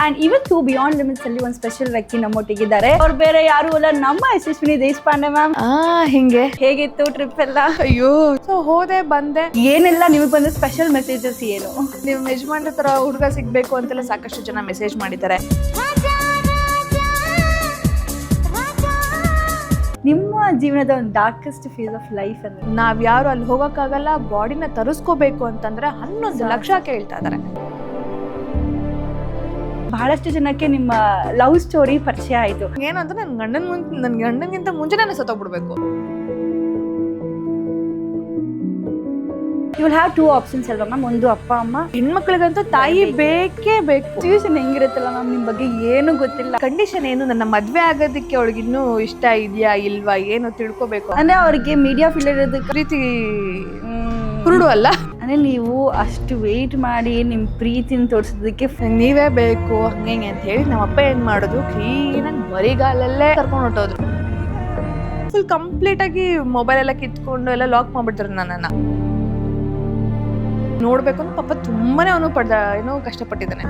And ಇವತ್ತು beyond limits ಅಲ್ಲಿ ಒಂದು ಸ್ಪೆಷಲ್ ವ್ಯಕ್ತಿ ನಮ್ಮೊಟ್ಟಿಗಿದ್ದಾರೆ. ಅವ್ರು ಬೇರೆ ಯಾರು ಅಲ್ಲ, ನಮ್ಮ ಯಶಸ್ವಿನಿ ದೇಶಪಾಂಡೆ ಮ್ಯಾಮ್. ಹಿಂಗೆ ಹೇಗಿತ್ತು ಟ್ರಿಪ್ ಎಲ್ಲ? ಅಯ್ಯೋ ಹೋದೆ ಬಂದೆ. ಏನೆಲ್ಲ ನಿಮಗೆ ಬಂದ ಸ್ಪೆಷಲ್ ಮೆಸೇಜಸ್ ಏನು? ನೀವು ಯಜಮಾನ್ರ ತರ ಹುಡುಗ ಸಿಗ್ಬೇಕು ಅಂತೆಲ್ಲ ಸಾಕಷ್ಟು ಜನ ಮೆಸೇಜ್ ಮಾಡಿದ್ದಾರೆ. ನಿಮ್ಮ ಜೀವನದ ಒಂದು ಡಾರ್ಕೆಸ್ಟ್ ಫೇಸ್ ಆಫ್ ಲೈಫ್ ಅಂದ್ರೆ? ನಾವ್ಯಾರು ಅಲ್ಲಿ ಹೋಗಕ್ಕಾಗಲ್ಲ, ಬಾಡಿನ ತರಿಸ್ಕೋಬೇಕು ಅಂತಂದ್ರೆ 11 ಲಕ್ಷ ಕೇಳ್ತಾ ಇದಾರೆ. ಬಹಳಷ್ಟು ಜನಕ್ಕೆ ನಿಮ್ಮ ಲವ್ ಸ್ಟೋರಿ ಪರಿಚಯ ಆಯ್ತು. ಏನಂದ್ರೆ ನನ್ ಗಂಡನ್ಗಿಂತ ಮುಂಚೆ ನಾನು ಸತ್ತೋಗ್ಬಿಡ್ಬೇಕು. ಯು ವಿಲ್ ಹ್ಯಾವ್ 2 ಆಪ್ಷನ್ಸ್ ಅಲ್ವಾ ಮ್ಯಾಮ್? ಒಂದು ಅಪ್ಪ ಅಮ್ಮ, ಹೆಣ್ಮಕ್ಳಿಗಂತೂ ತಾಯಿ ಬೇಕೇ ಬೇಕು. ಸಿಚುವೇಶನ್ ಹೆಂಗಿರುತ್ತಲ್ಲ ಮ್ಯಾಮ್, ನಿಮ್ ಬಗ್ಗೆ ಏನು ಗೊತ್ತಿಲ್ಲ. ಕಂಡೀಷನ್ ಏನು, ನನ್ನ ಮದ್ವೆ ಆಗೋದಕ್ಕೆ ಅವಳಿಗೆ ಇನ್ನೂ ಇಷ್ಟ ಇದೆಯಾ ಇಲ್ವಾ ಏನು ತಿಳ್ಕೊಬೇಕು. ಅಂದ್ರೆ ಅವ್ರಿಗೆ ಮೀಡಿಯಾ ಫೀಲ್ಡ್ ಇರೋದಕ್ಕೆ ಪ್ರೀತಿ ಕುರುಡು ಅಲ್ಲ. ಅಂದ್ರೆ ನೀವು ಅಷ್ಟು ವೇಟ್ ಮಾಡಿ ನಿಮ್ ಪ್ರೀತಿನ ತೋರ್ಸೋದಕ್ಕೆ ನೀವೇ ಬೇಕು ಹಂಗೆ ಅಂತ ಹೇಳಿ ನಮ್ಮಪ್ಪ ಏನ್ ಮಾಡೋದು, ಕ್ಲೀನಾಗಿ ಬರಿಗಾಲಲ್ಲೇ ಕರ್ಕೊಂಡು ಹೊಟ್ಟೋದ್ರು. ಫುಲ್ ಕಂಪ್ಲೀಟ್ ಆಗಿ ಮೊಬೈಲ್ ಎಲ್ಲ ಕಿತ್ಕೊಂಡು ಎಲ್ಲ ಲಾಕ್ ಮಾಡ್ಬಿಡ್ತಾರೆ ನನ್ನನ್ನ. ನೋಡ್ಬೇಕು ಅಂತ ಪಾಪ ತುಂಬಾನೇ ಅವನು ಕಷ್ಟಪಟ್ಟಿದ್ದಾನೆ.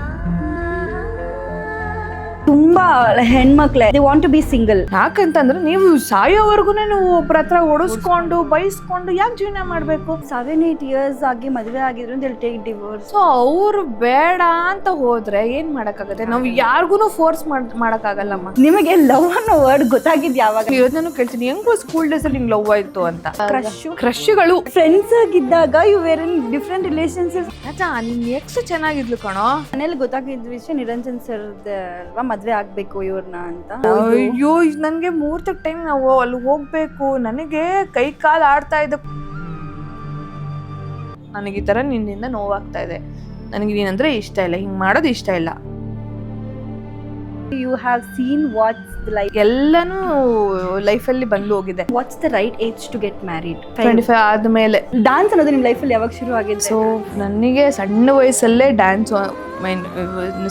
ತುಂಬಾ ಹೆಣ್ಮಕ್ಳೆ they want to be single. ಯಾಕಂತಂದ್ರೆ ನೀವು ಸಾಯೋವರೆಗೂ ನೀವು ಒಬ್ಬರ ಹತ್ರ ಓಡಿಸ್ಕೊಂಡು ಬೈಸ್ಕೊಂಡು ಯಾಕೆ ಜೀವನ ಮಾಡ್ಬೇಕು? 7-8 years ಆಗಿ ಮದುವೆ ಆಗಿದ್ರು ಅಂತ ಟೇಕ್ ಡಿವೋರ್ಸ್. ಸೊ ಅವ್ರು ಬೇಡ ಅಂತ ಹೋದ್ರೆ ಏನ್ ಮಾಡಕ್ಕಾಗತ್ತೆ? ನಾವು ಯಾರಿಗೂ ಫೋರ್ಸ್ ಮಾಡಕ್ಕಾಗಲ್ಲಮ್ಮ. ನಿಮಗೆ ಲವ್ ಅನ್ನೋ ವರ್ಡ್ ಗೊತ್ತಾಗಿದ್ ಯಾವಾಗ? ಯೋಜನೆ ಕೇಳ್ತೀನಿ, ಹೆಂಗೋ ಸ್ಕೂಲ್ ಡೇಸ್ ಅಲ್ಲಿ ನಿಂಗೆ ಲವ್ ಆಯ್ತು ಅಂತ. ಕ್ರಶ್ಗಳು ಫ್ರೆಂಡ್ಸ್ ಆಗಿದ್ದಾಗ you were in different relationship. ನಿನ್ ಎಕ್ಸ್ ಚೆನ್ನಾಗಿದ್ಲು ಕಣೋ. ಮನೇಲಿ ಗೊತ್ತಾಗಿದ್ದ ವಿಷಯ ನಿರಂಜನ್ ಸರ್ ಅಲ್ವಾ ಮದ್ವೆ ಆಗ್ಬೇಕು ಇವ್ರನ್ನ ಅಂತ. ಅಯ್ಯೋ ನನ್ಗೆ ಮುಹೂರ್ತದ ಟೈಮ್ ನಾವು ಅಲ್ಲಿ ಹೋಗ್ಬೇಕು, ನನಗೆ ಕೈ ಕಾಲು ಆಡ್ತಾ ಇದ್ದ. ನನಗೆ ಈ ತರ ನಿನ್ನಿಂದ ನೋವಾಗ್ತಾ ಇದೆ, ನನಗೆ ನೀನಂದ್ರೆ ಇಷ್ಟ ಇಲ್ಲ, ಹಿಂಗ್ ಮಾಡೋದು ಇಷ್ಟ ಇಲ್ಲ. You have seen what's life, ಎಲ್ಲಾನು ಲೈಫಲ್ಲಿ ಬಂದು ಹೋಗಿದೆ. What's the right age to get married? 25 ಆದ್ಮೇಲೆ. ಡಾನ್ಸ್ ಅನ್ನೋದು ನಿಮ್ ಲೈಫಲ್ಲಿ ಯಾವಾಗ ಶುರು ಆಗಿದೆ? ಸೊ ನನಗೆ ಸಣ್ಣ ವಯಸ್ಸಲ್ಲೇ ಡ್ಯಾನ್ಸ್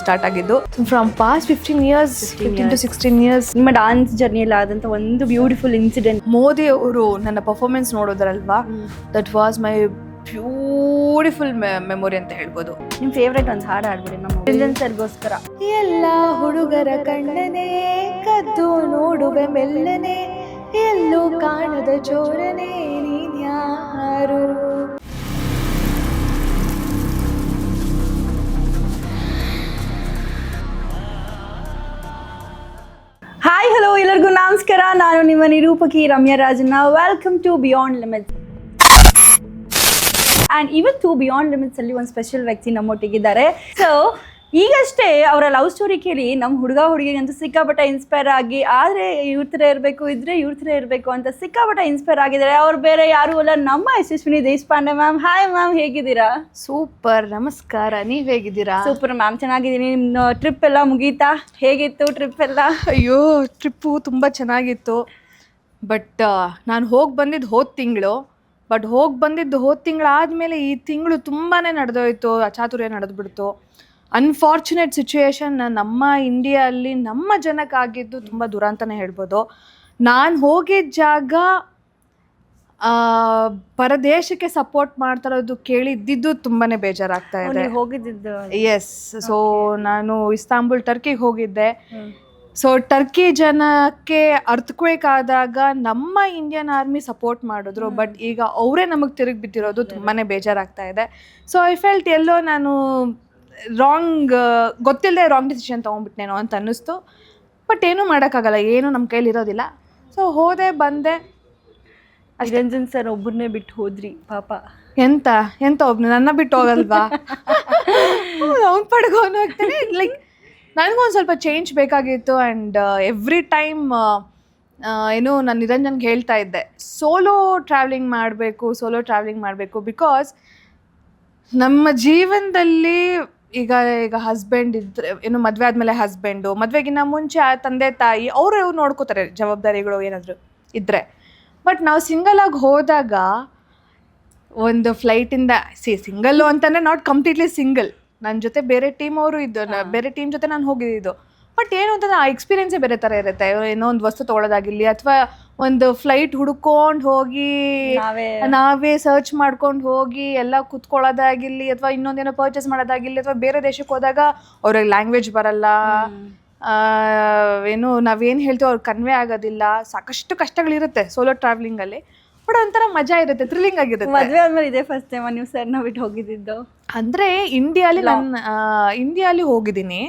ಸ್ಟಾರ್ಟ್ ಆಗಿದ್ದು. From past 15 years 15 to 16 years ನಿಮ್ಮ ಡಾನ್ಸ್ ಜರ್ನಿಯಲ್ಲಿ ಆದಂತ ಒಂದು ಬ್ಯೂಟಿಫುಲ್ ಇನ್ಸಿಡೆಂಟ್. ಮೋದಿ ಅವರು ನನ್ನ ಪರ್ಫಾರ್ಮೆನ್ಸ್ ನೋಡೋದ್ರಲ್ವಾ, that was my beautiful memory ಅಂತ ಹೇಳ್ಬೋದು. ನಿಮ್ ಫೇವ್ರೇಟ್ ಒಂದು ಹಾಡು ಹಾಡ್ಬಿಡಿ ನಮ್ಮ ನಿರಂಜನ್ ಸರ್ಗೋಸ್ಕರ. ಎಲ್ಲ ಹುಡುಗರ ಕಣ್ಣನೆ ಕದ್ದು ನೋಡುವೆ ಮೆಲ್ಲನೆ, ಎಲ್ಲೂ ಕಾಣದ ಚೋರನೆ ನೀನ್ಯಾರು. ಹಾಯ್ ಹಲೋ ಎಲ್ಲರಿಗೂ ನಮಸ್ಕಾರ. ನಾನು ನಿಮ್ಮ ನಿರೂಪಕಿ Ramya Rajanna. Welcome to beyond limits. And ಇವತ್ತು ಬಿಯಾಂಡ್ ಲಿಮಿಟ್ಸ್ ಅಲ್ಲಿ ಒಂದು ಸ್ಪೆಷಲ್ ವ್ಯಕ್ತಿ ನಮ್ಮೊಟ್ಟಿಗಿದ್ದಾರೆ. ಸೊ ಈಗಷ್ಟೇ ಅವರ ಲವ್ ಸ್ಟೋರಿ ಕೇಳಿ ನಮ್ಮ ಹುಡುಗಿಗಂತೂ ಸಿಕ್ಕಾಪಟ್ಟೆ ಇನ್ಸ್ಪೈರ್ ಆಗಿ, ಆದರೆ ಇವ್ರ ಥರ ಇರಬೇಕು, ಇದ್ರೆ ಇವ್ರ ಥರ ಇರಬೇಕು ಅಂತ ಸಿಕ್ಕಾಪಟ್ಟೆ ಇನ್ಸ್ಪೈರ್ ಆಗಿದ್ದಾರೆ. ಅವ್ರು ಬೇರೆ ಯಾರು ಅಲ್ಲ, ನಮ್ಮ Yashaswini Deshpande ma'am. Hi ma'am, ಹೇಗಿದ್ದೀರಾ? ಸೂಪರ್, ನಮಸ್ಕಾರ. ನೀವ್ ಹೇಗಿದ್ದೀರಾ? ಸೂಪರ್ ಮ್ಯಾಮ್, ಚೆನ್ನಾಗಿದ್ದೀನಿ. ನಿಮ್ಮ ಟ್ರಿಪ್ ಎಲ್ಲ ಮುಗೀತಾ? ಹೇಗಿತ್ತು ಟ್ರಿಪ್ ಎಲ್ಲ? ಅಯ್ಯೋ ಟ್ರಿಪ್ಪು ತುಂಬ ಚೆನ್ನಾಗಿತ್ತು. ಬಟ್ ನಾನು ಹೋಗಿ ಬಂದಿದ್ದು ಹೋದ ತಿಂಗಳು. ಬಟ್ ಹೋಗಿ ಬಂದಿದ್ದು ಹೋದ ತಿಂಗಳು ಆದಮೇಲೆ ಈ ತಿಂಗಳು ತುಂಬಾ ನಡೆದೋಯ್ತು, ಅಚಾತುರ್ಯ ನಡೆದ್ಬಿಡ್ತು. ಅನ್ಫಾರ್ಚುನೇಟ್ ಸಿಚುಯೇಷನ್ ನಮ್ಮ ಇಂಡಿಯಲ್ಲಿ ನಮ್ಮ ಜನಕ್ಕಾಗಿದ್ದು ತುಂಬ ದುರಂತನೇ ಹೇಳ್ಬೋದು. ನಾನು ಹೋಗಿದ್ದ ಜಾಗ ಪರದೇಶಕ್ಕೆ ಸಪೋರ್ಟ್ ಮಾಡ್ತಾರೋದು ಕೇಳಿದ್ದಿದ್ದು ತುಂಬಾ ಬೇಜಾರಾಗ್ತಾ ಇದೆ. ಹೋಗಿದ್ದು? ಎಸ್. ಸೊ ನಾನು ಇಸ್ತಾಂಬುಲ್ ಟರ್ಕಿಗೆ ಹೋಗಿದ್ದೆ. ಸೊ ಟರ್ಕಿ ಜನಕ್ಕೆ ಅರ್ಥಕ್ವೇಕ್ ಆದಾಗ ನಮ್ಮ ಇಂಡಿಯನ್ ಆರ್ಮಿ ಸಪೋರ್ಟ್ ಮಾಡಿದ್ರು. ಬಟ್ ಈಗ ಅವರೇ ನಮಗೆ ತಿರುಗಿ ಬಿದ್ದಿರೋದು ತುಂಬಾ ಬೇಜಾರಾಗ್ತಾ ಇದೆ. ಸೊ ಐ ಫೆಲ್ಟ್ ಎಲ್ಲೋ ನಾನು ಗೊತ್ತಿಲ್ಲದೆ ರಾಂಗ್ ಡಿಸಿಷನ್ ತೊಗೊಂಡ್ಬಿಟ್ನೇನೋ ಅಂತ ಅನ್ನಿಸ್ತು. ಬಟ್ ಏನೂ ಮಾಡೋಕ್ಕಾಗಲ್ಲ, ಏನೂ ನಮ್ಮ ಕೈಲಿರೋದಿಲ್ಲ. ಸೊ ಹೋದೆ ಬಂದೆ. ನಿರಂಜನ್ ಸರ್ ಒಬ್ಬರನ್ನೇ ಬಿಟ್ಟು ಹೋದ್ರಿ ಪಾಪ. ಎಂತ ಒಬ್ಬನು ನನ್ನ ಬಿಟ್ಟು ಹೋಗಲ್ವಾ? ಅವ್ನು ಪಡ್ಕೊಂಡು ಹೋಗ್ತಾನೆ. ಲೈಕ್ ನನಗೊಂದು ಸ್ವಲ್ಪ ಚೇಂಜ್ ಬೇಕಾಗಿತ್ತು. ಆ್ಯಂಡ್ ಎವ್ರಿ ಟೈಮ್ ನಾನು ನಿರಂಜನ್ಗೆ ಹೇಳ್ತಾ ಇದ್ದೆ, ಸೋಲೋ ಟ್ರಾವೆಲಿಂಗ್ ಮಾಡಬೇಕು. ಬಿಕಾಸ್ ನಮ್ಮ ಜೀವನದಲ್ಲಿ ಈಗ ಹಸ್ಬೆಂಡ್ ಇದ್ದರೆ, ಮದುವೆ ಆದಮೇಲೆ ಹಸ್ಬೆಂಡು, ಮದುವೆಗಿನ್ನ ಮುಂಚೆ ತಂದೆ ತಾಯಿ ಅವರು ನೋಡ್ಕೋತಾರೆ, ಜವಾಬ್ದಾರಿಗಳು ಏನಾದರೂ ಇದ್ದರೆ. ಬಟ್ ನಾವು ಸಿಂಗಲಾಗಿ ಹೋದಾಗ ಒಂದು ಫ್ಲೈಟಿಂದ ಸಿಂಗಲ್ಲು ಅಂತಂದರೆ ನಾಟ್ ಕಂಪ್ಲೀಟ್ಲಿ ಸಿಂಗಲ್, ನನ್ನ ಜೊತೆ ಬೇರೆ ಟೀಮ್ ಅವರು ಇದ್ದು, ಬೇರೆ ಟೀಮ್ ಜೊತೆ ನಾನು ಹೋಗಿದ್ದು. ಬಟ್ ಏನು ಅಂತಂದ್ರೆ ಆ ಎಕ್ಸ್ಪೀರಿಯನ್ಸೇ ಬೇರೆ ಥರ ಇರುತ್ತೆ. ಏನೋ ಒಂದು ವಸ್ತು ತೊಗೊಳೋದಾಗಿರಲಿ ಅಥವಾ ಒಂದು ಫ್ಲೈಟ್ ಹುಡ್ಕೊಂಡು ಹೋಗಿ ನಾವೇ ಸರ್ಚ್ ಮಾಡ್ಕೊಂಡು ಹೋಗಿ ಎಲ್ಲ ಕುತ್ಕೊಳ್ಳೋದಾಗಿರಲಿ ಅಥವಾ ಇನ್ನೊಂದೇನೋ ಪರ್ಚೇಸ್ ಮಾಡೋದಾಗಿರಲಿ ಅಥವಾ ಬೇರೆ ದೇಶಕ್ಕೆ ಹೋದಾಗ ಅವ್ರಿಗೆ ಲ್ಯಾಂಗ್ವೇಜ್ ಬರಲ್ಲ, ಏನು ನಾವೇನು ಹೇಳ್ತೀವೋ ಅವ್ರಿಗೆ ಕನ್ವೆ ಆಗೋದಿಲ್ಲ, ಸಾಕಷ್ಟು ಕಷ್ಟಗಳಿರುತ್ತೆ ಸೋಲೋ ಟ್ರಾವೆಲಿಂಗಲ್ಲಿ. ಬಟ್ ಒಂಥರ ಮಜಾ ಇರುತ್ತೆ, ಥ್ರಿಲ್ಲಿಂಗ್ ಆಗಿರುತ್ತೆ. ಮದುವೆ ಆದ್ಮೇಲೆ ಇದೇ ಫಸ್ಟ್ ಟೈಮ್ ನೀವು ಸರ್ನ ಬಿಟ್ಟು ಹೋಗಿದ್ದು? ಅಂದರೆ ಇಂಡಿಯಾಲಿ ಹೋಗಿದ್ದೀನಿ,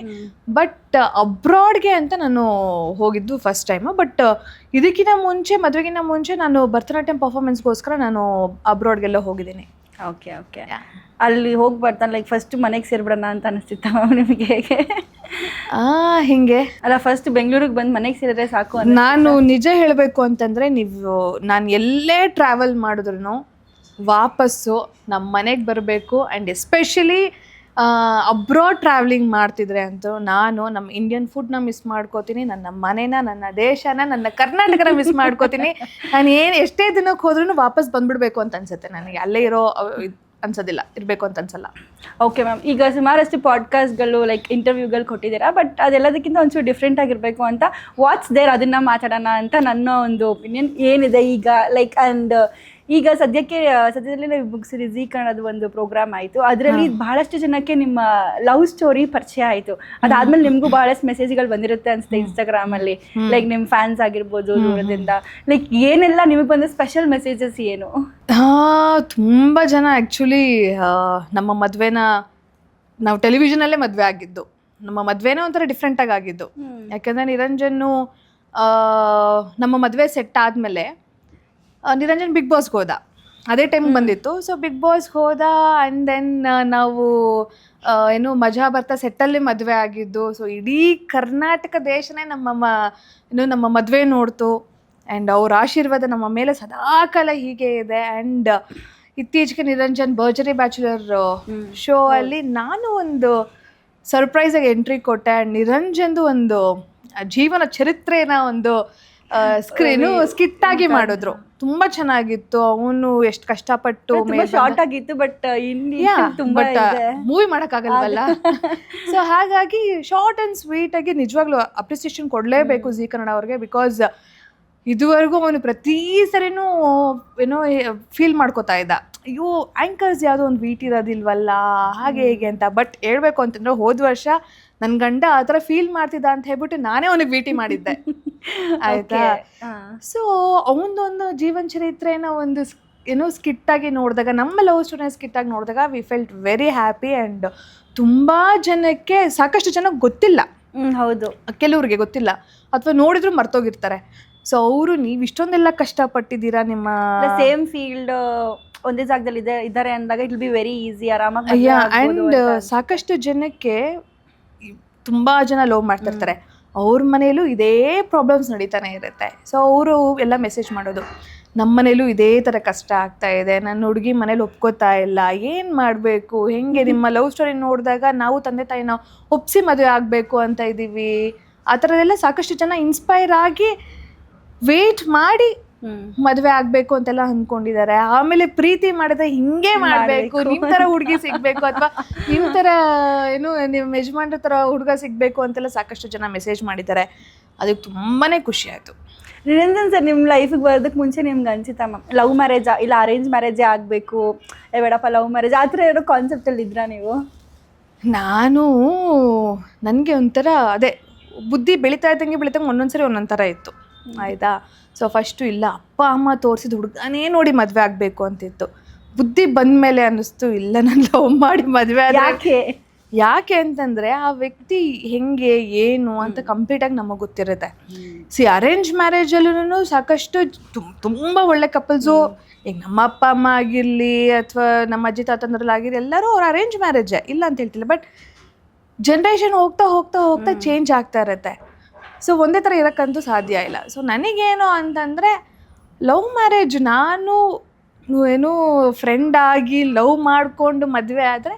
ಬಟ್ ಅಬ್ರಾಡ್ಗೆ ಅಂತ ನಾನು ಹೋಗಿದ್ದು ಫಸ್ಟ್ ಟೈಮು. ಬಟ್ ಇದಕ್ಕಿಂತ ಮುಂಚೆ, ಮದುವೆಗಿಂತ ಮುಂಚೆ ನಾನು ಭರತನಾಟ್ಯಂ ಪರ್ಫಾರ್ಮೆನ್ಸ್ಗೋಸ್ಕರ ನಾನು ಅಬ್ರಾಡ್ಗೆಲ್ಲ ಹೋಗಿದ್ದೀನಿ. Okay okay. ಅಲ್ಲಿ ಹೋಗಿ ಬರ್ತಾನೆ ಲೈಕ್ ಫಸ್ಟ್ ಮನೆಗೆ ಸೇರ್ಬಿಡೋಣ ಅಂತ ಅನಿಸ್ತಿತ್ತ ನಿಮಗೆ? ಹೇಗೆ ಹಿಂಗೆ ಅಲ್ಲ, ಫಸ್ಟ್ ಬೆಂಗಳೂರಿಗೆ ಬಂದು ಮನೆಗೆ ಸೇರಿದ್ರೆ ಸಾಕು. ನಾನು ನಿಜ ಹೇಳಬೇಕು ಅಂತಂದರೆ, ನಾನು ಎಲ್ಲೇ ಟ್ರಾವೆಲ್ ಮಾಡಿದ್ರು ವಾಪಸ್ಸು ನಮ್ಮ ಮನೆಗೆ ಬರಬೇಕು. ಆ್ಯಂಡ್ ಎಸ್ಪೆಷಲಿ ಅಬ್ರಾಡ್ ಟ್ರಾವೆಲಿಂಗ್ ಮಾಡ್ತಿದ್ರೆ ಅಂತೂ ನಾನು ನಮ್ಮ ಇಂಡಿಯನ್ ಫುಡ್ನ ಮಿಸ್ ಮಾಡ್ಕೋತೀನಿ, ನನ್ನ ಮನೇನ, ನನ್ನ ದೇಶನ, ನನ್ನ ಕರ್ನಾಟಕನ ಮಿಸ್ ಮಾಡ್ಕೋತೀನಿ. ನಾನು ಎಷ್ಟೇ ದಿನಕ್ಕೆ ಹೋದ್ರೂ ವಾಪಸ್ ಬಂದ್ಬಿಡ್ಬೇಕು ಅಂತ ಅನ್ಸುತ್ತೆ ನನಗೆ. ಅಲ್ಲೇ ಇರೋ ಅನ್ಸೋದಿಲ್ಲ, ಇರಬೇಕು ಅಂತ ಅನ್ಸಲ್ಲ. ಓಕೆ ಮ್ಯಾಮ್, ಈಗ ಸುಮಾರಷ್ಟು ಪಾಡ್ಕಾಸ್ಟ್ಗಳು ಲೈಕ್ ಇಂಟರ್ವ್ಯೂಗಳು ಕೊಟ್ಟಿದ್ದೀರಾ, ಬಟ್ ಅದೆಲ್ಲದಕ್ಕಿಂತ ಒಂಚೂರು ಡಿಫ್ರೆಂಟ್ ಆಗಿರಬೇಕು ಅಂತ ವಾಟ್ಸ್ ದೇರ್ ಅದನ್ನು ಮಾತಾಡೋಣ ಅಂತ ನನ್ನ ಒಂದು ಒಪಿನಿಯನ್ ಏನಿದೆ ಈಗ. ಲೈಕ್ ಆ್ಯಂಡ್ ಈಗ ಸದ್ಯದಲ್ಲೇ ನೀವು ಮುಗಿಸಿರಿ ಜೀ ಕನ್ನಡದ ಒಂದು ಪ್ರೋಗ್ರಾಮ್ ಆಯಿತು, ಅದರಲ್ಲಿ ಬಹಳಷ್ಟು ಜನಕ್ಕೆ ನಿಮ್ಮ ಲವ್ ಸ್ಟೋರಿ ಪರಿಚಯ ಆಯಿತು. ಅದಾದ್ಮೇಲೆ ನಿಮಗೂ ಬಹಳಷ್ಟು ಮೆಸೇಜ್ಗಳು ಬಂದಿರುತ್ತೆ ಅನ್ಸುತ್ತೆ ಇನ್ಸ್ಟಾಗ್ರಾಮಲ್ಲಿ, ಲೈಕ್ ನಿಮ್ಮ ಫ್ಯಾನ್ಸ್ ಆಗಿರ್ಬೋದು ದೂರದಿಂದ. ಲೈಕ್ ಏನೆಲ್ಲ ನಿಮಗೆ ಬಂದ ಸ್ಪೆಷಲ್ ಮೆಸೇಜಸ್ ಏನು? ತುಂಬ ಜನ ಆ್ಯಕ್ಚುಲಿ ನಮ್ಮ ಮದುವೆನ ನಾವು ಟೆಲಿವಿಷನಲ್ಲೇ ಮದುವೆ ಆಗಿದ್ದು, ನಮ್ಮ ಮದುವೆನೇ ಒಂಥರ ಡಿಫ್ರೆಂಟಾಗಿ ಆಗಿದ್ದು. ಯಾಕೆಂದರೆ ನಿರಂಜನ್ನು ನಮ್ಮ ಮದುವೆ ಸೆಟ್ ಆದಮೇಲೆ ನಿರಂಜನ್ ಬಿಗ್ ಬಾಸ್ಗೆ ಹೋದ, ಅದೇ ಟೈಮ್ ಬಂದಿತ್ತು. ಸೊ ಬಿಗ್ ಬಾಸ್ಗೆ ಹೋದ ಆ್ಯಂಡ್ ದೆನ್ ನಾವು ಏನು ಮಜಾ ಬರ್ತಾ ಸೆಟ್ಟಲ್ಲಿ ಮದುವೆ ಆಗಿದ್ದು. ಸೊ ಇಡೀ ಕರ್ನಾಟಕ ದೇಶನೇ ನಮ್ಮ ಮದುವೆ ನೋಡ್ತು. ಆ್ಯಂಡ್ ಅವ್ರ ಆಶೀರ್ವಾದ ನಮ್ಮ ಮೇಲೆ ಸದಾಕಾಲ ಹೀಗೆ ಇದೆ. ಆ್ಯಂಡ್ ಇತ್ತೀಚೆಗೆ ನಿರಂಜನ್ ಭರ್ಜರಿ ಬ್ಯಾಚುಲರ್ ಶೋ ಅಲ್ಲಿ ನಾನು ಒಂದು ಸರ್ಪ್ರೈಸಾಗಿ ಎಂಟ್ರಿ ಕೊಟ್ಟೆ. ಆ್ಯಂಡ್ ನಿರಂಜನ್ದು ಒಂದು ಜೀವನ ಚರಿತ್ರೆನ ಒಂದು ಸ್ಕಿಟ್ ಆಗಿ ಮಾಡಿದ್ರು. ತುಂಬಾ ಚೆನ್ನಾಗಿತ್ತು. ಅವನು ಎಷ್ಟು ಕಷ್ಟಪಟ್ಟು ಶಾರ್ಟ್ ಆಗಿತ್ತು, ಬಟ್ ಮೂವಿ ಮಾಡೋಕ್ಕಾಗಲ್ವಲ್ಲ. ಸೊ ಹಾಗಾಗಿ ಶಾರ್ಟ್ ಆ್ಯಂಡ್ ಸ್ವೀಟ್ ಆಗಿ ನಿಜವಾಗ್ಲೂ ಅಪ್ರಿಸಿಯೇಷನ್ ಕೊಡಲೇಬೇಕು ಜೀ ಕನ್ನಡ ಅವ್ರಿಗೆ. ಬಿಕಾಸ್ ಇದುವರೆಗೂ ಅವನು ಪ್ರತಿ ಸರಿನೂ ಏನೋ ಫೀಲ್ ಮಾಡ್ಕೋತಾ ಇದ್ದ, ಅಯ್ಯೋ ಆ್ಯಂಕರ್ಸ್ ಯಾವುದೋ ಒಂದು ವೀಟ್ ಇರೋದಿಲ್ವಲ್ಲ ಹಾಗೆ ಹೇಗೆ ಅಂತ. ಬಟ್ ಹೇಳ್ಬೇಕು ಅಂತಂದ್ರೆ ಹೋದ ವರ್ಷ ನನ್ನ ಗಂಡ ಆ ಥರ ಫೀಲ್ ಮಾಡ್ತಿದ್ದ ಅಂತ ಹೇಳ್ಬಿಟ್ಟು ನಾನೇ ಅವನಿಗೆ ಭೇಟಿ ಮಾಡಿದ್ದೆ, ಆಯಿತಾ. ಸೊ ಅವನದೊಂದು ಜೀವನ ಚರಿತ್ರೆನ ಒಂದು ಏನೋ ಸ್ಕಿಟ್ಟಾಗಿ ನೋಡಿದಾಗ, ನಮ್ಮ ಲವ್ ಸ್ಟೋರಿನ ಸ್ಕಿಟ್ಟಾಗಿ ನೋಡಿದಾಗ we felt very happy. And ತುಂಬ ಜನಕ್ಕೆ, ಸಾಕಷ್ಟು ಜನಕ್ಕೆ ಗೊತ್ತಿಲ್ಲ, ಹೌದು, ಕೆಲವ್ರಿಗೆ ಗೊತ್ತಿಲ್ಲ ಅಥವಾ ನೋಡಿದ್ರು ಮರ್ತೋಗಿರ್ತಾರೆ. ಸೊ ಅವರು ನೀವು ಇಷ್ಟೊಂದೆಲ್ಲ ಕಷ್ಟಪಟ್ಟಿದ್ದೀರಾ, ನಿಮ್ಮ ಸೇಮ್ ಫೀಲ್ಡ್ ಒಂದೇ ಜಾಗದಲ್ಲಿ ಇದ್ದಾರೆ ಅಂದಾಗ it will be very easy, ಆರಾಮಾಗಿ. ಆ್ಯಂಡ್ ಸಾಕಷ್ಟು ಜನಕ್ಕೆ ತುಂಬ ಜನ ಲವ್ ಮಾಡ್ತಿರ್ತಾರೆ, ಅವ್ರ ಮನೇಲೂ ಇದೇ ಪ್ರಾಬ್ಲಮ್ಸ್ ನಡೀತಾನೆ ಇರುತ್ತೆ. ಸೊ ಅವರು ಎಲ್ಲ ಮೆಸೇಜ್ ಮಾಡೋದು, ನಮ್ಮ ಮನೇಲೂ ಇದೇ ಥರ ಕಷ್ಟ ಆಗ್ತಾ ಇದೆ, ನನ್ನ ಹುಡುಗಿ ಮನೇಲಿ ಒಪ್ಕೋತಾ ಇಲ್ಲ, ಏನು ಮಾಡಬೇಕು, ಹೆಂಗೆ ನಿಮ್ಮ ಲವ್ ಸ್ಟೋರಿ ನೋಡಿದಾಗ ನಾವು ತಂದೆ ತಾಯಿನ ಒಪ್ಸಿ ಮದುವೆ ಆಗಬೇಕು ಅಂತ ಇದ್ದೀವಿ. ಆ ಥರದ್ದೆಲ್ಲ ಸಾಕಷ್ಟು ಜನ ಇನ್ಸ್ಪೈರ್ ಆಗಿ ವೇಟ್ ಮಾಡಿ ಮದುವೆ ಆಗಬೇಕು ಅಂತೆಲ್ಲ ಅಂದ್ಕೊಂಡಿದ್ದಾರೆ. ಆಮೇಲೆ ಪ್ರೀತಿ ಮಾಡಿದ್ರೆ ಹಿಂಗೆ ಮಾಡಬೇಕು, ನಿಮ್ಮ ಥರ ಹುಡುಗಿ ಸಿಗಬೇಕು ಅಥವಾ ನಿಮ್ಮ ಥರ ಏನು ನಿಮ್ಮ ಯಜಮಾನ್ರ ಥರ ಹುಡುಗ ಸಿಗಬೇಕು ಅಂತೆಲ್ಲ ಸಾಕಷ್ಟು ಜನ ಮೆಸೇಜ್ ಮಾಡಿದ್ದಾರೆ. ಅದಕ್ಕೆ ತುಂಬಾ ಖುಷಿ ಆಯಿತು. ನಿರಂಜನ್ ಸರ್, ನಿಮ್ಮ ಲೈಫಿಗೆ ಬರೋದಕ್ಕೆ ಮುಂಚೆ ನಿಮ್ಗೆ ಅನ್ಸುತ್ತಾ ಮ್ಯಾಮ್ ಲವ್ ಮ್ಯಾರೇಜಾ ಇಲ್ಲ ಅರೇಂಜ್ ಮ್ಯಾರೇಜೇ ಆಗಬೇಕು, ಬೇಡಪ್ಪ ಲವ್ ಮ್ಯಾರೇಜ್ ಆ ಥರ ಏನೋ ಕಾನ್ಸೆಪ್ಟಲ್ಲಿ ಇದ್ರಾ ನೀವು? ನನಗೆ ಒಂಥರ ಅದೇ ಬುದ್ಧಿ ಬೆಳೀತಾ ಇದ್ದಂಗೆ ಒಂದೊಂದ್ಸರಿ ಒಂದೊಂದು ಥರ ಇತ್ತು, ಆಯಿತಾ. ಸೊ ಫಸ್ಟು ಇಲ್ಲ, ಅಪ್ಪ ಅಮ್ಮ ತೋರಿಸಿದ ಹುಡುಗನೇ ನೋಡಿ ಮದುವೆ ಆಗಬೇಕು ಅಂತಿತ್ತು. ಬುದ್ಧಿ ಬಂದ ಮೇಲೆ ಅನ್ನಿಸ್ತು, ಇಲ್ಲ ನಾನು ಲವ್ ಮಾಡಿ ಮದುವೆ ಆದ. ಯಾಕೆ ಅಂತಂದರೆ ಆ ವ್ಯಕ್ತಿ ಹೆಂಗೆ ಏನು ಅಂತ ಕಂಪ್ಲೀಟಾಗಿ ನಮಗೆ ಗೊತ್ತಿರುತ್ತೆ. ಅರೇಂಜ್ ಮ್ಯಾರೇಜಲ್ಲೂ ಸಾಕಷ್ಟು ತುಂಬ ಒಳ್ಳೆ ಕಪಲ್ಸು, ಈಗ ನಮ್ಮ ಅಪ್ಪ ಅಮ್ಮ ಆಗಿರಲಿ ಅಥವಾ ನಮ್ಮ ಅಜ್ಜಿ ತಾತಂದ್ರಲ್ಲಾಗಿರಲಿ ಎಲ್ಲರೂ ಅವ್ರು ಅರೇಂಜ್ ಮ್ಯಾರೇಜೇ ಇಲ್ಲ ಅಂತ ಹೇಳ್ತಿಲ್ಲ. ಬಟ್ ಜನ್ರೇಷನ್ ಹೋಗ್ತಾ ಹೋಗ್ತಾ ಹೋಗ್ತಾ ಚೇಂಜ್ ಆಗ್ತಾ ಇರುತ್ತೆ. ಸೊ ಒಂದೇ ಥರ ಇರೋಕ್ಕಂತೂ ಸಾಧ್ಯ ಇಲ್ಲ. ಸೊ ನನಗೇನು ಅಂತಂದರೆ ಲವ್ ಮ್ಯಾರೇಜ್, ನಾನು ಏನೋ ಫ್ರೆಂಡ್ ಆಗಿ ಲವ್ ಮಾಡಿಕೊಂಡು ಮದುವೆ ಆದರೆ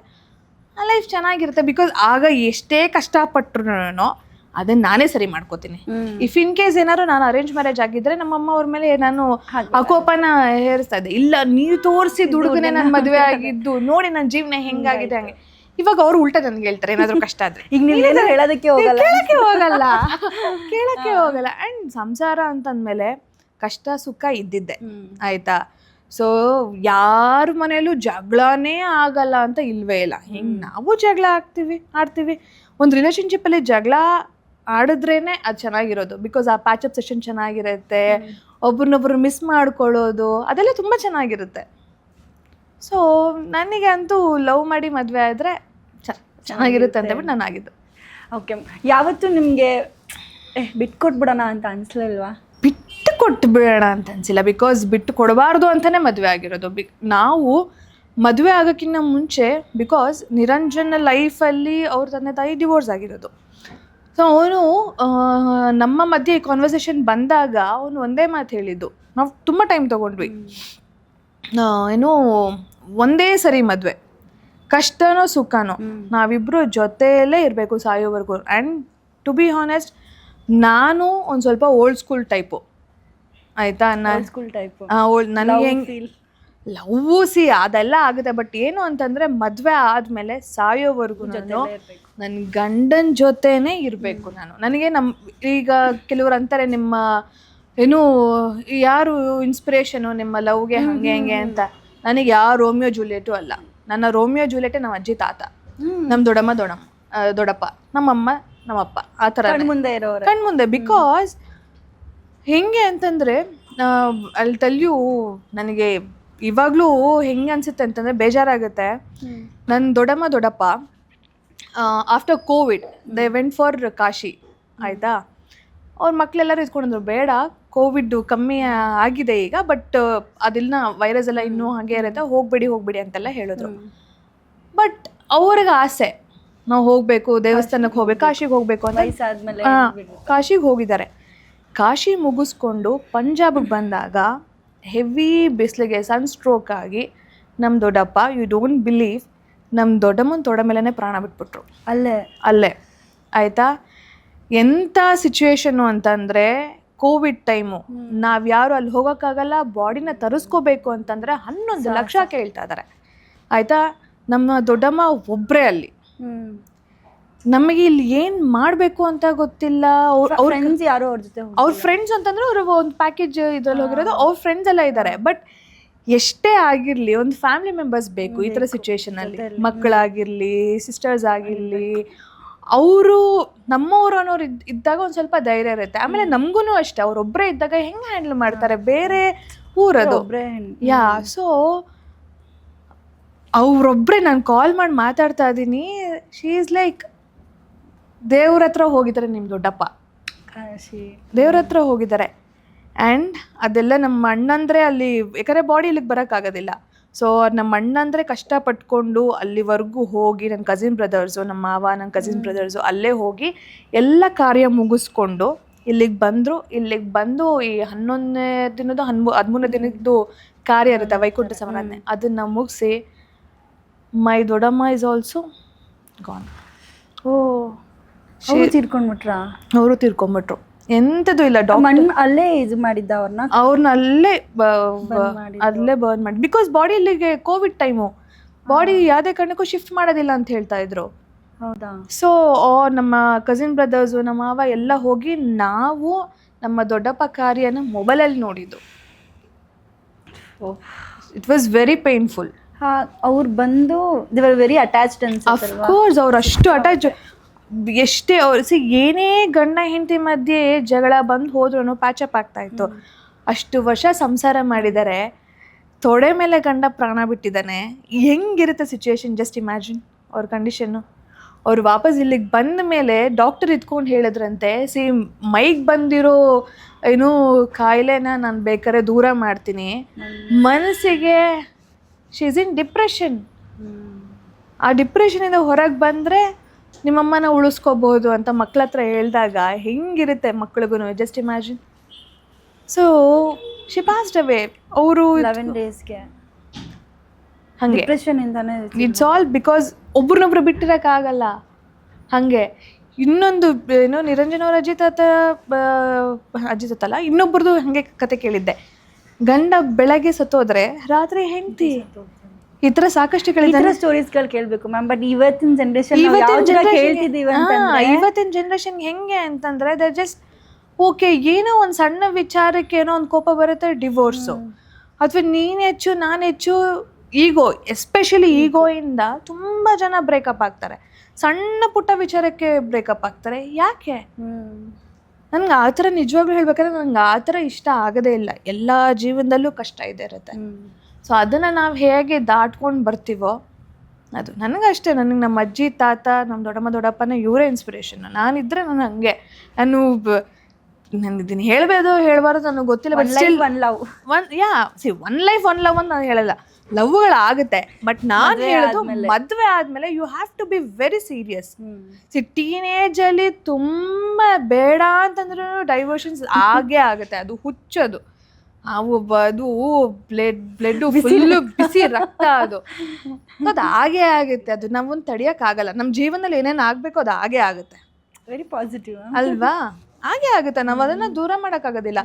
ಆ ಲೈಫ್ ಚೆನ್ನಾಗಿರುತ್ತೆ. ಬಿಕಾಸ್ ಆಗ ಎಷ್ಟೇ ಕಷ್ಟಪಟ್ಟರು ಅದನ್ನು ನಾನೇ ಸರಿ ಮಾಡ್ಕೋತೀನಿ. ಇಫ್ ಇನ್ ಕೇಸ್ ಏನಾದ್ರು ನಾನು ಅರೇಂಜ್ ಮ್ಯಾರೇಜ್ ಆಗಿದ್ದರೆ ನಮ್ಮಮ್ಮ ಅವ್ರ ಮೇಲೆ ನಾನು ಆಕೋಪನ ಹೇರಿಸ್ತಾ ಇದ್ದೆ, ಇಲ್ಲ ನೀವು ತೋರಿಸಿದ ಹುಡುಗನೇ ನಾನು ಮದುವೆ ಆಗಿದ್ದು ನೋಡಿ ನನ್ನ ಜೀವನ ಹೆಂಗಾಗಿದೆ ಹಂಗೆ. ಇವಾಗ ಅವ್ರು ಉಲ್ಟಾ ನನ್ಗೆ ಹೇಳ್ತಾರೆ ಏನಾದ್ರು ಕಷ್ಟ ಆದ್ರೆ. ಈಗ ನೀವು ಏನೋ ಹೇಳೋದಕ್ಕೆ ಹೋಗಲ್ಲ. ಕೇಳಕ್ಕೆ ಹೋಗಲ್ಲ. ಅಂಡ್ ಸಂಸಾರ ಅಂತಂದ್ಮೇಲೆ ಕಷ್ಟ ಸುಖ ಇದ್ದಿದ್ದೆ ಆಯ್ತಾ. ಸೊ ಯಾರ ಮನೇಲೂ ಜಗಳನೇ ಆಗಲ್ಲ ಅಂತ ಇಲ್ವೇ ಇಲ್ಲ. ಹಿಂಗೆ ನಾವು ಜಗಳ ಆಡ್ತೀವಿ. ಒಂದು ರಿಲೇಶನ್ಶಿಪ್ಪಲ್ಲಿ ಜಗಳ ಆಡಿದ್ರೇನೆ ಅದು ಚೆನ್ನಾಗಿರೋದು. ಬಿಕಾಸ್ ಆ ಪ್ಯಾಚಪ್ ಸೆಷನ್ ಚೆನ್ನಾಗಿರುತ್ತೆ, ಒಬ್ರನ್ನೊಬ್ರು ಮಿಸ್ ಮಾಡ್ಕೊಳ್ಳೋದು ಅದೆಲ್ಲ ತುಂಬ ಚೆನ್ನಾಗಿರುತ್ತೆ. ಸೊ ನನಗೆ ಅಂತೂ ಲವ್ ಮಾಡಿ ಮದುವೆ ಆದರೆ ಚೆನ್ನಾಗಿರುತ್ತೆ ಅಂತ ಬಿಟ್ಟು ನಾನು ಆಗಿದ್ದು. ಓಕೆ, ಯಾವತ್ತೂ ನಿಮಗೆ ಬಿಟ್ಕೊಟ್ಬಿಡೋಣ ಅಂತ ಅನಿಸ್ಲಿಲ್ವಾ? ಬಿಟ್ಟು ಕೊಟ್ಟು ಬಿಡೋಣ ಅಂತ ಅನಿಸಿಲ್ಲ. ಬಿಕಾಸ್ ಬಿಟ್ಟು ಕೊಡಬಾರ್ದು ಅಂತಲೇ ಮದುವೆ ಆಗಿರೋದು. ನಾವು ಮದುವೆ ಆಗೋಕ್ಕಿಂತ ಮುಂಚೆ ಬಿಕಾಸ್ ನಿರಂಜನ್ ಲೈಫಲ್ಲಿ ಅವ್ರ ತಂದೆ ತಾಯಿ ಡಿವೋರ್ಸ್ ಆಗಿರೋದು. ಸೊ ಅವನು ನಮ್ಮ ಮಧ್ಯೆ ಈ ಕಾನ್ವರ್ಸೇಷನ್ ಬಂದಾಗ ಅವನು ಒಂದೇ ಮಾತು ಹೇಳಿದ್ದು. ನಾವು ತುಂಬ ಟೈಮ್ ತೊಗೊಂಡ್ವಿ. ಏನು ಒಂದೇ ಸರಿ ಮದುವೆ, ಕಷ್ಟನೋ ಸುಖನೋ ನಾವಿಬ್ಬರು ಜೊತೆಯಲ್ಲೇ ಇರಬೇಕು ಸಾಯೋವರೆಗೂ. ಆ್ಯಂಡ್ ಟು ಬಿ ಹಾನೆಸ್ಟ್ ನಾನು ಒಂದು ಸ್ವಲ್ಪ ಓಲ್ಡ್ ಸ್ಕೂಲ್ ಟೈಪು ಆಯಿತಾ. ಸ್ಕೂಲ್ ಟೈಪ್ ನನಗೆ ಹೆಂಗೆ ಲವ್ ಅದೆಲ್ಲ ಆಗುತ್ತೆ. ಬಟ್ ಏನು ಅಂತಂದರೆ ಮದುವೆ ಆದಮೇಲೆ ಸಾಯೋವರೆಗೂ ನಾನು ನನ್ನ ಗಂಡನ ಜೊತೆನೇ ಇರಬೇಕು. ನನಗೆ ಈಗ ಕೆಲವ್ರು ಅಂತಾರೆ ನಿಮ್ಮ ಏನು ಯಾರು ಇನ್ಸ್ಪಿರೇಷನು ನಿಮ್ಮ ಲವ್ಗೆ ಹಾಗೆ ಹೆಂಗೆ ಅಂತ. ನನಗೆ ಯಾವ ರೋಮಿಯೋ ಜೂಲಿಯೆಟು ಅಲ್ಲ. ನನ್ನ ರೋಮಿಯೋ ಜೂಲಿಯೆಟೇ ನಮ್ಮ ಅಜ್ಜಿ ತಾತ, ನಮ್ಮ ದೊಡ್ಡಪ್ಪ, ನಮ್ಮಮ್ಮ ನಮ್ಮಪ್ಪ, ಆ ಥರ ಕಣ್ಮುಂದೆ. ಬಿಕಾಸ್ ಹೆಂಗೆ ಅಂತಂದರೆ ಅಲ್ಲಿ ತಲೆಯು ನನಗೆ ಇವಾಗಲೂ ಹೆಂಗೆ ಅನಿಸುತ್ತೆ ಅಂತಂದರೆ ಬೇಜಾರಾಗುತ್ತೆ. ನನ್ನ ದೊಡ್ಡಪ್ಪ after Covid they went for Kashi ಆಯಿತಾ. ಅವ್ರ ಮಕ್ಕಳೆಲ್ಲರೂ ಇದ್ಕೊಂಡಿದ್ರು, ಬೇಡ ಕೋವಿಡ್ ಕಮ್ಮಿ ಆಗಿದೆ ಈಗ, ಬಟ್ ಅದಿಲ್ಲ ವೈರಸ್ ಎಲ್ಲ ಇನ್ನೂ ಹಾಗೆ ಇರುತ್ತೆ, ಹೋಗ್ಬೇಡಿ ಅಂತೆಲ್ಲ ಹೇಳಿದ್ರು. ಬಟ್ ಅವ್ರಿಗೆ ಆಸೆ ನಾವು ಹೋಗಬೇಕು, ದೇವಸ್ಥಾನಕ್ಕೆ ಹೋಗ್ಬೇಕು, ಕಾಶಿಗೆ ಹೋಗಬೇಕು ಅಂತ. ಕಾಶಿಗೆ ಹೋಗಿದ್ದಾರೆ. ಕಾಶಿ ಮುಗಿಸ್ಕೊಂಡು ಪಂಜಾಬಿಗೆ ಬಂದಾಗ ಹೆವಿ ಬಿಸಿಲಿಗೆ ಸನ್ಸ್ಟ್ರೋಕ್ ಆಗಿ ನಮ್ಮ ದೊಡ್ಡಪ್ಪ, ಯು ಡೋಂಟ್ ಬಿಲೀವ್, ನಮ್ಮ ದೊಡ್ಡಮ್ಮನ ತೊಡೆ ಮೇಲೇ ಪ್ರಾಣ ಬಿಟ್ಬಿಟ್ರು ಅಲ್ಲೇ ಆಯಿತಾ. ಎಂಥ ಸಿಚುವೇಶನ್ನು ಅಂತಂದರೆ ಕೋವಿಡ್ ಟೈಮು, ನಾವ್ಯಾರು ಅಲ್ಲಿ ಹೋಗೋಕ್ಕಾಗಲ್ಲ, ಬಾಡಿನ ತರಿಸ್ಕೋಬೇಕು ಅಂತಂದರೆ 11 ಲಕ್ಷ ಕೇಳ್ತಾ ಇದ್ದಾರೆ ಆಯಿತಾ. ನಮ್ಮ ದೊಡ್ಡಮ್ಮ ಒಬ್ಬರೇ ಅಲ್ಲಿ. ನಮಗೆ ಇಲ್ಲಿ ಏನು ಮಾಡಬೇಕು ಅಂತ ಗೊತ್ತಿಲ್ಲ. ಅವ್ರ ಫ್ರೆಂಡ್ಸ್ ಅಂತಂದ್ರೆ ಅವರು ಒಂದು ಪ್ಯಾಕೇಜ್ ಇದ್ರಲ್ಲಿ ಹೋಗಿರೋದು, ಅವ್ರ ಫ್ರೆಂಡ್ಸ್ ಎಲ್ಲ ಇದ್ದಾರೆ. ಬಟ್ ಎಷ್ಟೇ ಆಗಿರಲಿ ಒಂದು ಫ್ಯಾಮಿಲಿ ಮೆಂಬರ್ಸ್ ಬೇಕು ಈ ಥರ ಸಿಚುವೇಶನಲ್ಲಿ. ಮಕ್ಕಳಾಗಿರಲಿ, ಸಿಸ್ಟರ್ಸ್ ಆಗಿರಲಿ, ಅವರು ನಮ್ಮವರು ಅನ್ನೋರು ಇದ್ದಾಗ ಒಂದು ಸ್ವಲ್ಪ ಧೈರ್ಯ ಇರುತ್ತೆ. ಆಮೇಲೆ ನಮಗೂ ಅಷ್ಟೇ, ಅವರೊಬ್ಬರೇ ಇದ್ದಾಗ ಹೆಂಗೆ ಹ್ಯಾಂಡಲ್ ಮಾಡ್ತಾರೆ, ಬೇರೆ ಊರದು. ಸೊ ಅವರೊಬ್ಬರೇ ನಾನು ಕಾಲ್ ಮಾಡಿ ಮಾತಾಡ್ತಾ ಇದ್ದೀನಿ. ಶಿ ಈಸ್ ಲೈಕ್, ದೇವ್ರ ಹತ್ರ ಹೋಗಿದ್ದಾರೆ ನಿಮ್ಮ ದೊಡ್ಡಪ್ಪ, ದೇವ್ರ ಹತ್ರ ಹೋಗಿದ್ದಾರೆ. ಆ್ಯಂಡ್ ಅದೆಲ್ಲ ನಮ್ಮ ಅಣ್ಣಂದರೆ ಅಲ್ಲಿ, ಯಾಕಂದರೆ ಬಾಡಿ ಇಲ್ಲಿಗೆ ಬರೋಕ್ಕಾಗೋದಿಲ್ಲ. ಸೊ ನಮ್ಮ ಅಣ್ಣಂದರೆ ಕಷ್ಟಪಟ್ಕೊಂಡು ಅಲ್ಲಿವರೆಗೂ ಹೋಗಿ, ನನ್ನ ಕಸಿನ್ ಬ್ರದರ್ಸು, ನಮ್ಮ ಮಾವ, ನನ್ನ ಕಸಿನ್ ಬ್ರದರ್ಸು ಅಲ್ಲೇ ಹೋಗಿ ಎಲ್ಲ ಕಾರ್ಯ ಮುಗಿಸ್ಕೊಂಡು ಇಲ್ಲಿಗೆ ಬಂದರು. ಇಲ್ಲಿಗೆ ಬಂದು ಈ 11ನೇ ದಿನದ 13ನೇ ದಿನದ್ದು ಕಾರ್ಯ ಇರುತ್ತೆ, ವೈಕುಂಠ ಸಮಾರಾಧನೆ, ಅದನ್ನು ಮುಗಿಸಿ ಮೈ ದೊಡ್ಡಮ್ಮ ಇಸ್ ಆಲ್ಸೋ ಗಾನ್. ಅವರು ತೀರ್ಕೊಂಡ್ಬಿಟ್ರು. ಎಂಥದ್ದು ಇಲ್ಲ, ಅಲ್ಲೇ ಇದು ಮಾಡಿದ್ದ ಅವ್ರನ್ನ ಅಲ್ಲೇ ಬರ್ನ್ ಮಾಡಿ. ಬಿಕಾಸ್ ಬಾಡಿ ಇಲ್ಲಿಗೆ ಕೋವಿಡ್ ಟೈಮು, ಬಾಡಿ ಯಾವುದೇ ಕಾರಣಕ್ಕೂ ಶಿಫ್ಟ್ ಮಾಡೋದಿಲ್ಲ ಅಂತ ಹೇಳ್ತಾ ಇದ್ರು. ಹೌದಾ? ಸೊ ನಮ್ಮ ಕಸಿನ್ ಬ್ರದರ್ಸು, ನಮ್ಮ ಮಾವ ಎಲ್ಲ ಹೋಗಿ ನಾವು ನಮ್ಮ ದೊಡ್ಡಪ್ಪ ಕಾರ್ಯನ ಮೊಬೈಲಲ್ಲಿ ನೋಡಿದ್ದು. It was very painful. ಅವ್ರು ಬಂದು ದೇ ವರ್ ವೆರಿ ಅಟ್ಯಾಚ್ಡ್ ಅನ್ಸುತ್ತೆ. ಅಫ್ಕೋರ್ಸ್ ಅವ್ರು ಅಷ್ಟು ಅಟ್ಯಾಚ್. ಎಷ್ಟೇ ಅವ್ರು ಏನೇ ಗಂಡ ಹೆಂಡತಿ ಮಧ್ಯೆ ಜಗಳ ಬಂದು ಹೋದ್ರೂ ಪ್ಯಾಚಪ್ ಆಗ್ತಾಯಿತ್ತು. ಅಷ್ಟು ವರ್ಷ ಸಂಸಾರ ಮಾಡಿದ್ದಾರೆ, ತೊಡೆ ಮೇಲೆ ಗಂಡ ಪ್ರಾಣ ಬಿಟ್ಟಿದ್ದಾನೆ. ಹೆಂಗಿರುತ್ತೆ ಸಿಚುವೇಶನ್, ಜಸ್ಟ್ ಇಮ್ಯಾಜಿನ್ ಅವ್ರ ಕಂಡೀಷನ್ನು. ಅವ್ರು ವಾಪಸ್ ಇಲ್ಲಿಗೆ ಬಂದ ಮೇಲೆ ಡಾಕ್ಟರ್ ಇದ್ಕೊಂಡು ಹೇಳಿದ್ರಂತೆ, ಮೈಗೆ ಬಂದಿರೋ ಏನೋ ಕಾಯಿಲೆನ ನಾನು ಬೇಕಾದ್ರೆ ದೂರ ಮಾಡ್ತೀನಿ, ಮನಸ್ಸಿಗೆ ಶಿ ಈಸ್ ಇನ್ ಡಿಪ್ರೆಷನ್. ಆ ಡಿಪ್ರೆಷನಿಂದ ಹೊರಗೆ ಬಂದರೆ ನಿಮ್ಮಮ್ಮನ ಉಳಿಸ್ಕೋಬಹುದು ಅಂತ ಮಕ್ಕಳ ಹತ್ರ ಹೇಳಿದಾಗ ಹೆಂಗಿರುತ್ತೆ ಮಕ್ಳಿಗೂ, just imagine. So she passed away. ಅವರು 11 ಡೇಸ್ಗೆ ಹಾಗೆ ಡಿಪ್ರೆಷನಿಂದಾನೆ. ಇಟ್ಸ್ ಆಲ್ ಬಿಕಾಸ್ ಒಬ್ರನ್ನೊಬ್ರು ಬಿಟ್ಟಿರೋಕ್ಕಾಗಲ್ಲ. ಹಾಗೆ ಇನ್ನೊಂದು ಏನೋ ನಿರಂಜನ್ ಅವ್ರ ಅಜ್ಜಿ ತಾತಲ್ಲ, ಇನ್ನೊಬ್ರದ್ದು ಹಾಗೆ ಕತೆ ಕೇಳಿದ್ದೆ. ಗಂಡ ಬೆಳಗ್ಗೆ ಸತ್ತೋದ್ರೆ ರಾತ್ರಿ ಹೆಂಡತಿ ಈ ತರ ಸಾಕಷ್ಟು ಈ ತರ ಸ್ಟೋರೀಸ್ಗಳು ಕೇಳ್ಬೇಕು ಮ್ಯಾಮ್. ಬಟ್ ಇವತ್ತಿನ ಜನರೇಷನ್ ಕೇಳ್ತಿದೀವಿ ಅಂತಂದ್ರೆ ಇವತ್ತಿನ ಜನರೇಷನ್ ಹೆಂಗೆ ಅಂತಂದ್ರೆ ದೇ ಜಸ್ಟ್ ಓಕೆ, ಏನೋ ಒಂದು ಸಣ್ಣ ವಿಚಾರಕ್ಕೆ ಏನೋ ಒಂದು ಕೋಪ ಬರುತ್ತೆ, ಡಿವೋರ್ಸು, ಅಥವಾ ನೀನು ಹೆಚ್ಚು ನಾನು ಹೆಚ್ಚು, ಈಗೋ, ಎಸ್ಪೆಷಲಿ ಈಗೋಯಿಂದ ತುಂಬ ಜನ ಬ್ರೇಕಪ್ ಆಗ್ತಾರೆ. ಸಣ್ಣ ಪುಟ್ಟ ವಿಚಾರಕ್ಕೆ ಬ್ರೇಕಪ್ ಆಗ್ತಾರೆ. ಯಾಕೆ? ನನ್ಗೆ ಆ ಥರ ನಿಜವಾಗ್ಲೂ ಹೇಳ್ಬೇಕಾದ್ರೆ ನಂಗೆ ಆ ಥರ ಇಷ್ಟ ಆಗೋದೇ ಇಲ್ಲ. ಎಲ್ಲ ಜೀವನದಲ್ಲೂ ಕಷ್ಟ ಇದೆ ಇರುತ್ತೆ. ಸೊ ಅದನ್ನು ನಾವು ಹೇಗೆ ದಾಟ್ಕೊಂಡು ಬರ್ತೀವೋ ಅದು ನನಗಷ್ಟೇ. ನನಗೆ ನಮ್ಮ ಅಜ್ಜಿ ತಾತ, ನಮ್ಮ ದೊಡ್ಡಮ್ಮ ದೊಡ್ಡಪ್ಪನ ಇವರೇ ಇನ್ಸ್ಪಿರೇಷನ್. ನಾನಿದ್ರೆ ನಾನು ಹಂಗೆ, ನಾನು ಇದನ್ನು ಹೇಳಬೇಕು ಹೇಳಬಾರ್ದು ನನಗೆ ಗೊತ್ತಿಲ್ಲ. But still one love, one life one love ಅಂತ ನಾನು ಹೇಳಲ್ಲ. ಲವ್ಗಳಾಗುತ್ತೆ, ಬಟ್ ನಾನು ಹೇಳೋದು ಮದುವೆ ಆದಮೇಲೆ you have to be very serious. ಟೀನೇಜಲ್ಲಿ ತುಂಬ ಬೇಡ ಅಂತಂದ್ರೂ ಡೈವರ್ಷನ್ಸ್ ಆಗೇ ಆಗುತ್ತೆ. ಅದು ಹುಚ್ಚದು, ಅದು ಬ್ಲಡ್ಡು ಫುಲ್ಲು ಬಿಸಿ ರಕ್ತ, ಅದು ಹಾಗೇ ಆಗುತ್ತೆ. ಅದು ನಾವೊಂದು ತಡಿಯೋಕ್ಕಾಗಲ್ಲ. ನಮ್ಮ ಜೀವನದಲ್ಲಿ ಏನೇನು ಆಗಬೇಕು ಅದು ಹಾಗೇ ಆಗುತ್ತೆ. ವೆರಿ ಪಾಸಿಟಿವ್ ಅಲ್ವಾ? ಹಾಗೆ ಆಗುತ್ತೆ. ನಾವು ಅದನ್ನ ದೂರ ಮಾಡೋಕ್ಕಾಗೋದಿಲ್ಲ.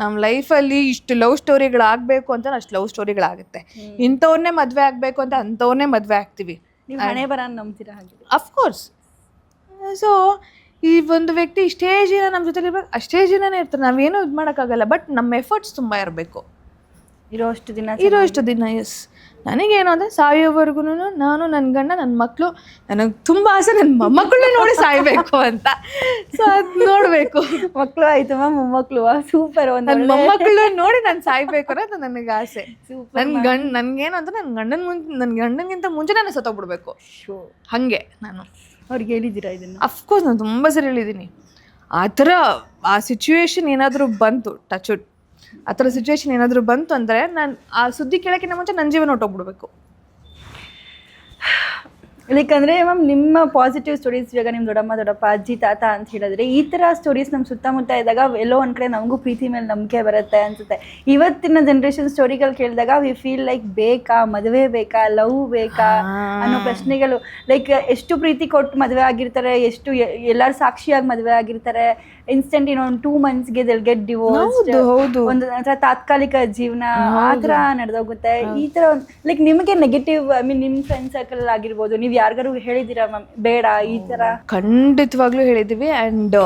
ನಮ್ಮ ಲೈಫಲ್ಲಿ ಇಷ್ಟು ಲವ್ ಸ್ಟೋರಿಗಳಾಗಬೇಕು ಅಂತ ಅಷ್ಟು ಲವ್ ಸ್ಟೋರಿಗಳಾಗುತ್ತೆ. ಇಂಥವ್ರನ್ನೇ ಮದುವೆ ಆಗಬೇಕು ಅಂತ ಅಂಥವ್ರನ್ನೇ ಮದುವೆ ಆಗ್ತೀವಿ. ನೀವು ಹಣೆ ಬರ ನಂಬ್ತೀರಾ ಹಾಗೆ? ಅಫ್ಕೋರ್ಸ್. ಸೊ ಈ ಒಂದು ವ್ಯಕ್ತಿ ಇಷ್ಟೇ ಜೀವನ ನಮ್ಮ ಜೊತೆ ಇರ್ಬೇಕು, ಅಷ್ಟೇ ಜೀವನನೇ ಇರ್ತಾರೆ. ನಾವೇನು ಇದು ಮಾಡೋಕ್ಕಾಗಲ್ಲ. ಬಟ್ ನಮ್ಮ ಎಫರ್ಟ್ಸ್ ತುಂಬ ಇರಬೇಕು. ಇರೋಷ್ಟು ದಿನ ಎಸ್. ನನಗೇನು ಅಂದರೆ ಸಾಯೋವರೆಗೂ ನಾನು, ನನ್ನ ಗಂಡ, ನನ್ನ ಮಕ್ಕಳು, ನನಗೆ ತುಂಬ ಆಸೆ ನನ್ನ ಮೊಮ್ಮಕ್ಕಳನ್ನ ನೋಡಿ ಸಾಯಬೇಕು ಅಂತ. ಸೊ ಅದು ನೋಡಬೇಕು. ಮಕ್ಕಳು ಆಯ್ತು ಮ್ಯಾಮ್, ಮೊಮ್ಮಕ್ಕಳು ಸೂಪರ್. ನನ್ನ ಮೊಮ್ಮಕ್ಕಳು ನೋಡಿ ನಾನು ಸಾಯ್ಬೇಕು ಅನ್ನೋದು ನನಗೆ ಆಸೆ. ನನಗೇನು ಅಂದರೆ ನನ್ನ ಗಂಡನಿಗಿಂತ ಮುಂಚೆ ನಾನು ಸತ್ತೋಗ್ಬಿಡ್ಬೇಕು. ಹಾಗೆ ನಾನು ಅವ್ರಿಗೆ ಹೇಳಿದ್ದೀರಾ ಇದನ್ನು? ಅಫ್ಕೋರ್ಸ್ ನಾನು ತುಂಬ ಸರಿ ಹೇಳಿದ್ದೀನಿ. ಆ ಥರ ಆ ಸಿಚುವೇಶನ್ ಏನಾದರೂ ಬಂತು, ಟಚ್ ಆ ಥರ ಸಿಚುವೇಶನ್ ಏನಾದರೂ ಬಂತು ಅಂದರೆ ನಾನು ಆ ಸುದ್ದಿ ಕೇಳೋಕ್ಕಿಂತ ಮುಂಚೆ ನನ್ನ ಜೀವನ ಹೊಟ್ಟೋಗ್ಬಿಡ್ಬೇಕು. ಲೈಕ್ ಅಂದರೆ ಮ್ಯಾಮ್, ನಿಮ್ಮ ಪಾಸಿಟಿವ್ ಸ್ಟೋರೀಸ್ ಇವಾಗ ನಿಮ್ಮ ದೊಡ್ಡಮ್ಮ ದೊಡ್ಡಪ್ಪ ಅಜ್ಜಿ ತಾತ ಅಂತ ಹೇಳಿದ್ರೆ, ಈ ಥರ ಸ್ಟೋರೀಸ್ ನಮ್ಮ ಸುತ್ತಮುತ್ತ ಇದ್ದಾಗ ಎಲ್ಲೋ ಒಂದು ಕಡೆ ನಮಗೂ ಪ್ರೀತಿ ಮೇಲೆ ನಂಬಿಕೆ ಬರುತ್ತೆ ಅನಿಸುತ್ತೆ. ಇವತ್ತಿನ ಜನ್ರೇಷನ್ ಸ್ಟೋರಿಗಳು ಕೇಳಿದಾಗ ವಿ ಫೀಲ್ ಲೈಕ್ ಬೇಕಾ, ಮದುವೆ ಬೇಕಾ, ಲವ್ ಬೇಕಾ ಅನ್ನೋ ಪ್ರಶ್ನೆಗಳು. ಲೈಕ್ ಎಷ್ಟು ಪ್ರೀತಿ ಕೊಟ್ಟು ಮದುವೆ ಆಗಿರ್ತಾರೆ, ಎಷ್ಟು ಎಲ್ಲರೂ ಸಾಕ್ಷಿಯಾಗಿ ಮದುವೆ ಆಗಿರ್ತಾರೆ, ಇನ್ಸ್ಟೆಂಟ್ ಒಂದು 2 monthsಗೆ they'll get divorced. ಒಂದು ತಾತ್ಕಾಲಿಕ ಜೀವನ ಆ ಥರ ನಡೆದೋಗುತ್ತೆ. ಈ ಥರ ಲೈಕ್ ನಿಮಗೆ ನೆಗೆಟಿವ್, ಐ ಮೀನ್ ನಿಮ್ಮ ಫ್ರೆಂಡ್ ಸರ್ಕಲ್ ಆಗಿರ್ಬೋದು, ನೀವು ಯಾರಿಗಾರು ಹೇಳಿದ್ದೀರಾ ಮ್ಯಾಮ್ ಬೇಡ ಈ ಥರ? ಖಂಡಿತವಾಗ್ಲೂ ಹೇಳಿದ್ದೀವಿ. ಆ್ಯಂಡ್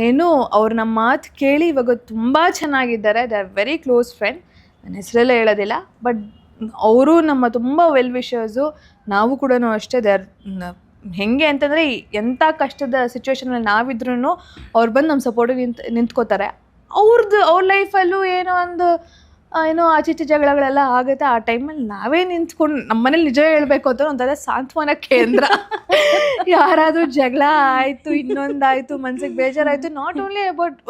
ಏನು ಅವ್ರು ನಮ್ಮ ಮಾತು ಕೇಳಿ ಇವಾಗ ತುಂಬ ಚೆನ್ನಾಗಿದ್ದಾರೆ. They are very close friend. ನನ್ನ ಹೆಸರೆಲ್ಲ ಹೇಳೋದಿಲ್ಲ, ಬಟ್ ಅವರು ನಮ್ಮ ತುಂಬ ವೆಲ್ ವಿಷರ್ಸು. ನಾವು ಕೂಡ ಅಷ್ಟೇ. ದೇ ಆರ್ ಹೆಂಗೆ ಅಂತಂದರೆ ಎಂಥ ಕಷ್ಟದ ಸಿಚುವೇಶನಲ್ಲಿ ನಾವಿದ್ರೂ ಅವ್ರು ಬಂದು ನಮ್ಮ ಸಪೋರ್ಟಿಗೆ ನಿಂತ್ಕೋತಾರೆ. ಅವ್ರ ಲೈಫಲ್ಲೂ ಏನೋ ಆಚೀಚೆ ಜಗಳಗಳೆಲ್ಲ ಆಗುತ್ತೆ. ಆ ಟೈಮಲ್ಲಿ ನಾವೇ ನಿಂತ್ಕೊಂಡು ನಮ್ಮ ಮನೇಲಿ ನಿಜ ಹೇಳಬೇಕು ಅಂತ ಒಂಥರ ಸಾಂತ್ವನ ಕೇಂದ್ರ. ಯಾರಾದರೂ ಜಗಳ ಆಯಿತು, ಇನ್ನೊಂದಾಯಿತು, ಮನ್ಸಿಗೆ ಬೇಜಾರಾಯಿತು, ನಾಟ್ ಓನ್ಲಿ ಅಬೌಟ್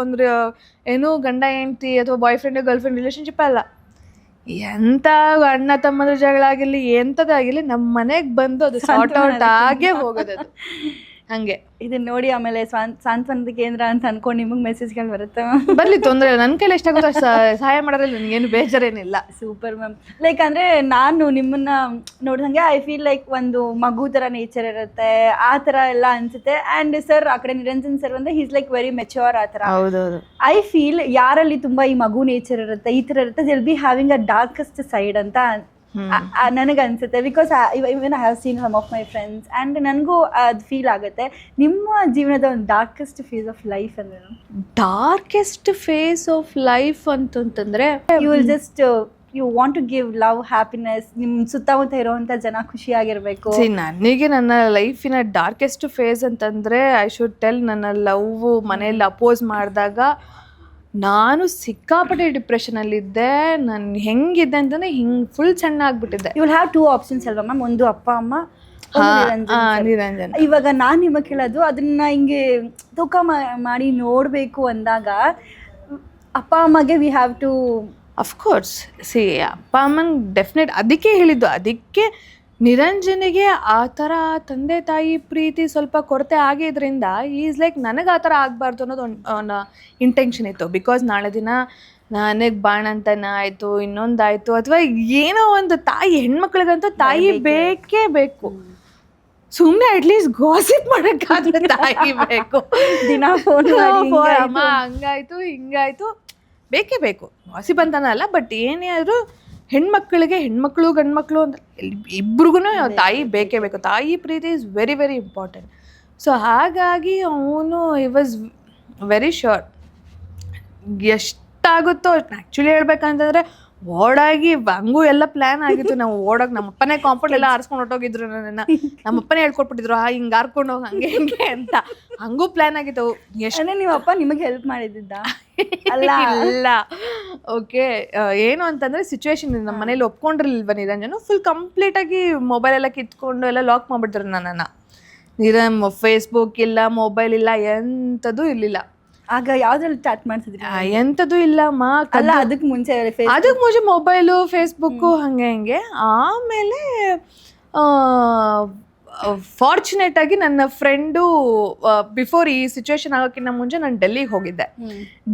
ಒಂದು ಗಂಡ ಹೆಂಡ್ತಿ ಅಥವಾ boy friend girl friend relationship ಅಲ್ಲ, ಎಂಥ ಅಣ್ಣ ತಮ್ಮಂದ್ರ ಜಗಳ ಆಗಿರಲಿ, ಎಂಥದ್ದಾಗಿರಲಿ, ನಮ್ಮ ಮನೆಗೆ ಬಂದು ಅದು ಸಾರ್ಟ್ ಔಟ್ ಆಗೇ ಹೋಗೋದದು. ಹಂಗೆ ಇದನ್ನ ನೋಡಿ ಆಮೇಲೆ ಸಾಂತ್ವನದ ಕೇಂದ್ರ ಅಂತ ಅನ್ಕೊಂಡು ನಿಮಗೆ ಮೆಸೇಜ್ಗಳು ಬರುತ್ತೆ. ಬರಲಿ, ತೊಂದರೆ ಇಲ್ಲ. ನನ್ನ ಕೈಲಿ ಎಷ್ಟಾಗುತ್ತೋ ಸಹಾಯ ಮಾಡೋದ್ರಲ್ಲಿ ನನಗೇನು ಬೇಜಾರೇನಿಲ್ಲ. Super ma'am. ಲೈಕ್ ಅಂದರೆ ನಾನು ನಿಮ್ಮನ್ನ ನೋಡಿದಂಗೆ ಐ ಫೀಲ್ ಲೈಕ್ ಒಂದು ಮಗು ಥರ ನೇಚರ್ ಇರುತ್ತೆ, ಆ ಥರ ಎಲ್ಲ ಅನಿಸುತ್ತೆ. ಆ್ಯಂಡ್ ಸರ್ ಆ ಕಡೆ ನಿರಂಜನ್ ಸರ್ ಅಂದರೆ ಹೀಸ್ ಲೈಕ್ ವೆರಿ ಮೆಚ್ಯೂರ್ ಆ ಥರ. ಹೌದೌದು. ಐ ಫೀಲ್ ಯಾರಲ್ಲಿ ತುಂಬ ಈ ಮಗು ನೇಚರ್ ಇರುತ್ತೆ, ಈ ಥರ ಇರುತ್ತೆ, they'll be having a darkest side ಅಂತ ನನಗೆ ಅನ್ಸುತ್ತೆ. Because even I have seen some of my friends and ನನಗೂ ಅದು ಫೀಲ್ ಆಗುತ್ತೆ. ನಿಮ್ಮ ಜೀವನದ ಒಂದು ಡಾರ್ಕೆಸ್ಟ್ ಫೇಸ್ ಆಫ್ ಲೈಫ್ ಅಂದ್ರೆ? ಡಾರ್ಕೆಸ್ಟ್ ಫೇಸ್ ಆಫ್ ಲೈಫ್ ಅಂತಂತಂದರೆ you will just you want to give love, happiness, ನಿಮ್ಮ ಸುತ್ತಮುತ್ತ ಇರೋವಂಥ ಜನ ಖುಷಿಯಾಗಿರಬೇಕು. ನನಗೆ ನನ್ನ ಲೈಫಿನ ಡಾರ್ಕೆಸ್ಟ್ ಫೇಸ್ ಅಂತಂದರೆ ಐ ಶುಡ್ ಟೆಲ್, ನನ್ನ ಲವ್ ಮನೆಯಲ್ಲಿ ಅಪೋಸ್ ಮಾಡಿದಾಗ ನಾನು ಸಿಕ್ಕಾಪಟ್ಟೆ ಡಿಪ್ರೆಷನಲ್ಲಿದ್ದೆ. ನಾನು ಹೆಂಗಿದ್ದೆ ಅಂತಂದರೆ ಹಿಂಗೆ ಫುಲ್ ಸಣ್ಣ ಆಗಿಬಿಟ್ಟಿದ್ದೆ. ಯು ವಿಲ್ ಹ್ಯಾವ್ 2 ಆಪ್ಷನ್ಸ್ ಅಲ್ವಾ ಮ್ಯಾಮ್? ಒಂದು ಅಪ್ಪ ಅಮ್ಮ, ನಿರಂಜನ್. ಇವಾಗ ನಾನು ನಿಮಗೆ ಕೇಳೋದು, ಅದನ್ನ ಹಿಂಗೆ ತೂಕ ಮಾಡಿ ನೋಡಬೇಕು ಅಂದಾಗ ಅಪ್ಪ ಅಮ್ಮಗೆ we have to of course see ಅಪ್ಪ ಅಮ್ಮಂಗೆ ಡೆಫಿನೆಟ್. ಅದಕ್ಕೆ ಹೇಳಿದ್ದು, ಅದಕ್ಕೆ ನಿರಂಜನಿಗೆ ಆ ಥರ ತಂದೆ ತಾಯಿ ಪ್ರೀತಿ ಸ್ವಲ್ಪ ಕೊರತೆ ಆಗಿದ್ದರಿಂದ ಈಸ್ ಲೈಕ್ ನನಗೆ ಆ ಥರ ಆಗಬಾರ್ದು ಅನ್ನೋದು ಒಂದು ಇಂಟೆನ್ಷನ್ ಇತ್ತು. ಬಿಕಾಸ್ ನಾಳೆ ದಿನ ನನಗೆ ಬಾಣಂತನ ಆಯಿತು, ಇನ್ನೊಂದಾಯಿತು, ಅಥವಾ ಏನೋ ಒಂದು ತಾಯಿ, ಹೆಣ್ಮಕ್ಳಿಗಂತೂ ತಾಯಿ ಬೇಕೇ ಬೇಕು. ಸುಮ್ಮನೆ ಅಟ್ಲೀಸ್ಟ್ ಗಾಸಿಪ್ ಮಾಡೋಕ್ಕಾದ್ರೆ ತಾಯಿ ಬೇಕು. ದಿನ ಫೋನ್ ಅಮ್ಮ ಹಂಗಾಯ್ತು ಹಿಂಗಾಯ್ತು ಬೇಕೇ ಬೇಕು. ಗಾಸಿಪ್ ಅಂತಾನಲ್ಲ, ಬಟ್ ಏನೇ ಆದರೂ ಹೆಣ್ಮಕ್ಳು ಗಂಡ್ಮಕ್ಳು ಅಂತ ಇಬ್ರಿಗೂ ತಾಯಿ ಬೇಕೇ ಬೇಕು. ತಾಯಿ ಪ್ರೀತಿ is very very important. So ಹಾಗಾಗಿ ಅವನು ಐ ವಾಸ್ ವೆರಿ ಶ್ಯೂರ್ ಎಷ್ಟಾಗುತ್ತೋ ಆ್ಯಕ್ಚುಲಿ ಹೇಳ್ಬೇಕಂತಂದರೆ ಓಡಾಗಿ ಹಂಗೂ ಎಲ್ಲ ಪ್ಲ್ಯಾನ್ ಆಗಿತ್ತು. ನಾವು ಓಡೋಕೆ ನಮ್ಮಪ್ಪನೇ ಕಾಂಪೌಂಡ್ ಎಲ್ಲ ಆರಿಸ್ಕೊಂಡು ಹೊಟ್ಟೋಗಿದ್ರು. ನಮ್ಮಪ್ಪನೇ ಹೇಳ್ಕೊಟ್ಬಿಟ್ಟಿದ್ರು ಹಿಂಗೆ ಹಾರ್ಕೊಂಡು ಹೋಗಿ ಹಂಗೆ ಹಿಂಗೆ ಅಂತ. ಹಂಗೂ ಪ್ಲ್ಯಾನ್ ಆಗಿತ್ತು. ಎಷ್ಟು ನಿಮ್ಮ ಅಪ್ಪ ನಿಮಗೆ ಹೆಲ್ಪ್ ಮಾಡಿದ್ದ? ಇಲ್ಲ. ಓಕೆ, ಏನು ಅಂತಂದರೆ ಸಿಚುವೇಶನ್ ನಮ್ಮ ಮನೇಲಿ ಒಪ್ಕೊಂಡಿರ್ಲಿಲ್ವ ನಿರಂಜನು. ಫುಲ್ ಕಂಪ್ಲೀಟಾಗಿ ಮೊಬೈಲ್ ಎಲ್ಲ ಕಿತ್ಕೊಂಡು ಎಲ್ಲ ಲಾಕ್ ಮಾಡಿಬಿಟ್ರು ನನ್ನನ್ನು. ಫೇಸ್ಬುಕ್ ಇಲ್ಲ, ಮೊಬೈಲ್ ಇಲ್ಲ, ಎಂಥದ್ದು ಇರಲಿಲ್ಲ. ಆಗ ಯಾವ್ದ್ರಲ್ಲಿ ಚಾಟ್ ಮಾಡ್ತಿದ್ರಿ? ಎಂಥದ್ದು ಇಲ್ಲಮ್ಮ. ಅಲ್ಲ, ಅದಕ್ಕೆ ಮುಂಚೆ ಮೊಬೈಲು, ಫೇಸ್ಬುಕ್ಕು ಹಂಗೆ ಹಿಂಗೆ. ಆಮೇಲೆ ಫಾರ್ಚುನೇಟ್ ಆಗಿ ನನ್ನ ಫ್ರೆಂಡು ಬಿಫೋರ್ ಈ ಸಿಚುವೇಶನ್ ಆಗೋಕ್ಕಿಂತ ಮುಂಚೆ ನಾನು ಡೆಲ್ಲಿಗೆ ಹೋಗಿದ್ದೆ.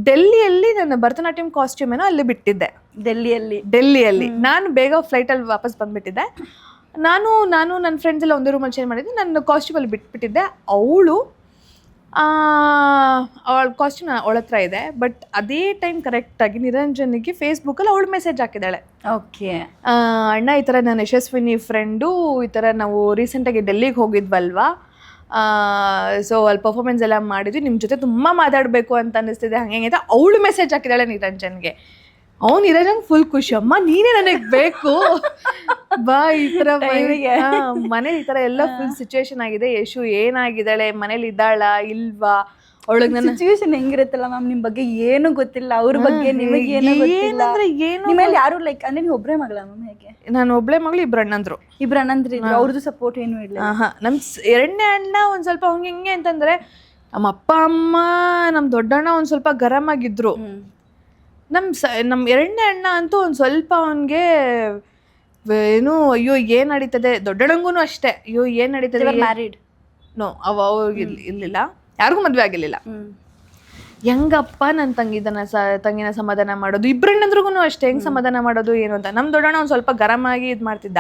ಡೆಲ್ಲಿಯಲ್ಲಿ ನನ್ನ ಭರತನಾಟ್ಯಂ ಕಾಸ್ಟ್ಯೂಮ್ ಏನೋ ಅಲ್ಲಿ ಬಿಟ್ಟಿದ್ದೆ. ಡೆಲ್ಲಿಯಲ್ಲಿ ನಾನು ಬೇಗ ಫ್ಲೈಟಲ್ಲಿ ವಾಪಸ್ ಬಂದುಬಿಟ್ಟಿದ್ದೆ. ನಾನು ನನ್ನ ಫ್ರೆಂಡ್ಸ್ ಎಲ್ಲ ಒಂದೇ ರೂಮಲ್ಲಿ ಚೇಂಜ್ ಮಾಡಿದ್ದೆ. ನನ್ನ ಕಾಸ್ಟ್ಯೂಮಲ್ಲಿ ಬಿಟ್ಬಿಟ್ಟಿದ್ದೆ. ಅವಳ ಕಾಸ್ಟ್ಯೂಮ್ ಅವಳ ಹತ್ರ ಇದೆ. ಬಟ್ ಅದೇ ಟೈಮ್ ಕರೆಕ್ಟಾಗಿ ನಿರಂಜನಿಗೆ ಫೇಸ್ಬುಕ್ಕಲ್ಲಿ ಅವಳು ಮೆಸೇಜ್ ಹಾಕಿದ್ದಾಳೆ. ಓಕೆ, ಅಣ್ಣ ಈ ಥರ ನಾನು ಯಶಸ್ವಿನಿ ಫ್ರೆಂಡು, ಈ ಥರ ನಾವು ರೀಸೆಂಟಾಗಿ ಡೆಲ್ಲಿಗೆ ಹೋಗಿದ್ವಲ್ವಾ, ಸೊ ಅಲ್ಲಿ ಪರ್ಫಾರ್ಮೆನ್ಸ್ ಎಲ್ಲ ಮಾಡಿದ್ವಿ, ನಿಮ್ಮ ಜೊತೆ ತುಂಬ ಮಾತಾಡಬೇಕು ಅಂತ ಅನ್ನಿಸ್ತಿದೆ ಹಂಗೆ ಅಂತ ಅವಳು ಮೆಸೇಜ್ ಹಾಕಿದ್ದಾಳೆ ನಿರಂಜನ್ಗೆ. ಅವ್ನು ನಿರಂಜನ್ ಫುಲ್ ಖುಷಿ, ಅಮ್ಮ ನೀನೇ ನನಗೆ ಬೇಕು ಬಾ, ಈ ಥರ ಮನೆ ಈ ಥರ ಎಲ್ಲ ಫುಲ್ ಸಿಚುವೇಶನ್ ಆಗಿದೆ. ಯಶು ಏನಾಗಿದ್ದಾಳೆ, ಮನೇಲಿ ಇದ್ದಾಳ ಇಲ್ವಾ, ಅವಳಿಗೆ ನನ್ನ ಸಿಚುವೇಶನ್ ಹೆಂಗಿರುತ್ತಲ್ಲ ಮ್ಯಾಮ್, ನಿಮ್ಮ ಬಗ್ಗೆ ಏನು ಗೊತ್ತಿಲ್ಲ, ಅವ್ರ ಬಗ್ಗೆ ನಿಮಗೆ ಏನು ಗೊತ್ತಿಲ್ಲ. ನಿಮ್ಮಲ್ಲಿ ಯಾರು ಲೈಕ್ ಅಂದ್ರೆ ನೀವು ಒಬ್ಬರೇ ಮಗಳ ಮ್ಯಾಮ್? ಹೇಗೆ? ನಾನು ಒಬ್ಬಳೇ ಮಗಳು, ಇಬ್ರು ಅಣ್ಣಂದ್ರು. ಅವ್ರದ್ದು ಸಪೋರ್ಟ್ ಏನು ಇಲ್ಲ? ನಮ್ಮ ಎರಡನೇ ಅಣ್ಣ ಒಂದು ಸ್ವಲ್ಪ ಹಂಗೆ ಹಿಂಗೆ ಅಂತಂದರೆ, ನಮ್ಮ ಅಪ್ಪ ಅಮ್ಮ ನಮ್ಮ ದೊಡ್ಡಣ್ಣ ಒಂದು ಸ್ವಲ್ಪ ಗರಂ ಆಗಿದ್ರು. ನಮ್ಮ ಎರಡನೇ ಅಣ್ಣ ಅಂತೂ ಒಂದು ಸ್ವಲ್ಪ ಅವನಿಗೆ ಏನು ಅಯ್ಯೋ ಏನು ನಡೀತದೆ, ದೊಡ್ಡಣ್ಣಂಗೂ ಅಷ್ಟೇ ಅಯ್ಯೋ ಏನು ನಡೀತದೆ. ಮ್ಯಾರಿಡ್? ನೋ, ಅವ್ರಿಗೆ ಇರಲಿಲ್ಲ, ಯಾರಿಗೂ ಮದುವೆ ಆಗಿರಲಿಲ್ಲ. ಹೆಂಗಪ್ಪ ನನ್ನ ತಂಗಿನ ಸಮಾಧಾನ ಮಾಡೋದು, ಇಬ್ಬರಣ್ಣಂದ್ರಿಗೂ ಅಷ್ಟೇ ಹೆಂಗೆ ಸಮಾಧಾನ ಮಾಡೋದು ಏನು ಅಂತ. ನಮ್ಮ ದೊಡ್ಡಣ್ಣ ಒಂದು ಸ್ವಲ್ಪ ಗರಮಾಗಿ ಇದು ಮಾಡ್ತಿದ್ದ.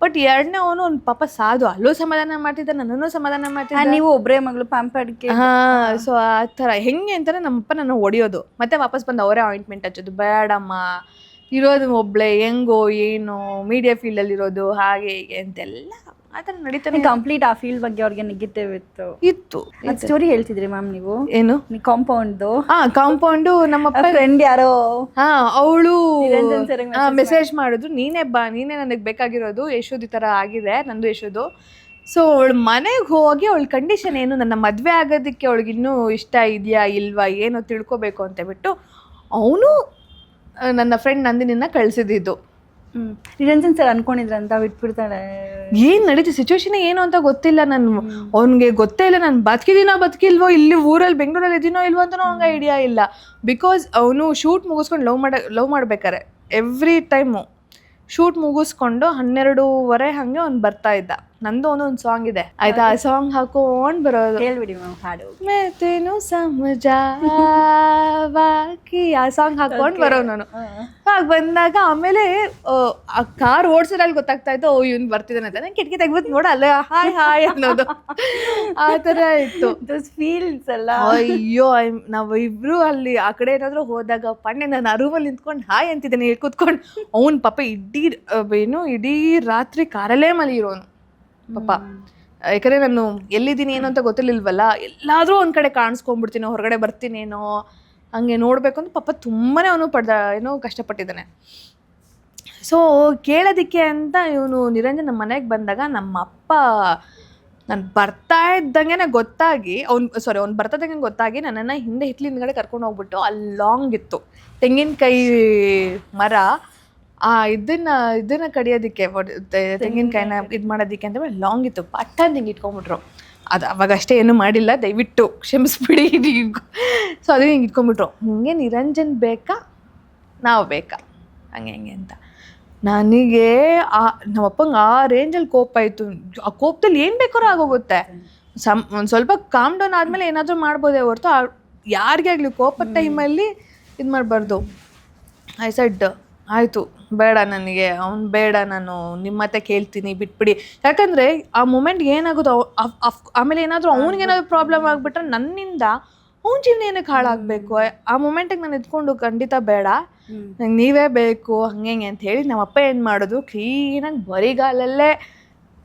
ಬಟ್ ಎರಡನೇ ಅವನು ಒಂದು ಪಾಪ ಸಾಧು, ಅಲ್ಲೂ ಸಮಾಧಾನ ಮಾಡ್ತಿದ್ದ, ನನ್ನನ್ನು ಸಮಾಧಾನ ಮಾಡ್ತಿದ್ದ. ನೀವು ಒಬ್ಬರೇ ಮಗಳು, ಪ್ಯಾಂಪರ್ಡ್ಗೆ. ಸೊ ಆ ಥರ ಹೆಂಗೆ ಅಂತಾರೆ, ನಮ್ಮಪ್ಪ ನನ್ನ ಹೊಡಿಯೋದು, ಮತ್ತೆ ವಾಪಸ್ ಬಂದು ಅವರೇ ಆಯಿಂಟ್ಮೆಂಟ್ ಹಚ್ಚೋದು, ಬೇಡಮ್ಮ ಇರೋದು ಒಬ್ಳೆ, ಹೆಂಗೋ ಏನೋ ಮೀಡಿಯಾ ಫೀಲ್ಡಲ್ಲಿ ಇರೋದು ಹಾಗೆ ಹೀಗೆ ಅಂತೆಲ್ಲ ಆ ಥರ ನಡೀತಾನೆ. ಕಂಪ್ಲೀಟ್ ಆ ಫೀಲ್ಡ್ ಬಗ್ಗೆ ಅವ್ರಿಗೆ ನೆಗೆಟಿವ್ ಇತ್ತು. ಸ್ಟೋರಿ ಹೇಳ್ತಿದ್ರಿ ಮ್ಯಾಮ್ ನೀವು? ಏನು? ಕಾಂಪೌಂಡ್ದು? ಕಾಂಪೌಂಡು ನಮ್ಮಪ್ಪ ಫ್ರೆಂಡ್ ಯಾರೋ ಅವಳು ಮೆಸೇಜ್ ಮಾಡಿದ್ರು, ನೀನೇ ಬಾ, ನೀನೇ ನನಗೆ ಬೇಕಾಗಿರೋದು, ಯಶೋದ್ ಈ ಥರ ಆಗಿದೆ, ನಂದು ಯಶೋದು. ಸೊ ಅವಳು ಮನೆಗೆ ಹೋಗಿ ಅವಳ ಕಂಡೀಷನ್ ಏನು, ನನ್ನ ಮದುವೆ ಆಗೋದಕ್ಕೆ ಅವಳಿಗೆ ಇನ್ನೂ ಇಷ್ಟ ಇದೆಯಾ ಇಲ್ವಾ ಏನೋ ತಿಳ್ಕೊಬೇಕು ಅಂತ ಬಿಟ್ಟು ಅವನು ನನ್ನ ಫ್ರೆಂಡ್ ನಂದಿನಿನ ಕಳಿಸಿದ್ದು. ನಿರಂಜನ್ ಸರ್ ಅನ್ಕೊಂಡಿದ್ರಂತ ಬಿಟ್ಬಿಡ್ತಾಳೆ. ಏನು ನಡೀತಿ ಸಿಚುವೇಶನ್ ಏನು ಅಂತ ಗೊತ್ತಿಲ್ಲ. ಅವ್ನಿಗೆ ಗೊತ್ತೇ ಇಲ್ಲ ನಾನು ಬದುಕಿಲ್ವೋ, ಇಲ್ಲಿ ಊರಲ್ಲಿ ಬೆಂಗಳೂರಲ್ಲಿ ಇದೀನೋ ಇಲ್ವೋ ಅಂತನೂ ಅವ್ನಿಗೆ ಐಡಿಯಾ ಇಲ್ಲ. ಬಿಕಾಸ್ ಅವನು ಶೂಟ್ ಮುಗಿಸ್ಕೊಂಡು ಲವ್ ಮಾಡ್ಬೇಕಾರೆ ಎವ್ರಿ ಟೈಮು ಶೂಟ್ ಮುಗಿಸ್ಕೊಂಡು 12:30 ಹಾಗೆ ಅವ್ನು ಬರ್ತಾ ಇದ್ದ. ನಂದು ಒಂದೊಂದು ಸಾಂಗ್ ಇದೆ ಆಯ್ತಾ, ಆ ಸಾಂಗ್ ಹಾಕೊಂಡು ಬರೋದು. ಹೇಳ್ಬಿಡಿ ಮ್ಯಾಮ್ ಹಾಡು. ಮೇತೇನು ಸಮಜಾವಾಕಿ, ಆ ಸಾಂಗ್ ಹಾಕೊಂಡು ಬರೋನು ನಾನು. ಹಾಗೆ ಬಂದಾಗ ಆಮೇಲೆ ಆ ಕಾರ್ ಓಡಿಸೋದ್ರಲ್ಲಿ ಗೊತ್ತಾಗ್ತಾ ಇತ್ತು, ಓ ಇವ್ನು ಬರ್ತಿದ್ದಾನೆ ಅಂತ. ನಾನು ಕಿಟಕಿ ತೆಗ್ಬಿಟ್ಟು ನೋಡ ಅಲ್ಲೇ ಹಾಯ್ ಹಾಯ್ ಅನ್ನೋದು ಆ ಥರ ಇತ್ತು ಫೀಲ್ಸ್ ಎಲ್ಲ. ಅಯ್ಯೋ ನಾವು ಇಬ್ರು ಅಲ್ಲಿ ಆ ಕಡೆ ಏನಾದರೂ ಹೋದಾಗ ಪಣ್ಣೆ ನಾನು ಆ ರೂಮಲ್ಲಿ ನಿಂತ್ಕೊಂಡು ಹಾಯ್ ಅಂತಿದ್ದೇನೆ ಕೂತ್ಕೊಂಡು. ಅವ್ನು ಪಾಪ ಇಡೀ ರಾತ್ರಿ ಕಾರಲ್ಲೇ ಮಲಗಿರೋನು ಪಾಪ. ಯಾಕಂದರೆ ನಾನು ಎಲ್ಲಿದ್ದೀನಿ ಏನು ಅಂತ ಗೊತ್ತಿರ್ಲಿಲ್ವಲ್ಲ, ಎಲ್ಲಾದರೂ ಒಂದು ಕಡೆ ಕಾಣಿಸ್ಕೊಂಡ್ಬಿಡ್ತೀನೋ, ಹೊರಗಡೆ ಬರ್ತೀನೇನೋ ಹಂಗೆ ನೋಡಬೇಕು ಅಂತ ಪಾಪ ತುಂಬಾ ಅವನು ಏನೋ ಕಷ್ಟಪಟ್ಟಿದ್ದಾನೆ. ಸೊ ಕೇಳೋದಕ್ಕೆ ಅಂತ ಇವನು ನಿರಂಜನ್ ನಮ್ಮ ಮನೆಗೆ ಬಂದಾಗ ನಮ್ಮ ಅಪ್ಪ ನಾನು ಬರ್ತಾ ಇದ್ದಂಗೆ ಗೊತ್ತಾಗಿ ಅವ್ನು ಬರ್ತಾ ಇದ್ದಂಗೆ ಗೊತ್ತಾಗಿ ನನ್ನನ್ನು ಹಿಂದ್ಗಡೆ ಕರ್ಕೊಂಡು ಹೋಗ್ಬಿಟ್ಟು ಅಲ್ಲಿ ಲಾಂಗ್ ಇತ್ತು ತೆಂಗಿನಕಾಯಿ ಮರ, ಇದನ್ನ ಕಡಿಯೋದಕ್ಕೆ ತೆಂಗಿನಕಾಯಿನ ಇದು ಮಾಡೋದಕ್ಕೆ ಅಂತ ಲಾಂಗ್ ಇತ್ತು, ಪಟ್ಟ ಹಿಂಗೆ ಇಟ್ಕೊಂಡ್ಬಿಟ್ರು. ಅದು ಅವಾಗ ಅಷ್ಟೇ ಏನೂ ಮಾಡಿಲ್ಲ, ದಯವಿಟ್ಟು ಕ್ಷಮಿಸ್ಬಿಡಿ. ಸೊ ಅದು ಹಿಂಗೆ ಇಟ್ಕೊಂಡ್ಬಿಟ್ರು. ಹಿಂಗೆ ನಿರಂಜನ್ ಬೇಕಾ ನಾವು ಬೇಕಾ ಹಂಗೆ ಅಂತ. ನನಗೆ ನಮ್ಮಪ್ಪಂಗೆ ಆ ರೇಂಜಲ್ಲಿ ಕೋಪ ಆಯಿತು. ಆ ಕೋಪದಲ್ಲಿ ಏನು ಬೇಕಾದ್ರೂ ಆಗೋಗುತ್ತೆ. ಒಂದು ಸ್ವಲ್ಪ ಕಾಮ್ ಡೌನ್ ಆದಮೇಲೆ ಏನಾದರೂ ಮಾಡ್ಬೋದೇ ಹೊರತು ಯಾರಿಗೇ ಆಗಲಿ ಕೋಪದ ಟೈಮಲ್ಲಿ ಇದು ಮಾಡಬಾರ್ದು. ಐ ಸೆಡ್ ಆಯಿತು ಬೇಡ, ನನಗೆ ಅವ್ನು ಬೇಡ, ನಾನು ನಿಮ್ಮ ಮತ್ತೆ ಕೇಳ್ತೀನಿ ಬಿಟ್ಬಿಡಿ. ಯಾಕಂದರೆ ಆ ಮೂಮೆಂಟ್ಗೆ ಏನಾಗೋದು, ಆಮೇಲೆ ಏನಾದರೂ ಅವ್ನಿಗೇನಾದರೂ ಪ್ರಾಬ್ಲಮ್ ಆಗಿಬಿಟ್ರೆ ನನ್ನಿಂದ ಅವ್ನ ಜೀವನ ಏನಕ್ಕೆ ಹಾಳಾಗಬೇಕು? ಆ ಮೊಮೆಂಟಿಗೆ ನಾನು ಎತ್ಕೊಂಡು ಖಂಡಿತ ಬೇಡ, ನಂಗೆ ನೀವೇ ಬೇಕು ಹಂಗೆ ಅಂತ ಹೇಳಿ ನಮ್ಮಪ್ಪ ಏನು ಮಾಡೋದು, ಕ್ಲೀನಾಗಿ ಬರಿಗಾಲಲ್ಲೇ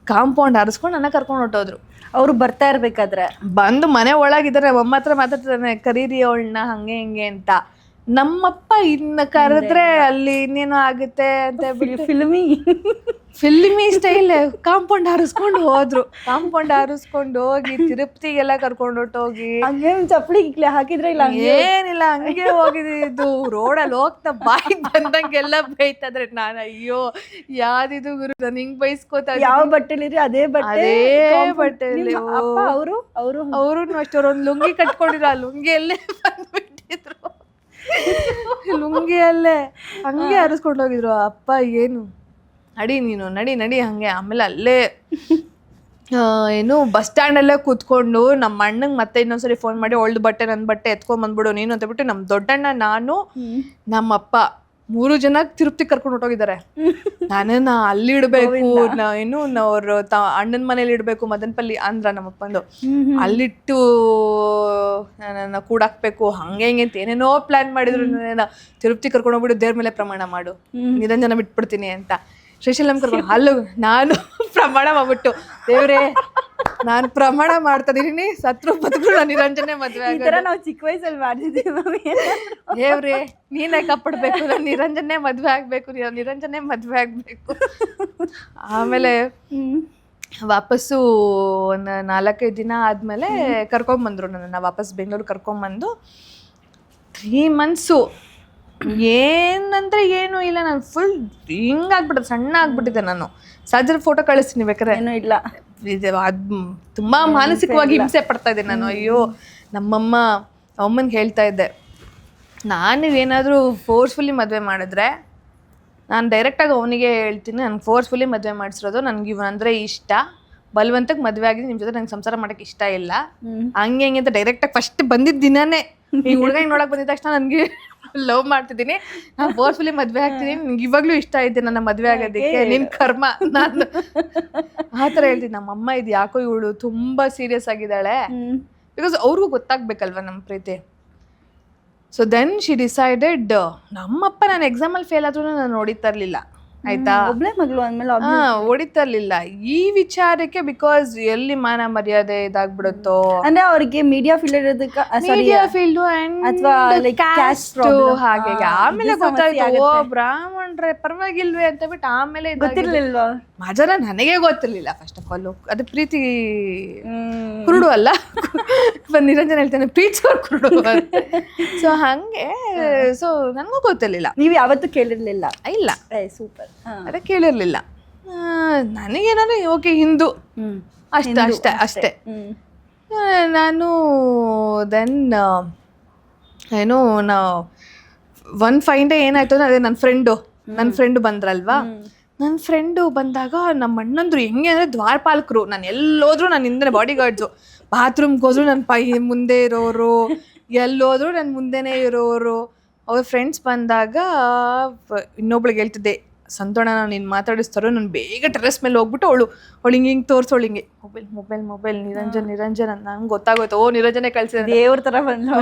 ಕಾಂಪೌಂಡ್ ಹಾರಿಸ್ಕೊಂಡು ನನ್ನ ಕರ್ಕೊಂಡು ಹೊಟ್ಟೋದ್ರು. ಅವ್ರು ಬರ್ತಾ ಇರ್ಬೇಕಾದ್ರೆ ಬಂದು ಮನೆ ಒಳಗಿದ್ದಾರೆ, ಅಮ್ಮ ಹತ್ರ ಮಾತಾಡ್ತಿದ್ದಾನೆ, ಕರೀರಿ ಅವಳನ್ನ ಹಂಗೆ ಹಿಂಗೆ ಅಂತ. ನಮ್ಮಪ್ಪ ಇನ್ನು ಕರೆದ್ರೆ ಅಲ್ಲಿ ಇನ್ನೇನೋ ಆಗುತ್ತೆ ಅಂತ ಫಿಲ್ಮಿ ಸ್ಟೈಲ್ ಕಾಂಪೌಂಡ್ ಹಾರಿಸ್ಕೊಂಡು ಹೋದ್ರು. ಕಾಂಪೌಂಡ್ ಹಾರಿಸ್ಕೊಂಡು ಹೋಗಿ ತಿರುಪತಿಗೆಲ್ಲ ಕರ್ಕೊಂಡು ಹೊಟ್ಟೋಗಿ ಹಂಗೆ ಚಪ್ಪಲಿ ಹಾಕಿದ್ರೆ ಇಲ್ಲ ಏನಿಲ್ಲ ಹಂಗೆ ಹೋಗಿದ್ದು. ರೋಡಲ್ಲಿ ಹೋಗ್ತಾ ಬಾಯಿ ಬಂದಂಗೆಲ್ಲ ಬೈತಾದ್ರೆ ನಾನು ಅಯ್ಯೋ ಯಾವ್ದಿದು ಗುರು, ನಾನು ಹಿಂಗ್ ಬೈಸ್ಕೋತಾ ಯಾವ ಬಟ್ಟೆಲಿರಿ ಅದೇ ಬಟ್ಟೆಲಿ ಅವರು ಅಷ್ಟೇ ಅವ್ರೊಂದು ಲುಂಗಿ ಕಟ್ಕೊಂಡಿದ್ರು, ಆ ಲುಂಗಿಯಲ್ಲೇ ಬಂದ್ಬಿಟ್ಟಿದ್ರು, ಲುಂಗಿಯಲ್ಲೇ ಹಂಗೆ ಹಾರಿಸ್ಕೊಂಡು ಹೋಗಿದ್ರು. ಅಪ್ಪ ಏನು ನಡಿ ನೀನು ನಡಿ ಹಂಗೆ. ಆಮೇಲೆ ಅಲ್ಲೇ ಏನು ಬಸ್ ಸ್ಟ್ಯಾಂಡಲ್ಲೇ ಕೂತ್ಕೊಂಡು ನಮ್ಮ ಅಣ್ಣಂಗೆ ಮತ್ತೆ ಇನ್ನೊಂದ್ಸರಿ ಫೋನ್ ಮಾಡಿ ಒಳ್ದು ಬಟ್ಟೆ ನನ್ನ ಬಟ್ಟೆ ಎತ್ಕೊಂಡ್ಬಂದ್ಬಿಡು ನೀನು ಅಂತ ಬಿಟ್ಟು ನಮ್ಮ ದೊಡ್ಡಣ್ಣ ನಾನು ನಮ್ಮಪ್ಪ 3 ಜನ ತಿರುಪತಿ ಕರ್ಕೊಂಡು ಹೊಟ್ಟೋಗಿದ್ದಾರೆ. ನಾನೇನ ಅಲ್ಲಿ ಇಡಬೇಕು, ಏನು ಅವ್ರ ಅಣ್ಣನ ಮನೇಲಿ ಇಡಬೇಕು, ಮದನಪಲ್ಲಿ ಆಂಧ್ರ ನಮ್ಮಪ್ಪಂದು, ಅಲ್ಲಿಟ್ಟು ನನ್ನ ಕೂಡಾಕ್ಬೇಕು ಹಂಗೆ ಹಿಂಗೆ ಅಂತ ಏನೇನೋ ಪ್ಲಾನ್ ಮಾಡಿದ್ರು. ನಾನೇನ ತಿರುಪತಿ ಕರ್ಕೊಂಡು ಹೋಗ್ಬಿಟ್ಟು ದೇವ್ರ ಮೇಲೆ ಪ್ರಮಾಣ ಮಾಡು, ನಿರಂಜನ ಬಿಟ್ಬಿಡ್ತೀನಿ ಅಂತ. ಶ್ರೀಶೈಲಂ ಕರ್ಕೊಂಡು ಅಲ್ಲೂ ನಾನು ಪ್ರಮಾಣ ಮಾಡ್ಬಿಟ್ಟು, ದೇವ್ರೇ ನಾನು ಪ್ರಮಾಣ ಮಾಡ್ತಾ ಇದೀನಿ, ಸತ್ರು ಬದುಕು ನಾನು ನಿರಂಜನೆ ಮದ್ವೆ ಆಗ. ನಾವು ಚಿಕ್ಕ ವಯಸ್ಸಲ್ಲಿ ಮಾಡ್ತಿದ್ದೀವಿ. ದೇವ್ರೇ ನೀನೇ ಕಾಪಾಡ್ಬೇಕು, ನಾನು ನಿರಂಜನೆ ಮದ್ವೆ ಆಗ್ಬೇಕು, ನಿರಂಜನೆ ಮದ್ವೆ ಆಗ್ಬೇಕು. ಆಮೇಲೆ ವಾಪಸ್ಸು ಒಂದು 4-5 ದಿನ ಆದ್ಮೇಲೆ ಕರ್ಕೊಂಬಂದ್ರು ನನ್ನ ವಾಪಸ್ ಬೆಂಗಳೂರು ಕರ್ಕೊಂಬಂದು. 3 months ಏನಂದ್ರೆ ಏನು ಇಲ್ಲ, ನಾನು ಫುಲ್ ಹಿಂಗಾಗ್ಬಿಟ್ಟೆ, ಸಣ್ಣ ಆಗ್ಬಿಟ್ಟಿದ್ದೆ. ನಾನು ಸರ್ಜರಿ ಫೋಟೋ ಕಳಿಸ್ತೀನಿ ಬೇಕಾದ್ರೆ. ಏನೂ ಇಲ್ಲ, ಅದು ತುಂಬ ಮಾನಸಿಕವಾಗಿ ಹಿಂಸೆ ಪಡ್ತಾ ಇದ್ದೆ ನಾನು. ಅಯ್ಯೋ ಅಮ್ಮನಿಗೆ ಹೇಳ್ತಾ ಇದ್ದೆ, ನಾನು ಏನಾದರೂ ಫೋರ್ಸ್ಫುಲಿ ಮದುವೆ ಮಾಡಿದ್ರೆ ನಾನು ಡೈರೆಕ್ಟಾಗಿ ಅವನಿಗೆ ಹೇಳ್ತೀನಿ, ನನಗೆ ಫೋರ್ಸ್ಫುಲಿ ಮದುವೆ ಮಾಡಿಸಿರೋದು, ನನಗೆ ಇವನಂದರೆ ಇಷ್ಟ, ಬಲವಂತಕ್ಕೆ ಮದುವೆ ಆಗಿದೆ, ನಿಮ್ಮ ಜೊತೆ ನಂಗೆ ಸಂಸಾರ ಮಾಡೋಕ್ಕೆ ಇಷ್ಟ ಇಲ್ಲ ಹಂಗೆ ಹಿಂಗೆ ಅಂತ ಡೈರೆಕ್ಟಾಗಿ ಫಸ್ಟ್ ಬಂದಿದ್ದ ದಿನಾನೇ ಈ ಹುಡುಗ ನೋಡಕ್ಕೆ ಬಂದಿದ್ದ ತಕ್ಷಣ ನನಗೆ ಲವ್ ಮಾಡ್ತಿದ್ದೀನಿ, ನಾನು ಫೋರ್ಸ್ಫುಲಿ ಮದುವೆ ಆಗ್ತೀನಿ, ನಿನ್ಗೆ ಇವಾಗಲೂ ಇಷ್ಟ ಐತೆ ನನ್ನ ಮದುವೆ ಆಗೋದಕ್ಕೆ, ನಿನ್ನ ಕರ್ಮ ನಾನು ಆ ಥರ ಹೇಳ್ತೀನಿ. ನಮ್ಮಮ್ಮ ಇದು ಯಾಕೋ ಇವಳು ತುಂಬ ಸೀರಿಯಸ್ ಆಗಿದ್ದಾಳೆ, ಬಿಕಾಸ್ ಅವ್ರಿಗೂ ಗೊತ್ತಾಗ್ಬೇಕಲ್ವ ನಮ್ಮ ಪ್ರೀತಿ. ಸೊ ದೆನ್ ಶಿ ಡಿಸೈಡೆಡ್, ನಮ್ಮಪ್ಪ ನಾನು ಎಕ್ಸಾಮಲ್ಲಿ ಫೇಲ್ ಆದ್ರೂ ನಾನು ನೋಡಿತಾ ಇರಲಿಲ್ಲ ಆಯ್ತಾ, ಒಬ್ಳೆ ಮಗಳು ಅಂದ್ಮೇಲೆ ಹೊಡಿತಾ ಇರ್ಲಿಲ್ಲ ಈ ವಿಚಾರಕ್ಕೆ, ಬಿಕಾಸ್ ಎಲ್ಲಿ ಮಾನ ಮರ್ಯಾದೆ ಇದಾಗ್ಬಿಡುತ್ತೋ ಅಂದ್ರೆ ಅವ್ರಿಗೆ ಮೀಡಿಯಾ ಫೀಲ್ಡ್ ಇರೋದಕ್ಕೆ, ಮೀಡಿಯಾ ಫೀಲ್ಡ್ ಅಥವಾ ಹಾಗೆ. ಆಮೇಲೆ ಗೊತ್ತಾಯ್ತು ಓ ಬ್ರಾಹ್ಮಣರೇ ಪರವಾಗಿಲ್ವೇ ಅಂತ ಬಿಟ್ಟು ಆಮೇಲೆ ಗೊತ್ತಿರ್ಲಿಲ್ವಾ ಮಜಾರ ನನಗೆ ಗೊತ್ತಿರ್ಲಿಲ್ಲ. ಫಸ್ಟ್ ಆಫ್ ಆಲ್ ಅದು ಪ್ರೀತಿ ಕುರುಡು ಅಲ್ಲ, ನಿರಂಜನ ಹೇಳ್ತೇನೆ ಪ್ರೀತಿಸೋರ್ ಕುರುಡು. ಸೊ ಹಂಗೆ ಸೊ ನನಗೂ ಗೊತ್ತಿರ್ಲಿಲ್ಲ. ನೀವು ಯಾವತ್ತೂ ಕೇಳಿರ್ಲಿಲ್ಲ? ಇಲ್ಲ, ಸೂಪರ್. ಅದೇ ಕೇಳಿರ್ಲಿಲ್ಲ. ನನಗೇನಾದ್ರೆ ಓಕೆ ಹಿಂದೂ ಅಷ್ಟೇ. ನಾನು ದೆನ್ ಏನು ಒನ್ ಫೈನ್ ಡೇ ಏನಾಯ್ತು ಅಂದ್ರೆ, ಅದೇ ನನ್ನ ಫ್ರೆಂಡು ಬಂದ್ರಲ್ವಾ, ನನ್ನ ಫ್ರೆಂಡು ಬಂದಾಗ ನಮ್ಮ ಅಣ್ಣಂದ್ರು ಹೆಂಗೆ ಅಂದರೆ ದ್ವಾರಪಾಲಕರು, ನಾನು ಎಲ್ಲೋದ್ರೂ ನನ್ನ ಹಿಂದೆ ಬಾಡಿ ಗಾರ್ಡ್ಸು, ಬಾತ್ರೂಮ್ಗೆ ಹೋದ್ರು ನನ್ನ ಮುಂದೆ ಇರೋರು, ಎಲ್ಲೋದ್ರು ನನ್ನ ಮುಂದೆನೇ ಇರೋರು. ಅವ್ರ ಫ್ರೆಂಡ್ಸ್ ಬಂದಾಗ ಇನ್ನೊಬ್ಳಿಗೆ ಹೇಳ್ತಿದ್ದೆ, ಸಂತೋಣ ನಾವು ನೀನು ಮಾತಾಡಿಸ್ತಾರೋ, ನಾನು ಬೇಗ ಟೆರೆಸ್ ಮೇಲೆ ಹೋಗ್ಬಿಟ್ಟು ಅವಳು ಹಿಂಗೆ ತೋರಿಸೋಳು, ಹಿಂಗೆ ಮೊಬೈಲ್ ನಿರಂಜನ್ ಅಂತ ನಂಗೆ ಗೊತ್ತಾಗೋಯ್ತು. ಓ ನಿರಂಜನೆ ಕಳ್ಸಿದ್ರೆ ದೇವ್ರ ಥರ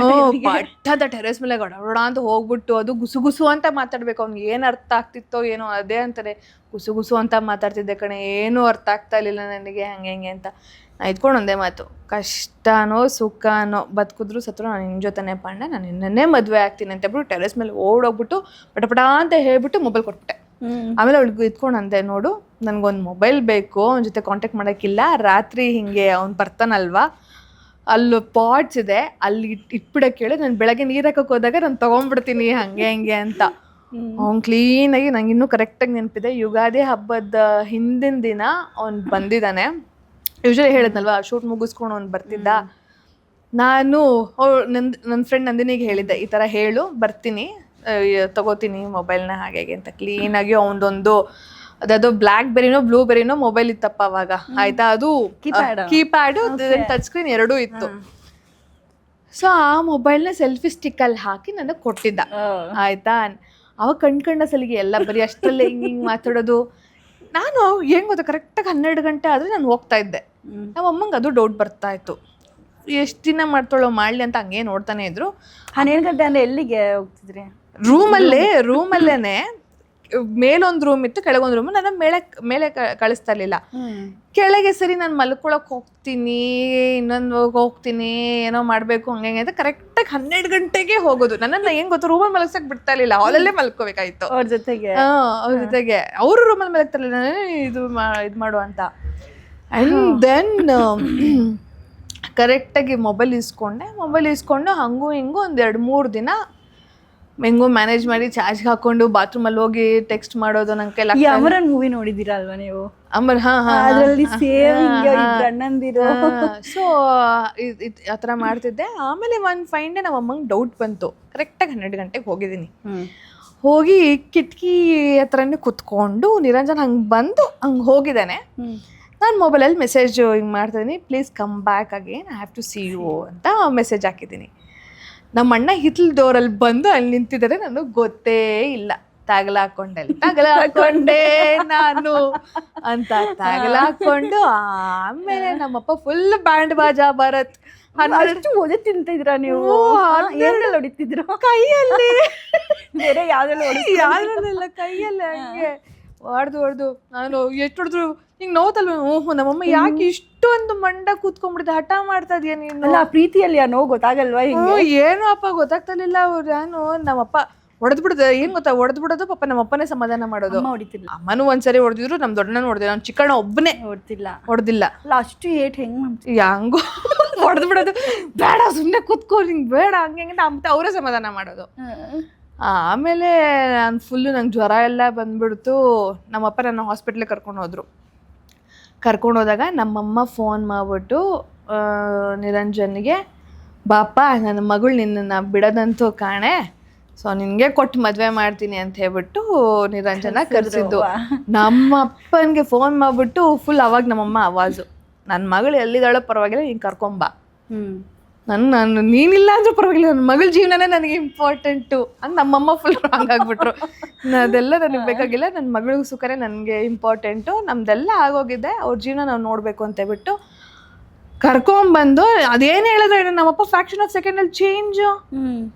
ಪಟ್ಟದ ಟೆರೆಸ್ ಮೇಲೆ ಗಡಬಡ ಅಂತ ಹೋಗ್ಬಿಟ್ಟು, ಅದು ಗುಸು ಅಂತ ಮಾತಾಡ್ಬೇಕು, ಅವ್ನಿಗೆ ಏನು ಅರ್ಥ ಆಗ್ತಿತ್ತೋ ಏನೋ, ಅದೇ ಅಂತಾರೆ ಗುಸು ಅಂತ ಮಾತಾಡ್ತಿದ್ದೆ ಕಣೆ, ಏನೂ ಅರ್ಥ ಆಗ್ತಾ ಇರಲಿಲ್ಲ ನನಗೆ ಹಂಗೆ ಅಂತ. ನಾ ಇದ್ಕೊಂಡು ಒಂದೇ ಮಾತು, ಕಷ್ಟನೋ ಸುಖನೋ ಬದುಕಿದ್ರು ಸತ್ರು ನಾನು ನಿನ್ನ ಜೊತೆನೇ ಪಾಂಡ, ನಾನು ನಿನ್ನೇ ಮದುವೆ ಆಗ್ತೀನಿ ಅಂತ ಹೇಳ್ಬಿಟ್ಟು ಟೆರೆಸ್ ಮೇಲೆ ಓಡೋಗ್ಬಿಟ್ಟು ಪಟಪಟ ಅಂತ ಹೇಳ್ಬಿಟ್ಟು ಮೊಬೈಲ್ ಕೊಟ್ಬಿಟ್ಟೆ. ಆಮೇಲೆ ಅವಳಿಗೆ ಇದ್ಕೊಂಡು ಅಂದೆ, ನೋಡು ನನಗೊಂದು ಮೊಬೈಲ್ ಬೇಕು, ಅವನ ಜೊತೆ ಕಾಂಟ್ಯಾಕ್ಟ್ ಮಾಡೋಕ್ಕಿಲ್ಲ, ರಾತ್ರಿ ಹಿಂಗೆ ಅವ್ನು ಬರ್ತಾನಲ್ವಾ ಅಲ್ಲಿ ಪಾಟ್ಸ್ ಇದೆ ಅಲ್ಲಿ ಇಟ್ಬಿಡಕ್ಕೆ ಹೇಳಿ, ನಾನು ಬೆಳಗ್ಗೆ ನೀರು ಹಾಕೋಕೆ ಹೋದಾಗ ನಾನು ತೊಗೊಂಡ್ಬಿಡ್ತೀನಿ ಹಂಗೆ ಅಂತ. ಅವ್ನು ಕ್ಲೀನಾಗಿ ನಂಗೆ ಇನ್ನೂ ಕರೆಕ್ಟಾಗಿ ನೆನಪಿದೆ, ಯುಗಾದಿ ಹಬ್ಬದ ಹಿಂದಿನ ದಿನ ಅವ್ನು ಬಂದಿದ್ದಾನೆ. ಯೂಶ್ವಲಿ ಹೇಳಿದ್ನಲ್ವ ಶೂಟ್ ಮುಗಿಸ್ಕೊಂಡು ಅವ್ನು ಬರ್ತಿದ್ದ. ನಾನು ನನ್ನ ಫ್ರೆಂಡ್ ನಂದಿನಿಗೆ ಹೇಳಿದ್ದೆ, ಈ ಥರ ಹೇಳು ಬರ್ತೀನಿ, ತಗೋತೀನಿ ಮೊಬೈಲ್ನ ಹಾಗೆ ಅಂತ. ಕ್ಲೀನಾಗಿ ಅವನದೊಂದು ಅದದು ಬ್ಲ್ಯಾಕ್ ಬ್ಲೂಬೆರಿನೋ ಮೊಬೈಲ್ ಇತ್ತಪ್ಪ ಅವಾಗ ಆಯ್ತಾ, ಅದು ಕೀಪ್ಯಾಡು ಟಚ್ ಸ್ಕ್ರೀನ್ ಎರಡೂ ಇತ್ತು. ಸೊ ಆ ಮೊಬೈಲ್ನ ಸೆಲ್ಫಿ ಸ್ಟಿಕ್ಕಲ್ಲಿ ಹಾಕಿ ನನಗೆ ಕೊಟ್ಟಿದ್ದ ಆಯ್ತಾ. ಅವಾಗ ಕಣ್ಕಂಡ ಸಲಿಗೆ ಎಲ್ಲ ಬರೀ ಅಷ್ಟರಲ್ಲೇ ಹಿಂಗೆ ಮಾತಾಡೋದು. ನಾನು ಏನು ಗೊತ್ತಾ, ಕರೆಕ್ಟಾಗಿ 12 ಗಂಟೆ ಆದರೆ ನಾನು ಹೋಗ್ತಾ ಇದ್ದೆ. ನಮ್ಮ ಅಮ್ಮಂಗೆ ಅದು ಡೌಟ್ ಬರ್ತಾ ಇತ್ತು, ಎಷ್ಟು ದಿನ ಮಾಡ್ತಾಳೋ ಮಾಡಲಿ ಅಂತ ಹಂಗೆ ನೋಡ್ತಾನೆ ಇದ್ರು. 12 ಗಂಟೆ ಅಂದ್ರೆ ಎಲ್ಲಿಗೆ ಹೋಗ್ತಿದ್ರಿ? ರೂಮಲ್ಲೇನೆ ಮೇಲೊಂದು ರೂಮ್ ಇತ್ತು, ಕೆಳಗೊಂದು ರೂಮ್. ನನ್ನ ಮೇಲೆ ಕಳಿಸ್ತಾ ಇರ್ಲಿಲ್ಲ. ಕೆಳಗೆ ಸರಿ ನಾನು ಮಲ್ಕೊಳಕ್ ಹೋಗ್ತೀನಿ, ಇನ್ನೊಂದು ಹೋಗ್ತೀನಿ, ಏನೋ ಮಾಡ್ಬೇಕು ಹಂಗೆ ಅಂತ ಕರೆಕ್ಟಾಗಿ 12 ಗಂಟೆಗೆ ಹೋಗೋದು. ನನ್ನನ್ನ ಏನ್ ಗೊತ್ತು, ರೂಮಲ್ಲಿ ಮಲಗ್ಸಕ್ ಬಿಡ್ತಾ ಇರ್ಲಿಲ್ಲ, ಹಾಲಲ್ಲೇ ಮಲ್ಕೋಬೇಕಾಯ್ತು ಅವ್ರ ಜೊತೆಗೆ. ಅವ್ರ ಜೊತೆಗೆ. ಅವರು ರೂಮಲ್ಲಿ ಮಲಗ್ತಾ ಇರ್ಲಿಲ್ಲ, ಇದು ಮಾಡು ಅಂತ. ಅಂಡ್ ದೆನ್ ಕರೆಕ್ಟಾಗಿ ಮೊಬೈಲ್ ಇಸ್ಕೊಂಡು ಹಂಗೂ ಹಿಂಗೂ ಒಂದು 2-3 ದಿನ ಹೆಂಗೋ ಮ್ಯಾನೇಜ್ ಮಾಡಿ ಚಾರ್ಜ್ ಹಾಕೊಂಡು ಬಾತ್ರೂಮಲ್ಲಿ ಹೋಗಿ ಟೆಕ್ಸ್ಟ್ ಮಾಡೋದು. ನನ್ನ ಕೈಲಿ ಈ ಅಮರನ್ ಮೂವಿ ನೋಡಿದ್ದೀರಾ ಅಲ್ವಾ ನೀವು? ಅಮರ್, ಅದರಲ್ಲಿ ಸೇಮ್ ಅಣ್ಣಂದಿರು. ಸೊ ಆ ಥರ ಮಾಡ್ತಿದ್ದೆ. ಆಮೇಲೆ ಒಂದು ಫೈನ್ ಡೇ ನಮ್ಮ ಅಮ್ಮಂಗೆ ಡೌಟ್ ಬಂತು. ಕರೆಕ್ಟಾಗಿ 12 ಗಂಟೆಗೆ ಹೋಗಿದ್ದೀನಿ. ಹೋಗಿ ಕಿಟಕಿ ಹತ್ರನೇ ಕುತ್ಕೊಂಡು ನಿರಂಜನ್ ಹಂಗೆ ಬಂದು ಹಂಗೆ ಹೋಗಿದ್ದಾನೆ. ನಾನು ಮೊಬೈಲಲ್ಲಿ ಮೆಸೇಜ್ ಹಿಂಗೆ ಮಾಡ್ತಿದ್ದೀನಿ, please come back again, I have to see you ಅಂತ ಮೆಸೇಜ್ ಹಾಕಿದ್ದೀನಿ. ನಮ್ಮ ಅಣ್ಣ ಹಿತ್ಲ್ ಡೋರಲ್ಲಿ ಬಂದು ಅಲ್ಲಿ ನಿಂತಿದ್ದಾರೆ, ನನಗೆ ಗೊತ್ತೇ ಇಲ್ಲ. ತಗಲಾಕೊಂಡೆ ನಾನು ಅಂತ ತಗಲಾಕೊಂಡು. ಆಮೇಲೆ ನಮ್ಮಪ್ಪ ಫುಲ್ ಬ್ಯಾಂಡ್ ಬಾಜಾ ಭರತ್. ಓದಿ ತಿಂತಿದ್ರ ನೀವು? ಎಲ್ಲೆಲ್ಲ ಹೊಡಿತಿದ್ರು? ಕೈಯಲ್ಲಿ, ಬೇರೆ ಯಾವ್ದೆಲ್ಲ ಕೈಯಲ್ಲಿ ಹಂಗೆ ಹೊಡೆದು ನಾನು ಎಷ್ಟು ಹೊಡೆದ್ರು ಹಿಂಗೆ ನೋತಲ್ವ. ನಮ್ಮಮ್ಮ ಯಾಕೆ ಇಷ್ಟೊಂದು ಮಂಡ ಕೂತ್ಕೊಂಡ್ಬಿಡ್ದೆ, ಹಠ ಮಾಡ್ತಾ ಇದೀಯ ನೀನು? ಅಲ್ಲ, ಪ್ರೀತಿಯಲ್ಲಿ ಆ ನೋವು ಗೊತ್ತಾಗಲ್ವಾ? ಏನೋ ಅಪ್ಪ ಗೊತ್ತಾಗ್ತಿರ್ಲಿಲ್ಲ. ನಾನು ನಮ್ಮಪ್ಪ ಹೊಡೆದ್ಬಿಡ್ದೆ, ಏನ್ ಗೊತ್ತಾ, ಹೊಡೆದ್ಬಿಡೋದು ಪಾಪ ನಮ್ಮಪ್ಪನೇ ಸಮಾಧಾನ ಮಾಡೋದು. ಅಮ್ಮನೂ ಒಂದ್ಸರಿ ಹೊಡೆದಿದ್ರು, ನಮ್ ದೊಡ್ಡನ ಹೊಡೆದಿಲ್ಲ, ನಾನು ಚಿಕ್ಕಣ್ಣ ಒಬ್ಬನೇ ಹೊಡೆದಿಲ್ಲ. ಅಲ್ಲ, ಅಷ್ಟು ಏಟ್ ಹೆಂಗ್ ಹಂಗೋ ಹೊಡೆದ್ಬಿಡೋದು, ಬೇಡ ಸುಮ್ಮನೆ ಕೂತ್ಕೋ, ಹಿಂಗೆ ಬೇಡ ಹಂಗೆ ಅಂತ ಅವರೇ ಸಮಾಧಾನ ಮಾಡೋದು. ಆಮೇಲೆ ನಾನು ಫುಲ್ಲು ನಂಗೆ ಜ್ವರ ಎಲ್ಲ ಬಂದ್ಬಿಡ್ತು. ನಮ್ಮಪ್ಪ ನನ್ನ ಹಾಸ್ಪಿಟ್ಲಿಗೆ ಕರ್ಕೊಂಡೋದಾಗ ನಮ್ಮಮ್ಮ ಫೋನ್ ಮಾಡಿಬಿಟ್ಟು ನಿರಂಜನ್ಗೆ, ಬಾಪ ನನ್ನ ಮಗಳು ನಿನ್ನನ್ನು ಬಿಡೋದಂತೂ ಕಾಣೆ, ಸೊ ನಿನಗೆ ಕೊಟ್ಟು ಮದುವೆ ಮಾಡ್ತೀನಿ ಅಂತ ಹೇಳ್ಬಿಟ್ಟು ನಿರಂಜನ ಕರೆಸಿದ್ದು. ನಮ್ಮ ಅಪ್ಪನಿಗೆ ಫೋನ್ ಮಾಡಿಬಿಟ್ಟು ಫುಲ್ ಅವಾಗ ನಮ್ಮಮ್ಮ ಆವಾಜು, ನನ್ನ ಮಗಳು ಎಲ್ಲಿದ್ದಾಳೋ ಪರವಾಗಿಲ್ಲ, ನೀನು ಕರ್ಕೊಂಬಾ. ನಾನು ನೀನಿಲ್ಲ ಅಂದ್ರೂ ಪರವಾಗಿಲ್ಲ, ನನ್ನ ಮಗಳ ಜೀವನನೇ ನನಗೆ ಇಂಪಾರ್ಟೆಂಟು ಅಂತ ನಮ್ಮಮ್ಮ ಫುಲ್ ರಾಂಗ್ ಆಗ್ಬಿಟ್ರು. ಅದೆಲ್ಲ ನನಗೆ ಬೇಕಾಗಿಲ್ಲ, ನನ್ನ ಮಗಳಿಗೂ ಸುಖನೇ ನನಗೆ ಇಂಪಾರ್ಟೆಂಟು, ನಮ್ದೆಲ್ಲ ಆಗೋಗಿದೆ, ಅವ್ರ ಜೀವನ ನಾವು ನೋಡಬೇಕು ಅಂತ ಹೇಳ್ಬಿಟ್ಟು ಕರ್ಕೊಂಬಂದು. ಅದೇನು ಹೇಳಿದ್ರೆ ನಮ್ಮಪ್ಪ ಫ್ಯಾಕ್ಷನ್ ಆಫ್ ಸೆಕೆಂಡಲ್ಲಿ ಚೇಂಜು,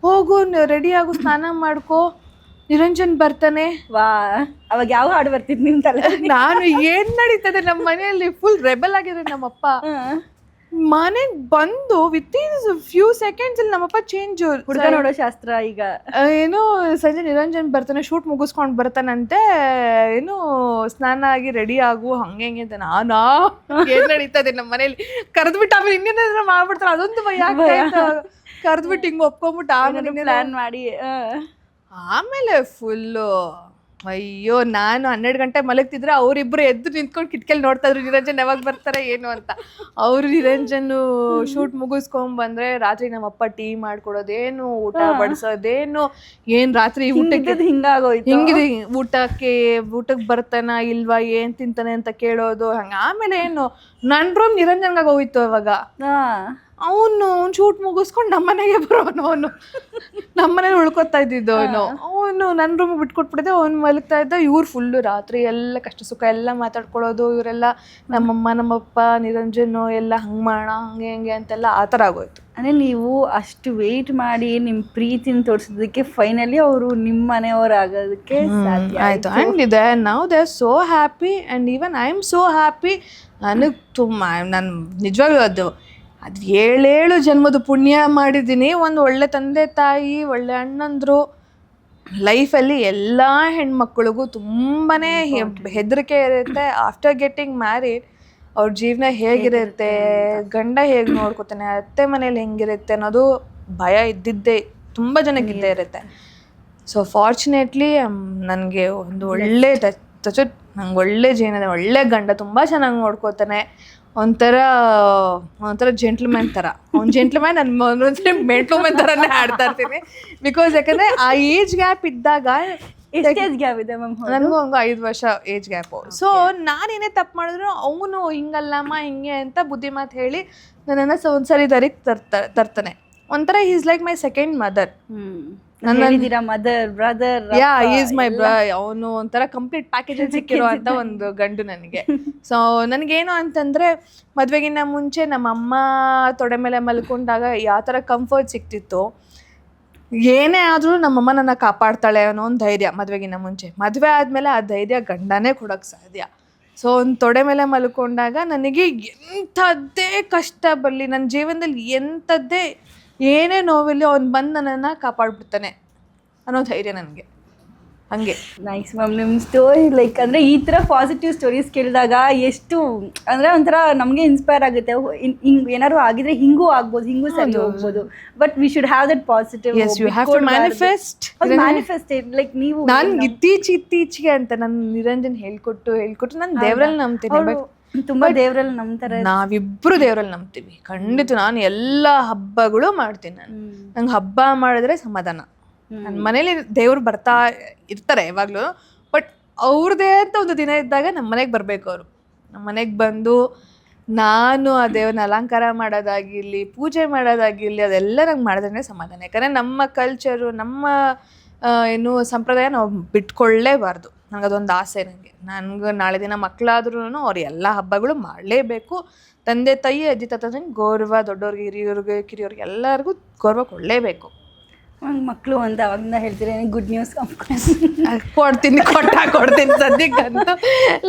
ಹೋಗು ರೆಡಿ ಆಗು, ಸ್ನಾನ ಮಾಡ್ಕೋ, ನಿರಂಜನ್ ಬರ್ತಾನೆ. ವಾ, ಅವಾಗ ಯಾವ ಹಾಡು ಬರ್ತಿದ್ ನಿಮ್ ತಲೆ? ನಾನು ಏನ್ ನಡೀತದೆ ನಮ್ಮ ಮನೆಯಲ್ಲಿ, ಫುಲ್ ರೆಬಲ್ ಆಗಿದೆ ನಮ್ಮಪ್ಪ. ಮನೆಗೆ ಬಂದು ವಿತಿನ್ ಫ್ಯೂ ಸೆಕೆಂಡ್ಸ್ ಅಲ್ಲಿ ನಮ್ಮಪ್ಪ ಚೇಂಜ್. ಹುಡುಗ ನೋಡೋ ಶಾಸ್ತ್ರ ಈಗ ಏನೋ ಸಂಜೆ ನಿರಂಜನ್ ಬರ್ತಾನೆ, ಶೂಟ್ ಮುಗಿಸ್ಕೊಂಡು ಬರ್ತಾನಂತೆ, ಏನು ಸ್ನಾನ ಆಗಿ ರೆಡಿ ಆಗು ಹಂಗೆ ಹಿಂಗೆ ಅಂತ. ನಾನಾ ಏನ್ ನಡೀತದೆ ನಮ್ಮ ಮನೇಲಿ, ಕರೆದ್ಬಿಟ್ಟು ಆಮೇಲೆ ಇನ್ನೇನಾದ್ರೂ ಮಾಡ್ಬಿಡ್ತಾರೆ, ಅದೊಂದು ಭಯ ಆಗ್ತಾಯಿತ್ತು. ಕರೆದ್ಬಿಟ್ಟು ಹಿಂಗೆ ಒಪ್ಕೊಂಡ್ಬಿಟ್ಟು ಆಮೇಲೆ ಪ್ಲಾನ್ ಮಾಡಿ ಆಮೇಲೆ ಫುಲ್ಲು ಅಯ್ಯೋ. ನಾನು 12 ಗಂಟೆ ಮಲಗ್ತಿದ್ರೆ ಅವರಿಬ್ಬರು ಎದ್ದು ನಿಂತ್ಕೊಂಡು ಕಿಟಕಿಯಲ್ಲಿ ನೋಡ್ತಾ ಇದ್ರು ನಿರಂಜನ್ ಯಾವಾಗ ಬರ್ತಾರೆ ಏನು ಅಂತ. ಅವರು ನಿರಂಜನ್ನು ಶೂಟ್ ಮುಗಿಸ್ಕೊಂಡ್ಬಂದ್ರೆ ರಾತ್ರಿ ನಮ್ಮಪ್ಪ ಟೀ ಮಾಡ್ಕೊಡೋದೇನು, ಊಟ ಬಡಿಸೋದೇನು, ಏನು ರಾತ್ರಿ ಊಟಕ್ಕೆ ಹಿಂಗಾಗೋಯ್ತು. ಹಿಂಗಿದೆ, ಊಟಕ್ಕೆ ಬರ್ತಾನ ಇಲ್ವಾ, ಏನು ತಿಂತಾನೆ ಅಂತ ಕೇಳೋದು ಹಂಗೆ. ಆಮೇಲೆ ಏನು ನನ್ನ ರೂಮ್ ನಿರಂಜನ್ಗಾಗ ಹೋಯ್ತು ಅವಾಗ. ಅವನು ಶೂಟ್ ಮುಗಿಸ್ಕೊಂಡು ನಮ್ಮನೆಗೆ ಬರೋನು, ಅವನು ನಮ್ಮನೇಲಿ ಉಳ್ಕೊತಾ ಇದ್ದಿದ್ದು. ಅವನು ನನ್ನ ರೂಮ್ ಬಿಟ್ಕೊಟ್ಬಿಟ್ಟಿದ್ದೆ, ಅವ್ನು ಮಲಗ್ತಾ ಇದ್ದ. ಇವ್ರು ಫುಲ್ಲು ರಾತ್ರಿ ಎಲ್ಲ ಕಷ್ಟ ಸುಖ ಎಲ್ಲ ಮಾತಾಡ್ಕೊಳ್ಳೋದು, ಇವರೆಲ್ಲ ನಮ್ಮಮ್ಮ ನಮ್ಮಪ್ಪ ನಿರಂಜನು ಎಲ್ಲ ಹಂಗೆ ಮಾಡೋಣ ಹಂಗೆ ಹಂಗೆ ಅಂತೆಲ್ಲ ಆ ಥರ ಆಗೋಯ್ತು. ಅಂದರೆ ನೀವು ಅಷ್ಟು ವೆಯ್ಟ್ ಮಾಡಿ ನಿಮ್ಮ ಪ್ರೀತಿನ ತೋರಿಸೋದಕ್ಕೆ ಫೈನಲಿ ಅವರು ನಿಮ್ಮ ಮನೆಯವರಾಗೋದಕ್ಕೆ ಆಯಿತು. ಆ್ಯಂಡ್ ಇದೆ ನಾವು they are so happy, and even I am so happy. ನನಗೆ ನಾನು ನಿಜವಾಗ್ಲೂ ಅದು 7 ಜನ್ಮದ ಪುಣ್ಯ ಮಾಡಿದ್ದೀನಿ. ಒಂದು ಒಳ್ಳೆ ತಂದೆ ತಾಯಿ, ಒಳ್ಳೆ ಅಣ್ಣಂದರು. ಲೈಫಲ್ಲಿ ಎಲ್ಲ ಹೆಣ್ಮಕ್ಳಿಗೂ ತುಂಬಾ ಹೆದರಿಕೆ ಇರುತ್ತೆ. ಆಫ್ಟರ್ ಗೆಟ್ಟಿಂಗ್ ಮ್ಯಾರಿಡ್ ಅವ್ರ ಜೀವನ ಹೇಗಿರುತ್ತೆ, ಗಂಡ ಹೇಗೆ ನೋಡ್ಕೊತಾನೆ, ಅತ್ತೆ ಮನೇಲಿ ಹೆಂಗಿರುತ್ತೆ ಅನ್ನೋದು ಭಯ ಇದ್ದಿದ್ದೇ ತುಂಬ ಜನಕ್ಕಿದ್ದೇ ಇರುತ್ತೆ. ಸೊ ಫಾರ್ಚುನೇಟ್ಲಿ ನನಗೆ ಒಂದು ಒಳ್ಳೆ ನಂಗೆ ಒಳ್ಳೆ ಜೀವನ, ಒಳ್ಳೆ ಗಂಡ, ತುಂಬ ಚೆನ್ನಾಗಿ ನೋಡ್ಕೋತಾನೆ. ಒಂಥರ ಜೆಂಟ್ಲ್ಮ್ಯಾನ್ ಥರ. ಅವ್ನು ಜೆಂಟ್ಲ್ಮ್ಯಾನ್, ನಾನು ಒಂದೊಂದ್ಸರಿ ಮೆಂಟ್ಲ್ಮ್ಯಾನ್ ಥರನೇ ಆಡ್ತಾ ಇರ್ತೀನಿ. ಬಿಕಾಸ್ ಯಾಕಂದರೆ ಆ ಏಜ್ ಗ್ಯಾಪ್ ಇದ್ದಾಗ, ಏಜ್ ಗ್ಯಾಪ್ ಇದೆ ಮ್ಯಾಮ್, ನನಗೂ ಹಂಗೆ 5 ವರ್ಷ ಏಜ್ ಗ್ಯಾಪು. ಸೊ ನಾನೇನೇ ತಪ್ಪು ಮಾಡಿದ್ರು ಅವನು ಹಿಂಗಲ್ಲಮ್ಮ ಹಿಂಗೆ ಅಂತ ಬುದ್ಧಿ ಮಾತು ಹೇಳಿ ನನ್ನನ್ನು ಒಂದ್ಸರಿ ದಾರಿಗೆ ತರ್ತಾನೆ. ಒಂಥರ is like my second mother. ಹೇಳಿದೀರಾ mother brother. Yeah is my ಅವನು ಒಂಥರ ಕಂಪ್ಲೀಟ್ ಪ್ಯಾಕೇಜ್ ಸಿಕ್ಕಿರೋ ಅಂತ ಒಂದು ಗಂಡು ನನಗೆ. ಸೊ ನನಗೇನು ಅಂತಂದ್ರೆ ಮದ್ವೆಗಿನ್ನ ಮುಂಚೆ ನಮ್ಮ ಅಮ್ಮ ತೊಡೆ ಮೇಲೆ ಮಲ್ಕೊಂಡಾಗ ಯಾವ ಥರ ಕಂಫರ್ಟ್ ಸಿಕ್ತಿತ್ತು, ಏನೇ ಆದರೂ ನಮ್ಮಮ್ಮ ನನ್ನ ಕಾಪಾಡ್ತಾಳೆ ಅನ್ನೋ ಒಂದು ಧೈರ್ಯ ಮದುವೆಗಿನ್ನ ಮುಂಚೆ. ಮದುವೆ ಆದಮೇಲೆ ಆ ಧೈರ್ಯ ಗಂಡನೇ ಕೊಡೋಕ್ಕೆ ಸಾಧ್ಯ. ಸೊ ಒಂದು ತೊಡೆ ಮೇಲೆ ಮಲ್ಕೊಂಡಾಗ ನನಗೆ ಎಂಥದ್ದೇ ಕಷ್ಟ ಬರಲಿ, ನನ್ನ ಜೀವನದಲ್ಲಿ ಎಂಥದ್ದೇ ಏನೇ ನೋವಿಲ್ಲ ಅವ್ನು ಬಂದು ನನ್ನನ್ನು ಕಾಪಾಡ್ಬಿಡ್ತಾನೆ ಅನ್ನೋ ಧೈರ್ಯ ನನಗೆ. ಹಂಗೆ ನೈಸ್ ಮ್ಯಾಮ್ ನಿಮ್ಮ ಸ್ಟೋರಿ. ಲೈಕ್ ಅಂದರೆ ಈ ಥರ ಪಾಸಿಟಿವ್ ಸ್ಟೋರೀಸ್ ಕೇಳಿದಾಗ ಎಷ್ಟು ಅಂದರೆ ಒಂಥರ ನಮಗೆ ಇನ್ಸ್ಪೈರ್ ಆಗುತ್ತೆ. ಹಿಂಗೆ ಏನಾದ್ರು ಆಗಿದ್ರೆ ಹಿಂಗೂ ಆಗ್ಬೋದು, ಹಿಂಗೂ ಸರಿ ಹೋಗ್ಬೋದು. But we should have that positive. Yes you have to manifest. Like ನೀವು ನಾನು ಇತ್ತೀಚೆಗೆ ಅಂತ ನನ್ನ ನಿರಂಜನ್ ಹೇಳ್ಕೊಟ್ಟು ನಾನು ದೇವರಲ್ಲಿ ನಂಬ್ತೀನಿ. ತುಂಬಾ ದೇವರಲ್ಲಿ ನಂಬ್ತಾರೆ. ನಾವಿಬ್ರು ದೇವರಲ್ಲಿ ನಂಬ್ತೀವಿ ಖಂಡಿತ. ನಾನು ಎಲ್ಲ ಹಬ್ಬಗಳು ಮಾಡ್ತೀನಿ. ನಂಗೆ ಹಬ್ಬ ಮಾಡಿದ್ರೆ ಸಮಾಧಾನ. ನನ್ನ ಮನೇಲಿ ದೇವ್ರು ಬರ್ತಾ ಇರ್ತಾರೆ ಯಾವಾಗಲೂ, ಬಟ್ ಅವ್ರದ್ದೇ ಅಂತ ಒಂದು ದಿನ ಇದ್ದಾಗ ನಮ್ಮ ಮನೆಗೆ ಬರಬೇಕು ಅವರು. ನಮ್ಮ ಮನೆಗೆ ಬಂದು ನಾನು ಆ ದೇವ್ರನ್ನ ಅಲಂಕಾರ ಮಾಡೋದಾಗಿರಲಿ, ಪೂಜೆ ಮಾಡೋದಾಗಿರಲಿ, ಅದೆಲ್ಲ ನಂಗೆ ಮಾಡಿದ್ರೆ ಸಮಾಧಾನ. ಯಾಕಂದರೆ ನಮ್ಮ ಕಲ್ಚರು, ನಮ್ಮ ಏನು ಸಂಪ್ರದಾಯ ನಾವು ಬಿಟ್ಕೊಳ್ಳೇಬಾರ್ದು. ನನಗೆ ಅದೊಂದು ಆಸೆ. ನನಗೆ ನಾಳೆ ದಿನ ಮಕ್ಕಳಾದ್ರೂ ಅವ್ರು ಎಲ್ಲ ಹಬ್ಬಗಳು ಮಾಡಲೇಬೇಕು. ತಂದೆ ತಾಯಿ ಅಜ್ಜಿ ತಾತ ಗೌರವ, ದೊಡ್ಡವ್ರಿಗೆ ಹಿರಿಯವ್ರಿಗೆ ಕಿರಿಯವ್ರಿಗೆ ಎಲ್ಲರಿಗೂ ಗೌರವ ಕೊಡಲೇಬೇಕು. ಮಕ್ಕಳು ಅಂತ ಅವಾಗಿಂದ ಹೇಳ್ತೀರಿ. ಗುಡ್ ನ್ಯೂಸ್ ಕೊಡ್ತೀನಿ ಸದ್ಯಕ್ಕಂತೂ.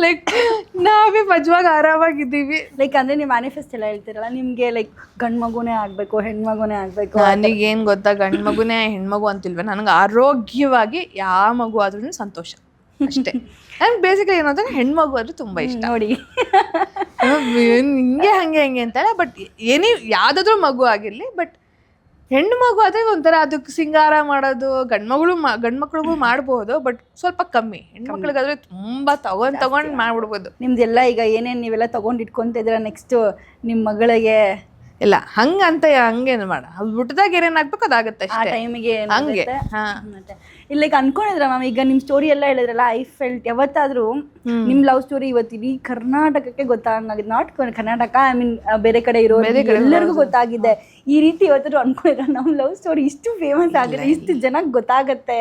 ಲೈಕ್ ನಾವೇ ಮಜವಾಗಿ ಆರಾಮಾಗಿದ್ದೀವಿ. ಲೈಕ್ ಅಂದರೆ ನೀವು ಮ್ಯಾನಿಫೆಸ್ಟ್ ಎಲ್ಲ ಹೇಳ್ತೀರಲ್ಲ, ನಿಮಗೆ ಲೈಕ್ ಗಂಡು ಮಗುನೇ ಆಗಬೇಕು ಹೆಣ್ಮಗುನೇ ಆಗಬೇಕು. ನನಗೇನು ಗೊತ್ತಾ, ಗಂಡು ಮಗುನೇ ಹೆಣ್ಮಗು ಅಂತಿಲ್ವ. ನನಗೆ ಆರೋಗ್ಯವಾಗಿ ಯಾವ ಮಗು ಆದ್ರೂ ಸಂತೋಷ ಅಷ್ಟೇ. ನನಗೆ ಬೇಸಿಕಲಿ ಏನು ಅಂದರೆ ಹೆಣ್ಮಗು ಆದರೂ ತುಂಬ ಇಷ್ಟ. ನೋಡಿ ಹಿಂಗೆ ಹಂಗೆ ಅಂತಲ್ಲ, ಬಟ್ ಯಾವುದಾದ್ರೂ ಮಗು ಆಗಿರಲಿ, ಬಟ್ ಹೆಣ್ಣು ಮಗು ಆದರೆ ಒಂಥರ ಅದಕ್ಕೆ ಸಿಂಗಾರ ಮಾಡೋದು ಗಂಡ್ಮಕ್ಳಿಗೂ ಮಾಡ್ಬೋದು, ಬಟ್ ಸ್ವಲ್ಪ ಕಮ್ಮಿ. ಹೆಣ್ಮಕ್ಳಿಗಾದ್ರೆ ತುಂಬ ತಗೊಂಡು ಮಾಡ್ಬಿಡ್ಬೋದು. ನಿಮ್ದೆಲ್ಲ ಈಗ ಏನೇನು ನೀವೆಲ್ಲ ತೊಗೊಂಡು ಇಟ್ಕೊತಿದ್ದೀರಾ ನೆಕ್ಸ್ಟ್ ನಿಮ್ಮ ಮಗಳಿಗೆ? ಇಲ್ಲ ಹಂಗೇನು ಮಾಡ, ಅದು ಬಿಟ್ಟದಾಗ ಏನೇನು ಆಗ್ಬೇಕು ಅದಾಗುತ್ತೆ ಆ ಟೈಮಿಗೆ ಹಂಗೆ. ಇಲ್ಲ ಈಗ ಅನ್ಕೊಂಡಿದ್ರ ಮ್ಯಾಮ್, ಈಗ ನಿಮ್ಮ ಸ್ಟೋರಿ ಎಲ್ಲ ಹೇಳಿದ್ರಲ್ಲ, ಐ ಫೆಲ್ಟ್ ಯಾವತ್ತಾದ್ರೂ ನಿಮ್ಮ ಲವ್ ಸ್ಟೋರಿ ಇವತ್ತು ಇಡೀ ಕರ್ನಾಟಕಕ್ಕೆ ಗೊತ್ತಾಗಿದೆ. ನಾಟ್ ಕರ್ನಾಟಕ, ಐ ಮೀನ್ ಬೇರೆ ಕಡೆ ಇರೋ ಎಲ್ಲರಿಗೂ ಗೊತ್ತಾಗಿದೆ. ಈ ರೀತಿ ಇವತ್ತಾದ್ರೂ ಅನ್ಕೊಂಡಿದ್ರ ನಮ್ಮ ಲವ್ ಸ್ಟೋರಿ ಇಷ್ಟು ಫೇಮಸ್ ಆಗಿದೆ, ಇಷ್ಟು ಜನಕ್ಕೆ ಗೊತ್ತಾಗತ್ತೆ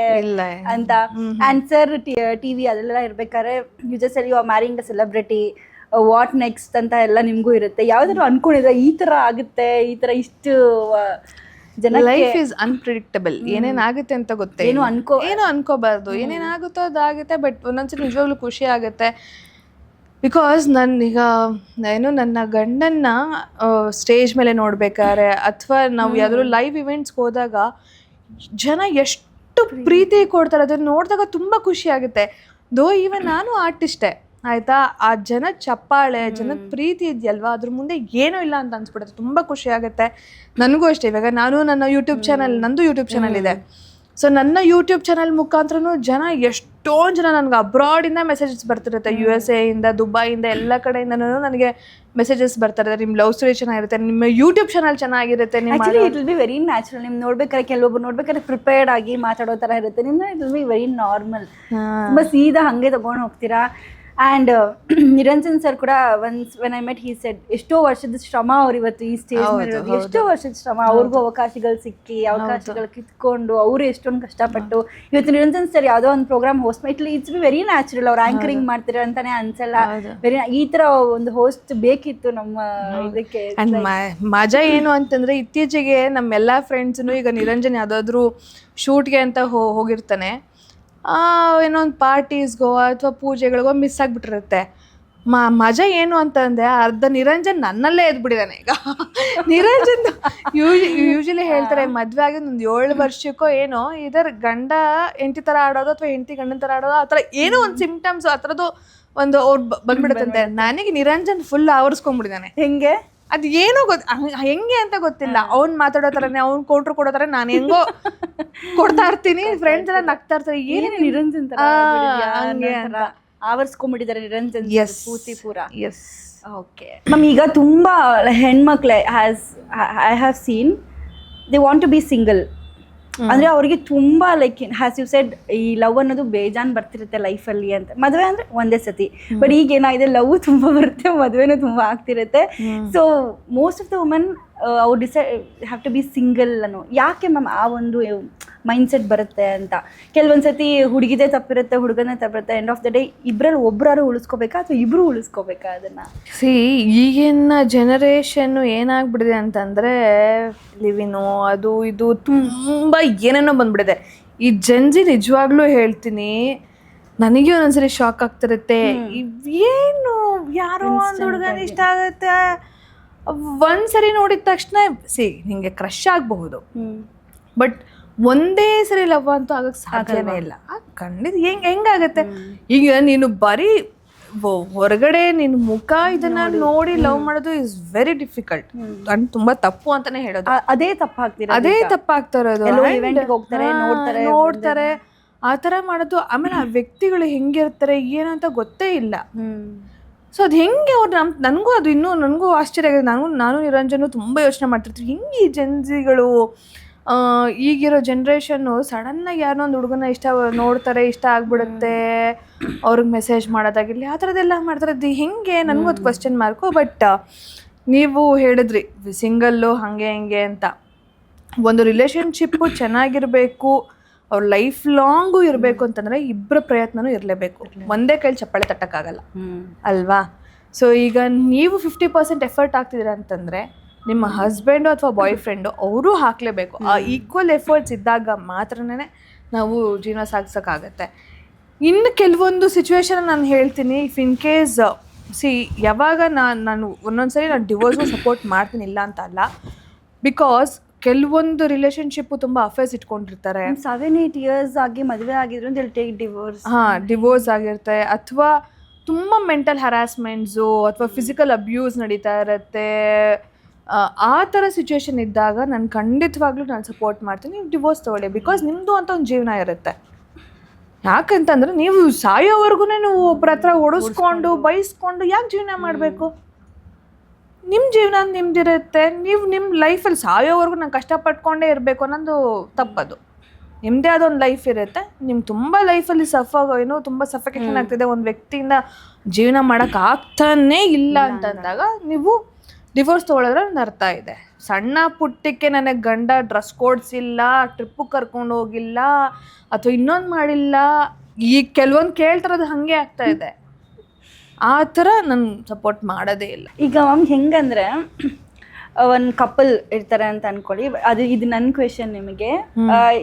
ಅಂತ? ಆ್ಯಂಡ್ ಸರ್ ಟಿವಿ ಅದೆಲ್ಲ ಇರ್ಬೇಕಾದ್ರೆ you just said you are marrying a celebrity, what next ಅಂತ ಎಲ್ಲ ನಿಮಗೂ ಇರುತ್ತೆ. ಯಾವ್ದಾದ್ರು ಅನ್ಕೊಂಡಿದ್ರೆ ಈ ಥರ ಆಗುತ್ತೆ, ಈ ಥರ ಇಷ್ಟು ಜನ? Life is unpredictable. ಏನೇನಾಗುತ್ತೆ ಅಂತ ಗೊತ್ತೇ ಏನು ಅನ್ಕೋಬಾರ್ದು. ಏನೇನಾಗುತ್ತೋ ಅದಾಗುತ್ತೆ. ಬಟ್ ಒಂದೊಂದ್ಸರಿ ನಿಜವಾಗ್ಲೂ ಖುಷಿ ಆಗುತ್ತೆ. ಬಿಕಾಸ್ ನಾನೀಗ ನನ್ನ ಗಂಡನ್ನ ಸ್ಟೇಜ್ ಮೇಲೆ ನೋಡ್ಬೇಕಾದ್ರೆ ಅಥವಾ ನಾವು ಯಾವ್ದಾದ್ರು ಲೈವ್ ಇವೆಂಟ್ಸ್ಗೆ ಹೋದಾಗ ಜನ ಎಷ್ಟು ಪ್ರೀತಿ ಕೊಡ್ತಾರೆ, ಅದನ್ನು ನೋಡಿದಾಗ ತುಂಬ ಖುಷಿ ಆಗುತ್ತೆ. ದೋ ಈವನ್ ನಾನು ಆರ್ಟಿಸ್ಟೇ ಆಯಿತಾ, ಆ ಜನ ಚಪ್ಪಾಳೆ, ಜನದ ಪ್ರೀತಿ ಇದೆಯಲ್ವಾ, ಅದ್ರ ಮುಂದೆ ಏನೂ ಇಲ್ಲ ಅಂತ ಅನ್ಸ್ಬಿಡುತ್ತೆ. ತುಂಬ ಖುಷಿ ಆಗುತ್ತೆ. ನನಗೂ ಅಷ್ಟೇ. ಇವಾಗ ನಾನು ನನ್ನ ಯೂಟ್ಯೂಬ್ ಚಾನಲ್, ನಂದು ಯೂಟ್ಯೂಬ್ ಚಾನಲ್ ಇದೆ. ಸೊ ನನ್ನ ಯೂಟ್ಯೂಬ್ ಚಾನಲ್ ಮುಖಾಂತರನೂ ಜನ ಎಷ್ಟೊಂದು ಜನ ನನಗೆ ಅಬ್ರಾಡಿಂದ ಮೆಸೇಜಸ್ ಬರ್ತಿರುತ್ತೆ. USA ಇಂದ, ದುಬೈಯಿಂದ, ಎಲ್ಲ ಕಡೆಯಿಂದನೂ ನನಗೆ ಮೆಸೇಜಸ್ ಬರ್ತಾರೆ. ನಿಮ್ಮ ಲವ್ ಸ್ಟೋರಿ ಚೆನ್ನಾಗಿರುತ್ತೆ, ನಿಮ್ಮ ಯೂಟ್ಯೂಬ್ ಚಾನಲ್ ಚೆನ್ನಾಗಿರುತ್ತೆ. It will be very natural. ನಿಮ್ಗೆ ನೋಡ್ಬೇಕಾದ್ರೆ ಕೆಲವೊಬ್ರು ನೋಡ್ಬೇಕಾದ್ರೆ ಪ್ರಿಪೇರ್ಡ್ ಆಗಿ ಮಾತಾಡೋ ಥರ ಇರುತ್ತೆ. ನಿಮ್ದು it will be very normal. ತುಂಬ ಸೀದಾ ಹಾಗೆ ತೊಗೊಂಡು ಹೋಗ್ತೀರಾ. ಆ್ಯಂಡ್ ನಿರಂಜನ್ ಸರ್ ಕೂಡ once when I met he said ಎಷ್ಟೋ ವರ್ಷದ ಶ್ರಮ ಅವ್ರು ಇವತ್ತು ಈ ಸ್ಟೇಜ್ ಮೇಲೆ ಇರೋದು. ಎಷ್ಟೋ ವರ್ಷದ ಶ್ರಮ, ಅವ್ರಿಗೂ ಅವಕಾಶಗಳು ಸಿಕ್ಕಿ, ಅವಕಾಶಗಳು ಕಿತ್ಕೊಂಡು ಅವರು ಎಷ್ಟೊಂದು ಕಷ್ಟಪಟ್ಟು ಇವತ್ತು ನಿರಂಜನ್ ಸರ್ ಯಾವುದೋ ಒಂದು ಪ್ರೋಗ್ರಾಮ್ ಹೋಸ್ಟ್ ಮಾಡಿ, ಇಟ್ಸ್ ಬಿ ವೆರಿ ನ್ಯಾಚುರಲ್. ಅವ್ರು ಆಂಕರಿಂಗ್ ಮಾಡ್ತಾರೆ ಅಂತಾನೆ ಅನ್ಸಲ್ಲ. ವೆರಿ ಈ ಥರ ಒಂದು ಹೋಸ್ಟ್ ಬೇಕಿತ್ತು ನಮ್ಮ ಇದಕ್ಕೆ. ಮಜಾ ಏನು ಅಂತಂದ್ರೆ, ಇತ್ತೀಚೆಗೆ ನಮ್ಮೆಲ್ಲ ಫ್ರೆಂಡ್ಸ್ನು ಈಗ ನಿರಂಜನ್ ಯಾವುದಾದ್ರೂ ಶೂಟ್ಗೆ ಅಂತ ಹೋಗಿರ್ತಾನೆ, ಏನೋ ಒಂದು ಪಾರ್ಟೀಸ್ಗೋ ಅಥವಾ ಪೂಜೆಗಳಿಗೋ ಮಿಸ್ ಆಗಿಬಿಟ್ಟಿರುತ್ತೆ. ಮಜಾ ಏನು ಅಂತಂದರೆ ಅರ್ಧ ನಿರಂಜನ್ ನನ್ನಲ್ಲೇ ಎದ್ಬಿಟ್ಟಿದ್ದಾನೆ. ಈಗ ನಿರಂಜನ್ ಯೂಶಲಿ ಹೇಳ್ತಾರೆ ಮದುವೆ ಆಗಿದ್ದು ಒಂದು 7 ವರ್ಷಕ್ಕೋ ಏನೋ ಇದರ ಗಂಡ ಹೆಂಡತಿ ಥರ ಆಡೋದು ಅಥವಾ ಹೆಂಡತಿ ಗಂಡನ ಥರ ಆಡೋದು, ಆ ಥರ ಏನೋ ಒಂದು ಸಿಮ್ಟಮ್ಸ್ ಆ ಥರದ್ದು ಒಂದು ಅವ್ರು ಬಂದ್ಬಿಡುತ್ತಂತೆ. ನನಗೆ ನಿರಂಜನ್ ಫುಲ್ ಆವರಿಸ್ಕೊಂಡ್ಬಿಟ್ಟಿದ್ದಾನೆ. ಹೆಂಗೆ ಅದು ಏನೋ ಹೆಂಗೆ ಅಂತ ಗೊತ್ತಿಲ್ಲ. ಅವ್ನು ಮಾತಾಡೋ ಥರನೇ, ಅವ್ನು ಕೌಂಟ್ರ್ ಕೊಡೋ ಥರ ನಾನು ಹೆಂಗೋ ಕೊಡ್ತಾ ಇರ್ತೀನಿ. ಫ್ರೆಂಡ್ಸ್ ಎಲ್ಲ ನಗ್ತಾ ಇರ್ತಾರೆ, ಏನೇ ನಿರಂಜನ್ ಹಂಗೆ ಅಂತ ಆವರಿಸ್ಕೊಂಡ್ಬಿಟ್ಟಿದ್ದಾರೆ ನಿರಂಜನ್ ಪೂರ್ತಿ ಪೂರ. ಎಸ್ ಓಕೆ ಮ್ಯಾಮ್, ಈಗ ತುಂಬ ಹೆಣ್ಮಕ್ಳೆ I have seen they want to be single. ಅಂದ್ರೆ ಅವ್ರಿಗೆ ತುಂಬಾ ಲೈಕ್ ಹ್ಯಾಸ್ ಯು ಸೆಡ್ ಈ ಲವ್ ಅನ್ನೋದು ಬೇಜಾನ್ ಬರ್ತಿರುತ್ತೆ ಲೈಫಲ್ಲಿ ಅಂತ. ಮದುವೆ ಅಂದ್ರೆ ಒಂದೇ ಸತಿ, ಬಟ್ ಈಗ ಏನಾಗಿದೆ ಲವ್ ತುಂಬಾ ಬರುತ್ತೆ, ಮದುವೆನೂ ತುಂಬಾ ಆಗ್ತಿರುತ್ತೆ. So most of the women ಅವ್ರು ಹ್ಯಾವ್ ಟು ಬಿ ಸಿಂಗಲ್ ಅನ್ನೋ. ಯಾಕೆ ಮ್ಯಾಮ್ ಆ ಒಂದು ಮೈಂಡ್ ಸೆಟ್ ಬರುತ್ತೆ ಅಂತ? ಕೆಲವೊಂದ್ಸತಿ ಹುಡುಗಿದೇ ತಪ್ಪಿರುತ್ತೆ, ಹುಡುಗನೇ ತಪ್ಪಿರುತ್ತೆ. ಎಂಡ್ ಆಫ್ ದ ಡೇ ಇಬ್ಬರಲ್ಲಿ ಒಬ್ಬರಾರು ಉಳಿಸ್ಕೋಬೇಕಾ ಅಥವಾ ಇಬ್ರು ಉಳಿಸ್ಕೋಬೇಕಾ ಅದನ್ನ? ಸಿ ಈಗಿನ ಜನರೇಷನ್ನು ಏನಾಗ್ಬಿಡಿದೆ ಅಂತಂದರೆ ಲಿವಿನು ಅದು ಇದು ತುಂಬ ಏನೇನೋ ಬಂದ್ಬಿಡಿದೆ. ಈ ಜನ್ಜಿ ನಿಜವಾಗ್ಲೂ ಹೇಳ್ತೀನಿ, ನನಗೆ ಒಂದೊಂದ್ಸರಿ ಶಾಕ್ ಆಗ್ತಿರುತ್ತೆ. ಏನು ಯಾರೋ ಒಂದು ಹುಡುಗನ ಇಷ್ಟ ಆಗುತ್ತೆ, ಒಂದ್ಸರಿ ನೋಡಿದ ತಕ್ಷಣ ನಿಂಗೆ ಕ್ರಶ್ ಆಗಬಹುದು, ಬಟ್ ಒಂದೇ ಸರಿ ಲವ್ ಅಂತೂ ಆಗಕ್ಕೆ ಸಾಧ್ಯನೇ ಇಲ್ಲ. ಖಂಡಿತ ಹೆಂಗಾಗತ್ತೆ? ಈಗ ನೀನು ಬರೀ ಹೊರಗಡೆ ನಿನ್ನ ಮುಖ ಇದನ್ನ ನೋಡಿ ಲವ್ ಮಾಡೋದು ಇಸ್ ವೆರಿ ಡಿಫಿಕಲ್ಟ್. ತುಂಬಾ ತಪ್ಪು ಅಂತಾನೆ ಹೇಳೋದು. ಅದೇ ತಪ್ಪಾಗ್ತಾ ಇರೋದು. ನೋಡ್ತಾರೆ ಆ ತರ ಮಾಡೋದು. ಆಮೇಲೆ ಆ ವ್ಯಕ್ತಿಗಳು ಹೆಂಗಿರ್ತಾರೆ ಏನಂತ ಗೊತ್ತೇ ಇಲ್ಲ. ಸೊ ಅದು ಹೆಂಗೆ ಅವ್ರು ನನಗೂ ಆಶ್ಚರ್ಯ ಆಗಿದೆ. ನಾನು ನಿರಂಜನು ತುಂಬ ಯೋಚನೆ ಮಾಡ್ತಿರ್ತೀವಿ, ಹೆಂಗೆ ಈ ಜನ್ಜಿಗಳು ಈಗಿರೋ ಜನ್ರೇಷನ್ನು ಸಡನ್ನಾಗಿ ಯಾರೋ ಒಂದು ಹುಡುಗನ ನೋಡ್ತಾರೆ, ಇಷ್ಟ ಆಗ್ಬಿಡುತ್ತೆ, ಅವ್ರಿಗೆ ಮೆಸೇಜ್ ಮಾಡೋದಾಗಿರಲಿ, ಆ ಥರದ್ದೆಲ್ಲ ಮಾಡ್ತಾರೆ. ಅದು ಹೆಂಗೆ? ನನಗೂ ಅದು ಕ್ವಶನ್ ಮಾರ್ಕು. ಬಟ್ ನೀವು ಹೇಳಿದ್ರಿ ಸಿಂಗಲ್ಲು ಹಾಗೆ ಹೆಂಗೆ ಅಂತ. ಒಂದು ರಿಲೇಷನ್ಶಿಪ್ಪು ಚೆನ್ನಾಗಿರಬೇಕು, ಅವ್ರ ಲೈಫ್ ಲಾಂಗು ಇರಬೇಕು ಅಂತಂದರೆ ಇಬ್ಬರ ಪ್ರಯತ್ನನೂ ಇರಲೇಬೇಕು. ಒಂದೇ ಕೈಲಿ ಚಪ್ಪಾಳೆ ತಟ್ಟಕ್ಕಾಗಲ್ಲ ಅಲ್ವಾ? ಸೊ ಈಗ ನೀವು 50% ಎಫರ್ಟ್ ಆಗ್ತಿದ್ದೀರ ಅಂತಂದರೆ ನಿಮ್ಮ ಹಸ್ಬೆಂಡು ಅಥವಾ ಬಾಯ್ ಫ್ರೆಂಡು ಅವರು ಹಾಕಲೇಬೇಕು. ಆ ಈಕ್ವಲ್ ಎಫರ್ಟ್ಸ್ ಇದ್ದಾಗ ಮಾತ್ರನೇ ನಾವು ಜೀವನ ಸಾಗಿಸೋಕ್ಕಾಗತ್ತೆ. ಇನ್ನು ಕೆಲವೊಂದು ಸಿಚುವೇಶನ್ ನಾನು ಹೇಳ್ತೀನಿ. ಇಫ್ ಇನ್ ಕೇಸ್ ಯಾವಾಗ ನಾನು ಒಂದೊಂದ್ಸರಿ ನಾನು ಡಿವೋರ್ಸ್ಗೂ ಸಪೋರ್ಟ್ ಮಾಡ್ತೀನಿ, ಇಲ್ಲ ಅಂತ ಅಲ್ಲ. ಬಿಕಾಸ್ ಕೆಲವೊಂದು ರಿಲೇಷನ್ಶಿಪ್ಪು ತುಂಬ ಅಫೇರ್ಸ್ ಇಟ್ಕೊಂಡಿರ್ತಾರೆ. 7-8 years ಆಗಿ ಮದುವೆ ಆಗಿದ್ರು ಅಂತ ಟೇಕ್ ಡಿವೋರ್ಸ್. ಡಿವೋರ್ಸ್ ಆಗಿರುತ್ತೆ, ಅಥವಾ ತುಂಬ ಮೆಂಟಲ್ ಹರಾಸ್ಮೆಂಟ್ಸು ಅಥವಾ ಫಿಸಿಕಲ್ ಅಬ್ಯೂಸ್ ನಡೀತಾ ಇರುತ್ತೆ. ಆ ಥರ ಸಿಚುವೇಶನ್ ಇದ್ದಾಗ ನಾನು ಖಂಡಿತವಾಗ್ಲೂ ನಾನು ಸಪೋರ್ಟ್ ಮಾಡ್ತೀನಿ, ನೀವು ಡಿವೋರ್ಸ್ ತೊಗೊಳ್ಳಿ. ಬಿಕಾಸ್ ನಿಮ್ಮದು ಅಂತ ಒಂದು ಜೀವನ ಇರುತ್ತೆ. ಯಾಕಂತಂದರೆ ನೀವು ಸಾಯೋವರೆಗೂ ನೀವು ಒಬ್ಬರ ಹತ್ರ ಓಡಿಸ್ಕೊಂಡು ಬೈಸ್ಕೊಂಡು ಯಾಕೆ ಜೀವನ ಮಾಡಬೇಕು? ನಿಮ್ಮ ಜೀವನ ನಿಮ್ದಿರುತ್ತೆ. ನೀವು ನಿಮ್ಮ ಲೈಫಲ್ಲಿ ಸಾಯೋವರೆಗೂ ನಾನು ಕಷ್ಟಪಟ್ಕೊಂಡೇ ಇರಬೇಕು ಅನ್ನೋದು ತಪ್ಪದು. ನಿಮ್ಮದೇ ಆದ ಒಂದು ಲೈಫ್ ಇರುತ್ತೆ. ನಿಮ್ಗೆ ತುಂಬ ಲೈಫಲ್ಲಿ ತುಂಬ ಸಫಿಕೇಷನ್ ಆಗ್ತಿದೆ, ಒಂದು ವ್ಯಕ್ತಿಯಿಂದ ಜೀವನ ಮಾಡೋಕ್ಕಾಗ್ತಾನೇ ಇಲ್ಲ ಅಂತಂದಾಗ ನೀವು ಡಿವೋರ್ಸ್ ತೊಗೊಳೋದ್ರೆ ಒಂದು ಅರ್ಥ ಇದೆ. ಸಣ್ಣ ಪುಟ್ಟಕ್ಕೆ ನನಗೆ ಗಂಡ ಡ್ರೆಸ್ ಕೊಡ್ಸಿಲ್ಲ, ಟ್ರಿಪ್ಪು ಕರ್ಕೊಂಡು ಹೋಗಿಲ್ಲ, ಅಥವಾ ಇನ್ನೊಂದು ಮಾಡಿಲ್ಲ, ಈಗ ಕೆಲವೊಂದು ಕೇಳ್ತಿರೋದು ಹಾಗೆ ಆಗ್ತಾ ಇದೆ. ಆ ಥರ ನಾನು ಸಪೋರ್ಟ್ ಮಾಡೋದೇ ಇಲ್ಲ. ಈಗ ಮ್ಯಾಮ್ ಹೆಂಗಂದ್ರೆ ಒಂದು ಕಪಲ್ ಇರ್ತಾರೆ ಅಂತ ಅನ್ಕೊಳ್ಳಿ. ಇದು ನನ್ನ ಕ್ವೆಶನ್ ನಿಮಗೆ.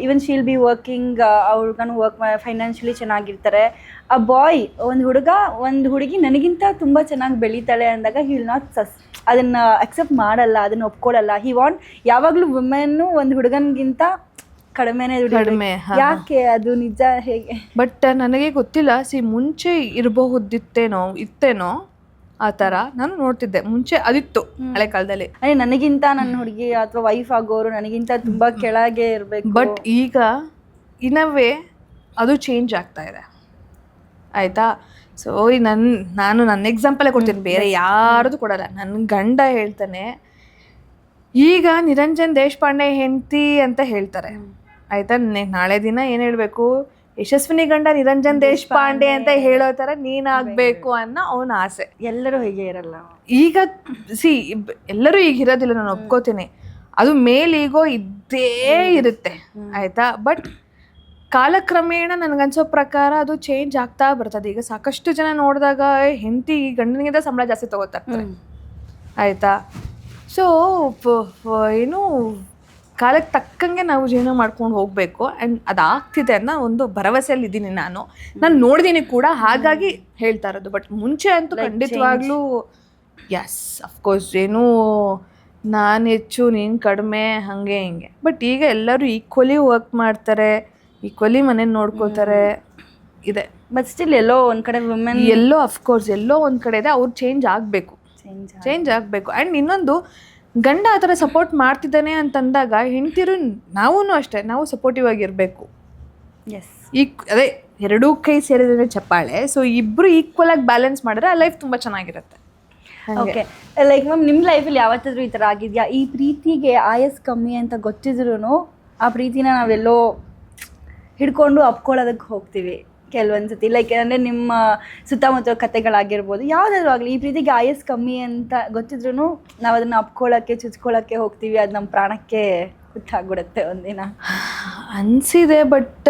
ಇವನ್ ಶೀಲ್ ಬಿ ವರ್ಕಿಂಗ್, ಹುಡುಗನು ಫೈನಾನ್ಷಿಯಲಿ ಚೆನ್ನಾಗಿರ್ತಾರೆ. ಆ ಬಾಯ್ ಒಂದು ಹುಡುಗಿ ನನಗಿಂತ ತುಂಬ ಚೆನ್ನಾಗಿ ಬೆಳೀತಾಳೆ ಅಂದಾಗ ಹಿ ವಿಲ್ ನಾಟ್ ಅದನ್ನ ಅಕ್ಸೆಪ್ಟ್ ಮಾಡಲ್ಲ, ಅದನ್ನ ಒಪ್ಕೊಳ್ಳಲ್ಲ. ಹಿ ವಾಂಟ್ ಯಾವಾಗಲೂ ವುಮೆನ್ನು ಒಂದು ಹುಡುಗನಿಗಿಂತ ಕಡಿಮೆ. ಯಾಕೆ ಅದು ನಿಜ? ಹೇಗೆ? ಬಟ್ ನನಗೆ ಗೊತ್ತಿಲ್ಲ. ಮುಂಚೆ ಇತ್ತೇನೋ ಆ ಥರ ನಾನು ನೋಡ್ತಿದ್ದೆ. ಮುಂಚೆ ಅದಿತ್ತು ಹಳೆ ಕಾಲದಲ್ಲಿ. ಅದೇ ನನಗಿಂತ ನನ್ನ ಹುಡುಗಿ ಅಥವಾ ವೈಫ್ ಆಗೋರು ನನಗಿಂತ ತುಂಬ ಕೆಳಗೆ ಇರಬೇಕು. ಬಟ್ ಈಗ ಇನ್ನವೇ ಅದು ಚೇಂಜ್ ಆಗ್ತಾ ಇದೆ, ಆಯಿತಾ? ಸೊ ನಾನು ನನ್ನ ಎಕ್ಸಾಂಪಲೇ ಕೊಡ್ತೀನಿ, ಬೇರೆ ಯಾರದು ಕೊಡಲ್ಲ. ನನ್ನ ಗಂಡ ಹೇಳ್ತಾನೆ, ಈಗ ನಿರಂಜನ್ ದೇಶಪಾಂಡೆ ಹೆಂಡತಿ ಅಂತ ಹೇಳ್ತಾರೆ, ಆಯಿತಾ? ನಾಳೆ ದಿನ ಏನು ಹೇಳಬೇಕು, ಯಶಸ್ವಿನಿ ಗಂಡ ನಿರಂಜನ್ ದೇಶಪಾಂಡೆ ಅಂತ ಹೇಳೋ ಥರ ನೀನಾಗಬೇಕು ಅನ್ನೋ ಅವನ ಆಸೆ. ಎಲ್ಲರೂ ಹೀಗೆ ಇರಲ್ಲ. ಈಗ ಎಲ್ಲರೂ ಈಗ ಇರೋದಿಲ್ಲ, ನಾನು ಒಪ್ಕೋತೀನಿ. ಅದು ಮೇಲ್ ಈಗೋ ಇದ್ದೇ ಇರುತ್ತೆ, ಆಯಿತಾ? ಬಟ್ ಕಾಲಕ್ರಮೇಣ ನನಗನ್ಸೋ ಪ್ರಕಾರ ಅದು ಚೇಂಜ್ ಆಗ್ತಾ ಬರ್ತದೆ. ಈಗ ಸಾಕಷ್ಟು ಜನ ನೋಡಿದಾಗ ಹೆಂಡತಿ ಗಂಡನಿಗಿಂತ ಸಂಬಳ ಜಾಸ್ತಿ ತಗೋತಾ ಇರ್ತಾರೆ, ಆಯಿತಾ? ಸೊ ಏನು ಕಾಲಕ್ಕೆ ತಕ್ಕಂಗೆ ನಾವು ಜೀವನ ಮಾಡ್ಕೊಂಡು ಹೋಗಬೇಕು. ಆ್ಯಂಡ್ ಅದಾಗ್ತಿದೆ ಅನ್ನೋ ಒಂದು ಭರವಸೆಯಲ್ಲಿ ಇದ್ದೀನಿ. ನಾನು ನೋಡಿದ್ದೀನಿ ಕೂಡ, ಹಾಗಾಗಿ ಹೇಳ್ತಾ ಇರೋದು. ಬಟ್ ಮುಂಚೆ ಅಂತೂ ಖಂಡಿತವಾಗ್ಲೂ ಎಸ್ ಅಫ್ಕೋರ್ಸ್ ಏನು ನಾನು ಹೆಚ್ಚು ನೀನು ಕಡಿಮೆ ಹಾಗೆ ಹಿಂಗೆ. ಬಟ್ ಈಗ ಎಲ್ಲರೂ ಈಕ್ವಲಿ ವರ್ಕ್ ಮಾಡ್ತಾರೆ, ಈಕ್ವಲಿ ಮನೆ ನೋಡ್ಕೋತಾರೆ ಇದೆ. ಬಟ್ ಸ್ಟಿಲ್ ಎಲ್ಲೋ ಒಂದು ಕಡೆ ವುಮೆನ್ ಅಫ್ಕೋರ್ಸ್ ಎಲ್ಲೋ ಒಂದು ಕಡೆ ಇದೆ. ಅವ್ರು ಚೇಂಜ್ ಆಗಬೇಕು. ಆ್ಯಂಡ್ ಇನ್ನೊಂದು, ಗಂಡ ಆ ಥರ ಸಪೋರ್ಟ್ ಮಾಡ್ತಿದ್ದಾನೆ ಅಂತಂದಾಗ ಹೆಂಡ್ತಿರು ನಾವೂ ಅಷ್ಟೇ, ನಾವು ಸಪೋರ್ಟಿವ್ ಆಗಿರಬೇಕು. ಎಸ್, ಅದೇ ಎರಡೂ ಕೈ ಸೇರಿದ್ರೆ ಚಪ್ಪಾಳೆ. ಸೊ ಇಬ್ಬರು ಈಕ್ವಲ್ ಆಗಿ ಬ್ಯಾಲೆನ್ಸ್ ಮಾಡಿದ್ರೆ ಆ ಲೈಫ್ ತುಂಬ ಚೆನ್ನಾಗಿರುತ್ತೆ. ಓಕೆ, ಲೈಕ್ ಮ್ಯಾಮ್ ನಿಮ್ಮ ಲೈಫಲ್ಲಿ ಯಾವತ್ತಾದ್ರೂ ಈ ಥರ ಆಗಿದೆಯಾ? ಈ ಪ್ರೀತಿಗೆ ಆಯಸ್ ಕಮ್ಮಿ ಅಂತ ಗೊತ್ತಿದ್ರು ಆ ಪ್ರೀತಿನ ನಾವೆಲ್ಲೋ ಹಿಡ್ಕೊಂಡು ಅಪ್ಕೊಳ್ಳೋದಕ್ಕೆ ಹೋಗ್ತೀವಿ ಕೆಲವೊಂದ್ಸತಿ. ಲೈಕ್ ಅಂದರೆ ನಿಮ್ಮ ಸುತ್ತಮುತ್ತ ಕತೆಗಳಾಗಿರ್ಬೋದು, ಯಾವುದಾದ್ರು ಆಗಲಿ, ಈ ಪ್ರೀತಿಗೆ ಆಯಸ್ ಕಮ್ಮಿ ಅಂತ ಗೊತ್ತಿದ್ರೂ ನಾವು ಅದನ್ನು ಅಪ್ಕೊಳ್ಳೋಕ್ಕೆ ಚುಚ್ಕೊಳ್ಳೋಕ್ಕೆ ಹೋಗ್ತೀವಿ. ಅದು ನಮ್ಮ ಪ್ರಾಣಕ್ಕೆ ಹುಟ್ಟಾಗ್ಬಿಡುತ್ತೆ ಒಂದಿನ. ಅನಿಸಿದೆ, ಬಟ್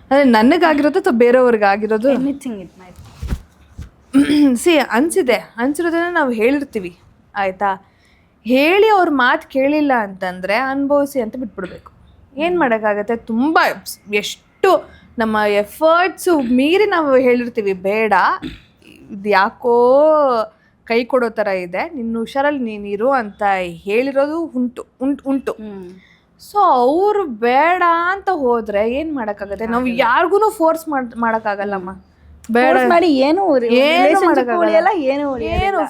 ಅಂದರೆ ನನಗಾಗಿರೋದು ಅಥವಾ ಬೇರೆಯವ್ರಿಗಾಗಿರೋದು ಎನಿಥಿಂಗ್ ಇಟ್ ಮೈಟ್. ಅನಿಸಿರೋದನ್ನ ನಾವು ಹೇಳಿರ್ತೀವಿ ಆಯಿತಾ. ಹೇಳಿ ಅವ್ರ ಮಾತು ಕೇಳಿಲ್ಲ ಅಂತಂದರೆ ಅನುಭವಿಸಿ ಅಂತ ಬಿಟ್ಬಿಡ್ಬೇಕು. ಏನು ಮಾಡೋಕ್ಕಾಗತ್ತೆ, ತುಂಬ ಎಷ್ಟು ನಮ್ಮ ಎಫರ್ಟ್ಸು ಮೀರಿ ನಾವು ಹೇಳಿರ್ತೀವಿ ಬೇಡ, ಇದು ಯಾಕೋ ಕೈ ಕೊಡೋ ಥರ ಇದೆ, ನಿನ್ನ ಹುಷಾರಲ್ಲಿ ನೀನಿರು ಅಂತ ಹೇಳಿರೋದು ಉಂಟು. ಸೊ ಅವರು ಬೇಡ ಅಂತ ಹೋದರೆ ಏನು ಮಾಡೋಕ್ಕಾಗತ್ತೆ, ನಾವು ಯಾರಿಗೂ ಫೋರ್ಸ್ ಮಾಡೋಕ್ಕಾಗಲ್ಲಮ್ಮ. ಬೇಡ ಮಾಡಿ ಏನು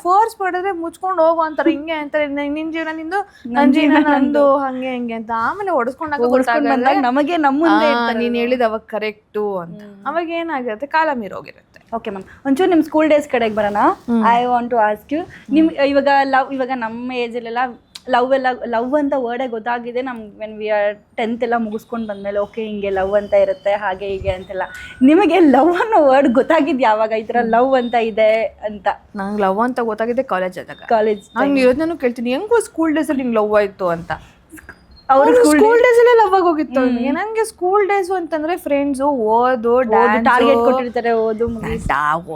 ಫೋರ್ಸ್ ಮಾಡಿದ್ರೆ ಮುಚ್ಕೊಂಡು ಹೋಗು ಅಂತಾರೆ, ಹಿಂಗೆ ಅಂತಾರೆ, ನಿನ್ ಜೀವನ ನಿಂದು, ನನ್ನ ಜೀವನ ನಂದು, ಹಂಗೆ ಹಿಂಗೆ ಅಂತ. ಆಮೇಲೆ ಹೊಡೆಸ್ಕೊಂಡಾಗ ನಮಗೆ ನೀನ್ ಹೇಳಿದ ಅವಾಗ ಕರೆಕ್ಟು ಅಂತ, ಅವಾಗ ಏನಾಗಿರುತ್ತೆ, ಕಾಲ ಮೀರೋಗಿರುತ್ತೆ. ಓಕೆ ಮ್ಯಾಮ್, ಒಂಚೂರು ನಿಮ್ಮ ಸ್ಕೂಲ್ ಡೇಸ್ ಕಡೆಗೆ ಬರೋಣ. I want to ask you, ಇವಾಗ ನಮ್ಮ ಏಜಲ್ಲೆಲ್ಲ ಲವ್ ಅಂತ ವರ್ಡೇ ಗೊತ್ತಾಗಿದೆ ನಮ್ಗೆ. ವೆನ್ ವಿ ಆರ್ 10th ಎಲ್ಲ ಮುಗಿಸ್ಕೊಂಡು ಬಂದಮೇಲೆ ಓಕೆ ಹಿಂಗೆ ಲವ್ ಅಂತ ಇರುತ್ತೆ ಹಾಗೆ ಹೀಗೆ ಅಂತೆಲ್ಲ. ನಿಮಗೆ ಲವ್ ಅನ್ನೋ ವರ್ಡ್ ಗೊತ್ತಾಗಿದ್ದು ಯಾವಾಗ, ಈ ಥರ ಲವ್ ಅಂತ ಇದೆ ಅಂತ? ನಂಗೆ ಲವ್ ಅಂತ ಗೊತ್ತಾಗಿದೆ ಕಾಲೇಜ್ ನಂಗೆ ಯೋಚನೆ ಕೇಳ್ತೀನಿ, ಹೆಂಗೋ ಸ್ಕೂಲ್ ಡೇಸಲ್ಲಿ ನಿಂಗೆ ಲವ್ ಆಯಿತು ಅಂತ. ಅವ್ರ ಸ್ಕೂಲ್ ಡೇಸ್ ಅಲ್ಲೇ ಲವ್ ಆಗೋಗಿತ್ತು ನನಗೆ. ಸ್ಕೂಲ್ ಡೇಸ್ ಅಂತಂದ್ರೆ ಫ್ರೆಂಡ್ಸು, ಓದು, ಟಾರ್ಗೆಟ್ ಕೊಟ್ಟಿರ್ತಾರೆ,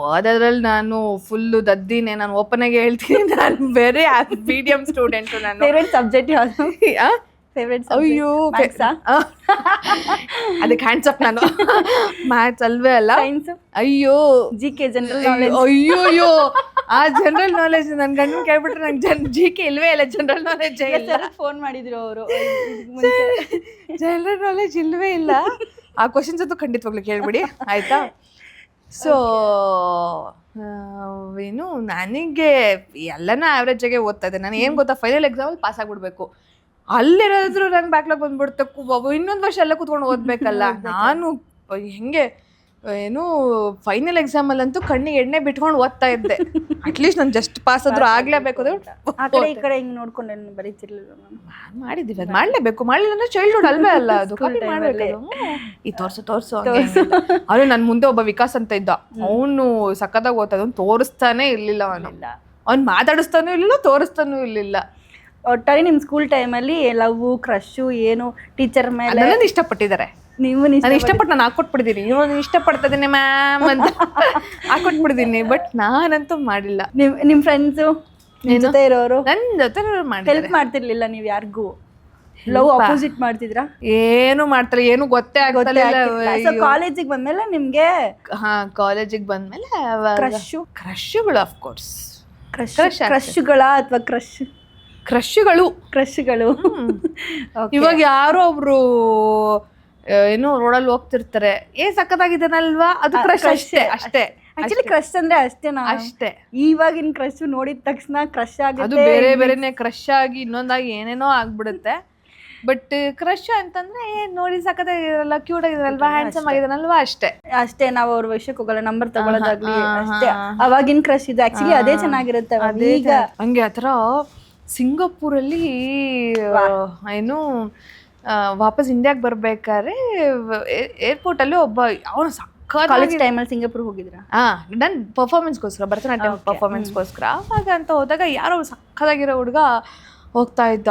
ಓದೋದ್ರಲ್ಲಿ ನಾನು ಫುಲ್ಲು ದದ್ದಿನೇ. ನಾನು ಓಪನ್ ಆಗಿ ಹೇಳ್ತೀನಿ, ನಾನು ವೆರಿ ಮೀಡಿಯಂ ಸ್ಟೂಡೆಂಟ್. ನಾನು ಫೇವ್ರೆಟ್ ಸಬ್ಜೆಕ್ಟ್ ಯಾವುದು? ಅಯ್ಯೋ ಅದಕ್ಕೆ ಹ್ಯಾಂಡ್ಸ್ ಅಪ್. ನಾನು ಮ್ಯಾಥ್ಸ್ ಅಲ್ವೇ ಅಲ್ಲ, ಅಯ್ಯೋ GK ಜನರಲ್ ನಾಲೆಜ್. ಅಯ್ಯೋಯ್ಯೋ ಆ ಜನರಲ್ ನಾಲೆಜ್ ನನ್ನ ಗಂಡನ ಕೇಳ್ಬಿಟ್ರೆ ನಂಗೆ GK ಇಲ್ವೇ ಇಲ್ಲ, ಜನರಲ್ ನಾಲೆಜ್ ಇಲ್ಲ. ಫೋನ್ ಮಾಡಿದ್ರು ಅವರು, ಜನರಲ್ ನಾಲೆಜ್ ಇಲ್ವೇ ಇಲ್ಲ. ಆ ಕ್ವಶನ್ಸ್ ಅಂತೂ ಖಂಡಿತವಾಗ್ಲೂ ಕೇಳ್ಬಿಡಿ ಆಯ್ತಾ. ಸೊ ಏನು ನನಗೆ ಎಲ್ಲನೂ ಆವ್ರೇಜ್ ಆಗಿ ಓದ್ತಾ ಇದ್ದೆ ನಾನು. ಏನು ಗೊತ್ತಾ, ಫೈನಲ್ ಎಕ್ಸಾಮಲ್ಲಿ ಪಾಸ್ ಆಗ್ಬಿಡ್ಬೇಕು. ಅಲ್ಲಿರೋದ್ರು ನಂಗೆ ಬ್ಯಾಕ್ಲಾಗ್ ಬಂದ್ಬಿಡುತ್ತೆ. ಇನ್ನೊಂದು ವರ್ಷ ಎಲ್ಲ ಕೂತ್ಕೊಂಡು ಓದ್ಬೇಕಲ್ಲ. ನಾನು ಹೆಂಗೆ ಏನು ಫೈನಲ್ ಎಕ್ಸಾಮಲ್ಲಂತೂ ಕಣ್ಣಿಗೆ ಎಣ್ಣೆ ಬಿಟ್ಕೊಂಡು ಓದ್ತಾ ಇದ್ದೆ. ಅಟ್ಲೀಸ್ಟ್ ನಾನು ಜಸ್ಟ್ ಪಾಸ್ ಆದ್ರೂ ಆಗ್ಲೇಬೇಕು. ಆ ಕಡೆ ಈ ಕಡೆ ಹಿಂಗೆ ನೋಡ್ಕೊಂಡು ಬರೀತಿರ್ಲಿಲ್ಲ. ಮಾಡಿದ್ದೀವಿ, ಅದು ಮಾಡಲೇಬೇಕು. ಮಾಡಲಿಲ್ಲ ಅಂದ್ರೆ ಚೈಲ್ಡ್ಹುಡ್ ಅಲ್ವೇ ಅಲ್ಲ, ಅದು ಕಾಪಿ ಮಾಡಬೇಕು. ಈ ತೋರ್ಸು ಅವ್ರು ನನ್ನ ಮುಂದೆ ಒಬ್ಬ ವಿಕಾಸ್ ಅಂತ ಇದ್ದ, ಅವನು ಸಕ್ಕತ್ತಾಗಿ ಓದ್ತಾ, ತೋರಿಸ್ತಾನೆ ಇರ್ಲಿಲ್ಲ. ಅವ್ನು ಮಾತಾಡಿಸ್ತಾನೂ ಇರ್ಲಿಲ್ಲ, ತೋರಿಸ್ತಾನೂ ಇರ್ಲಿಲ್ಲ. ಒಟ್ಟಾರೆ ನಿಮ್ಮ ಸ್ಕೂಲ್ ಟೈಮಲ್ಲಿ ಲವ್, ಕ್ರಶು ಏನು ಟೀಚರ್ ಮೇಲೆ ಇಷ್ಟಪಟ್ಟಿದ್ದಾರೆ. ನೀವು ನಾನು ಇಷ್ಟಪಟ್ಟು ನಾನು ಹಾಕೊಟ್ಬಿಟ್ಟಿದ್ದೀನಿ. ಇವಾಗ ಇಷ್ಟಪಡ್ತಿದ್ದೀನಿ ಮ್ಯಾಮ್ ಅಂತ ಹಾಕೊಟ್ಬಿಟ್ಟಿದ್ದೀನಿ, ಬಟ್ ನಾನಂತೂ ಮಾಡಿಲ್ಲ. ನಿಮ್ಮ ಫ್ರೆಂಡ್ಸು ಜೊತೆ ಇರೋರು ನನ್ನ ಜೊತೆ ಹೆಲ್ಪ್ ಮಾಡ್ತಿರ್ಲಿಲ್ಲ ನೀವು ಯಾರಿಗೂ? ಲವ್ ಅಪೋಸಿಟ್ ಮಾಡ್ತಿದ್ರಾ? ಏನು ಮಾಡ್ತಾರೆ, ಏನು ಗೊತ್ತೇ ಆಗ್ತಿಲ್ಲ. ಕಾಲೇಜಿಗೆ ಬಂದ್ಮೇಲೆ ನಿಮ್ಗೆ? ಕಾಲೇಜಿಗೆ ಬಂದ್ಮೇಲೆ ಕ್ರಶ್ಗಳು ಅಫ್ಕೋರ್ಸ್. ಕ್ರಶ್ಗಳ ಅಥವಾ ಕ್ರಶ್ಗಳು ಇವಾಗ ಯಾರೋ ಒಬ್ರು ಏನೋ ರೋಡಲ್ಲಿ ಹೋಗ್ತಿರ್ತಾರೆ, ಸಕ್ಕತ್ತಾಗಿದ್ದಾನಲ್ವಾ, ಅದು ಕ್ರಶ್. ಅಷ್ಟೇ ಆಕ್ಚುಲಿ ಕ್ರಶ್ ಅಂದ್ರೆ ಅಷ್ಟೇ. ಇವಾಗಿನ ಕ್ರಶ್ ನೋಡಿದ ತಕ್ಷಣ ಕ್ರಶ್ ಆಗುತ್ತೆ, ಅದು ಬೇರೆನೆ ಕ್ರಶ್ ಆಗಿ ಇನ್ನೊಂದಾಗಿ ಏನೇನೋ ಆಗ್ಬಿಡುತ್ತೆ. ಬಟ್ ಕ್ರಶ್ ಅಂತಂದ್ರೆ ನೋಡಿ ಸಕ್ಕತ್ತಾಗಿರಲ್ಲ, ಕ್ಯೂಟ್ ಆಗಿರಲ್ವಾ, ಹ್ಯಾಂಡ್ಸಮ್ ಆಗಿದಾನಲ್ವಾ, ಅಷ್ಟೇ. ನಾವು ಅವ್ರ ವಿಷಯಕ್ಕೆ ಹೋಗಲ್ಲ, ನಂಬರ್ ತಗೊಳ್ಳೋದಾಗ್ಲಿ ಅಷ್ಟೇ. ಅವಾಗಿನ ಕ್ರಶ್ ಇದು ಆಕ್ಚುಲಿ ಅದೇ ಚೆನ್ನಾಗಿರುತ್ತೆ. ಈಗ ಹಂಗೆ ಆತರ ಸಿಂಗಾಪುರಲ್ಲಿ ಏನು ವಾಪಸ್ ಇಂಡಿಯಾಗೆ ಬರ್ಬೇಕಾದ್ರೆ ಏರ್ಪೋರ್ಟಲ್ಲಿ ಒಬ್ಬ ಅವನು ಕಾಲೇಜ್ ಟೈಮಲ್ಲಿ ಸಿಂಗಾಪುರ್ ಹೋಗಿದ್ರ? ನನ್ನ ಪರ್ಫಾರ್ಮೆನ್ಸ್ಗೋಸ್ಕರ, ಭರತನಾಟ್ಯಂ ಪರ್ಫಾರ್ಮೆನ್ಸ್ಗೋಸ್ಕರ. ಅವಾಗ ಅಂತ ಹೋದಾಗ ಯಾರೋ ಸಕ್ಕದಾಗಿರೋ ಹುಡುಗ ಹೋಗ್ತಾ ಇದ್ದ.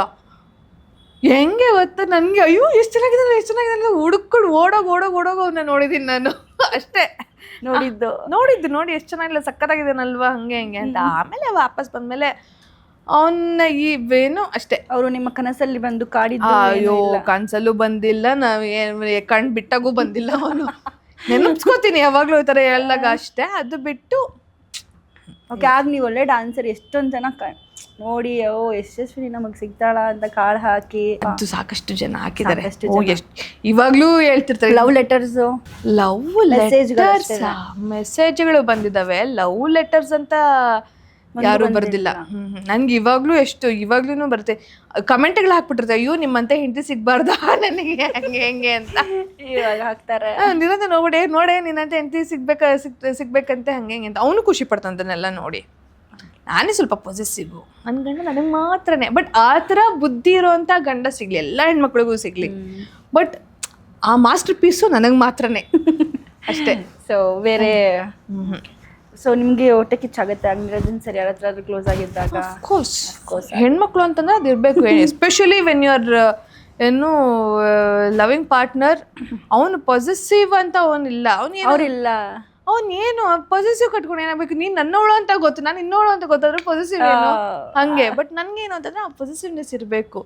ಹೆಂಗೆ ಗೊತ್ತಾ ನನಗೆ, ಅಯ್ಯೋ ಎಷ್ಟು ಚೆನ್ನಾಗಿದೆ ಹುಡುಕೊಂಡು ಓಡೋಗೋ ಅವನ್ನ ನೋಡಿದ್ದೀನಿ ನಾನು. ಅಷ್ಟೇ ನೋಡಿದ್ದು ಎಷ್ಟು ಚೆನ್ನಾಗಿಲ್ಲ, ಸಕ್ಕತ್ತಾಗಿದ್ದಾನಲ್ವಾ, ಹಂಗೆ ಅಂತ. ಆಮೇಲೆ ವಾಪಸ್ ಬಂದಮೇಲೆ ಅವನ್ನ ಏನು ಅಷ್ಟೇ. ಅವರು ನಿಮ್ಮ ಕನಸಲ್ಲಿ ಬಂದು ಕಾಡಿದ್ದು? ಅಯ್ಯೋ ಕನಸಲ್ಲೂ ಬಂದಿಲ್ಲ, ಕಣ್ ಬಿಟ್ಟಾಗೂ ಬಂದಿಲ್ಲ. ಅವನು ನೆನಪಿಸ್ಕೋತೀನಿ ಯಾವಾಗಲೂ ಈ ಥರ ಹೇಳಿದಾಗ ಅಷ್ಟೇ. ಅದು ಬಿಟ್ಟು ಓಕೆ. ಆಗ ನೀವು ಒಳ್ಳೆ ಡಾನ್ಸರ್, ಎಷ್ಟೊಂದು ಜನ ನೋಡಿ ಯಶಸ್ವಿನಿ ನಮಗೆ ಸಿಗ್ತಾಳ ಅಂತ ಕಾಳು ಹಾಕಿ ಅದು ಸಾಕಷ್ಟು ಜನ ಹಾಕಿದ್ದಾರೆ. ಇವಾಗ್ಲೂ ಹೇಳ್ತಿರ್ತಾರೆ ಲವ್ ಲೆಟರ್ಸ್, ಮೆಸೇಜ್ಗಳು ಬಂದಿದ್ದಾವೆ. ಲವ್ ಲೆಟರ್ಸ್ ಅಂತ ಯಾರು ಬರ್ದಿಲ್ಲ. ನನ್ಗೆ ಇವಾಗ್ಲೂ ಬರುತ್ತೆ. ಕಮೆಂಟ್ಗಳು ಹಾಕ್ಬಿಟ್ಟಿರ್ತಾರೆ, ಅಯ್ಯೋ ನಿಮ್ಮಂತೆ ಹೆಂಡತಿ ಸಿಗ್ಬಾರ್ದ ನನಗೆ, ಹೆಂಗೆ ಅಂತ ಇವಾಗ ಹಾಕ್ತಾರೆ. ನಿರಂತ ನೋಡೆ ನಿನ್ನಂತೆ ಹೆಂಡತಿ ಸಿಗ್ಬೇಕಂತೆ, ಹಂಗೆ ಅಂತ. ಅವನು ಖುಷಿ ಪಡ್ತಾನೆಲ್ಲ ನೋಡಿ. ನಾನೇ ಸ್ವಲ್ಪ ಪೊಸೆಸಿವ್, ನನ್ನ ಗಂಡ ನನಗೆ ಮಾತ್ರನೇ. ಬಟ್ ಆ ಥರ ಬುದ್ಧಿ ಇರೋವಂಥ ಗಂಡ ಸಿಗಲಿ, ಎಲ್ಲ ಹೆಣ್ಮಕ್ಳಿಗೂ ಸಿಗಲಿ. ಬಟ್ ಆ ಮಾಸ್ಟರ್ ಪೀಸು ನನಗೆ ಮಾತ್ರನೇ ಅಷ್ಟೇ. ಸೊ ಬೇರೆ ಸೊ ನಿಮಗೆ ಹೊಟ್ಟೆ ಕಿಚ್ಚಾಗುತ್ತೆ ಆಗಿರೋದನ್ನ ಸರಿ ಯಾರ ಹತ್ರ ಕ್ಲೋಸ್ ಆಗಿದ್ದಾಗ? ಕೋರ್ಸ್ ಹೆಣ್ಮಕ್ಳು ಅಂತಂದ್ರೆ ಅದು ಇರಬೇಕು, ಎಸ್ಪೆಷಲಿ ವೆನ್ ಯು ಆರ್ ಏನು ಲವಿಂಗ್ ಪಾರ್ಟ್ನರ್. ಅವನು ಪೊಸೆಸಿವ್ ಅಂತ ಅವನಿಲ್ಲ, ಅವ್ರಿಲ್ಲ, ಅವನೇನು ಪೊಸೆಸಿವ್ ಕಟ್ಕೊಂಡು ಏನಾಗಬೇಕು, ನೀನು ನನ್ನೋಳು ಅಂತ ಗೊತ್ತು, ನಾನು ಇನ್ನೋಳು ಅಂತ ಗೊತ್ತಾದ್ರೆ ಪೊಸೆಸಿವ್ ಏನು ಹಂಗೆ. ಬಟ್ ನನಗೇನು ಅಂತಂದ್ರೆ ಆ ಪೊಸೆಸಿವ್ನೆಸ್ ಇರಬೇಕು.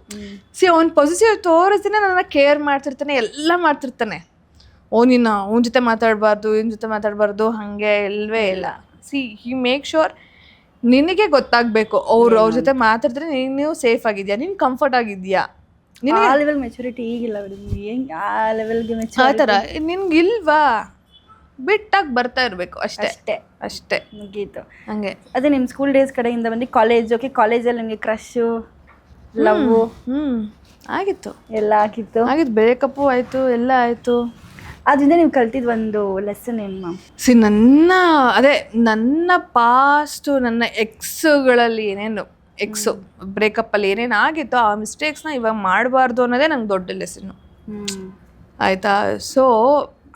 ಅವ್ನು ಪೊಸೆಸಿವ್ ತೋರಿಸ್ತಾನೆ, ನನ್ನ ಕೇರ್ ಮಾಡ್ತಿರ್ತಾನೆ, ಎಲ್ಲ ಮಾಡ್ತಿರ್ತಾನೆ. ನೀನು ಅವನ ಜೊತೆ ಮಾತಾಡಬಾರ್ದು, ಇವನ ಜೊತೆ ಮಾತಾಡಬಾರ್ದು, ಹಾಗೆ ಇಲ್ಲವೇ ಇಲ್ಲ. ಹಿ ಮೇಕ್ ಶೋರ್ ನಿನಗೆ ಗೊತ್ತಾಗಬೇಕು, ಅವ್ರ ಜೊತೆ ಮಾತಾಡಿದ್ರೆ ನೀನು ಸೇಫ್ ಆಗಿದ್ಯಾ, ನೀನು ಕಂಫರ್ಟ್ ಆಗಿದ್ಯಾ. ಆ ಲೆವೆಲ್ ಮೆಚುರಿಟಿ ಈಗಿಲ್ಲ ಆ ಲೆವೆಲ್ಗೆ ಆ ಥರ ನಿನ್ಗಿಲ್ವಾ, ಬಿಟ್ಟಾಗಿ ಬರ್ತಾ ಇರಬೇಕು ಅಷ್ಟೇ ಅಷ್ಟೇ ಅಷ್ಟೇ ಮುಗೀತು. ಹಂಗೆ. ಅದೇ ನಿಮ್ಮ ಸ್ಕೂಲ್ ಡೇಸ್ ಕಡೆಯಿಂದ ಬಂದು ಕಾಲೇಜ್, ಓಕೆ ಕಾಲೇಜಲ್ಲಿ ನಿಮಗೆ ಕ್ರಶ್ಶು, ಲವ್ ಆಗಿತ್ತು, ಎಲ್ಲ ಆಗಿತ್ತು, ಬ್ರೇಕಪ್ಪು ಆಯಿತು, ಎಲ್ಲ ಆಯಿತು. ಅದರಿಂದ ನೀವು ಕಲ್ತಿದ್ದು ಒಂದು ಲೆಸನ್ ಏನು ಮ್ಯಾಮ್? ನನ್ನ ಪಾಸ್ಟು, ನನ್ನ ಎಕ್ಸ್ಗಳಲ್ಲಿ ಏನೇನು ಬ್ರೇಕಪ್ಪಲ್ಲಿ ಏನೇನು ಆಗಿತ್ತು ಆ ಮಿಸ್ಟೇಕ್ಸ್ನ ಇವಾಗ ಮಾಡಬಾರ್ದು ಅನ್ನೋದೇ ನಂಗೆ ದೊಡ್ಡ ಲೆಸನ್ನು ಆಯಿತಾ. ಸೊ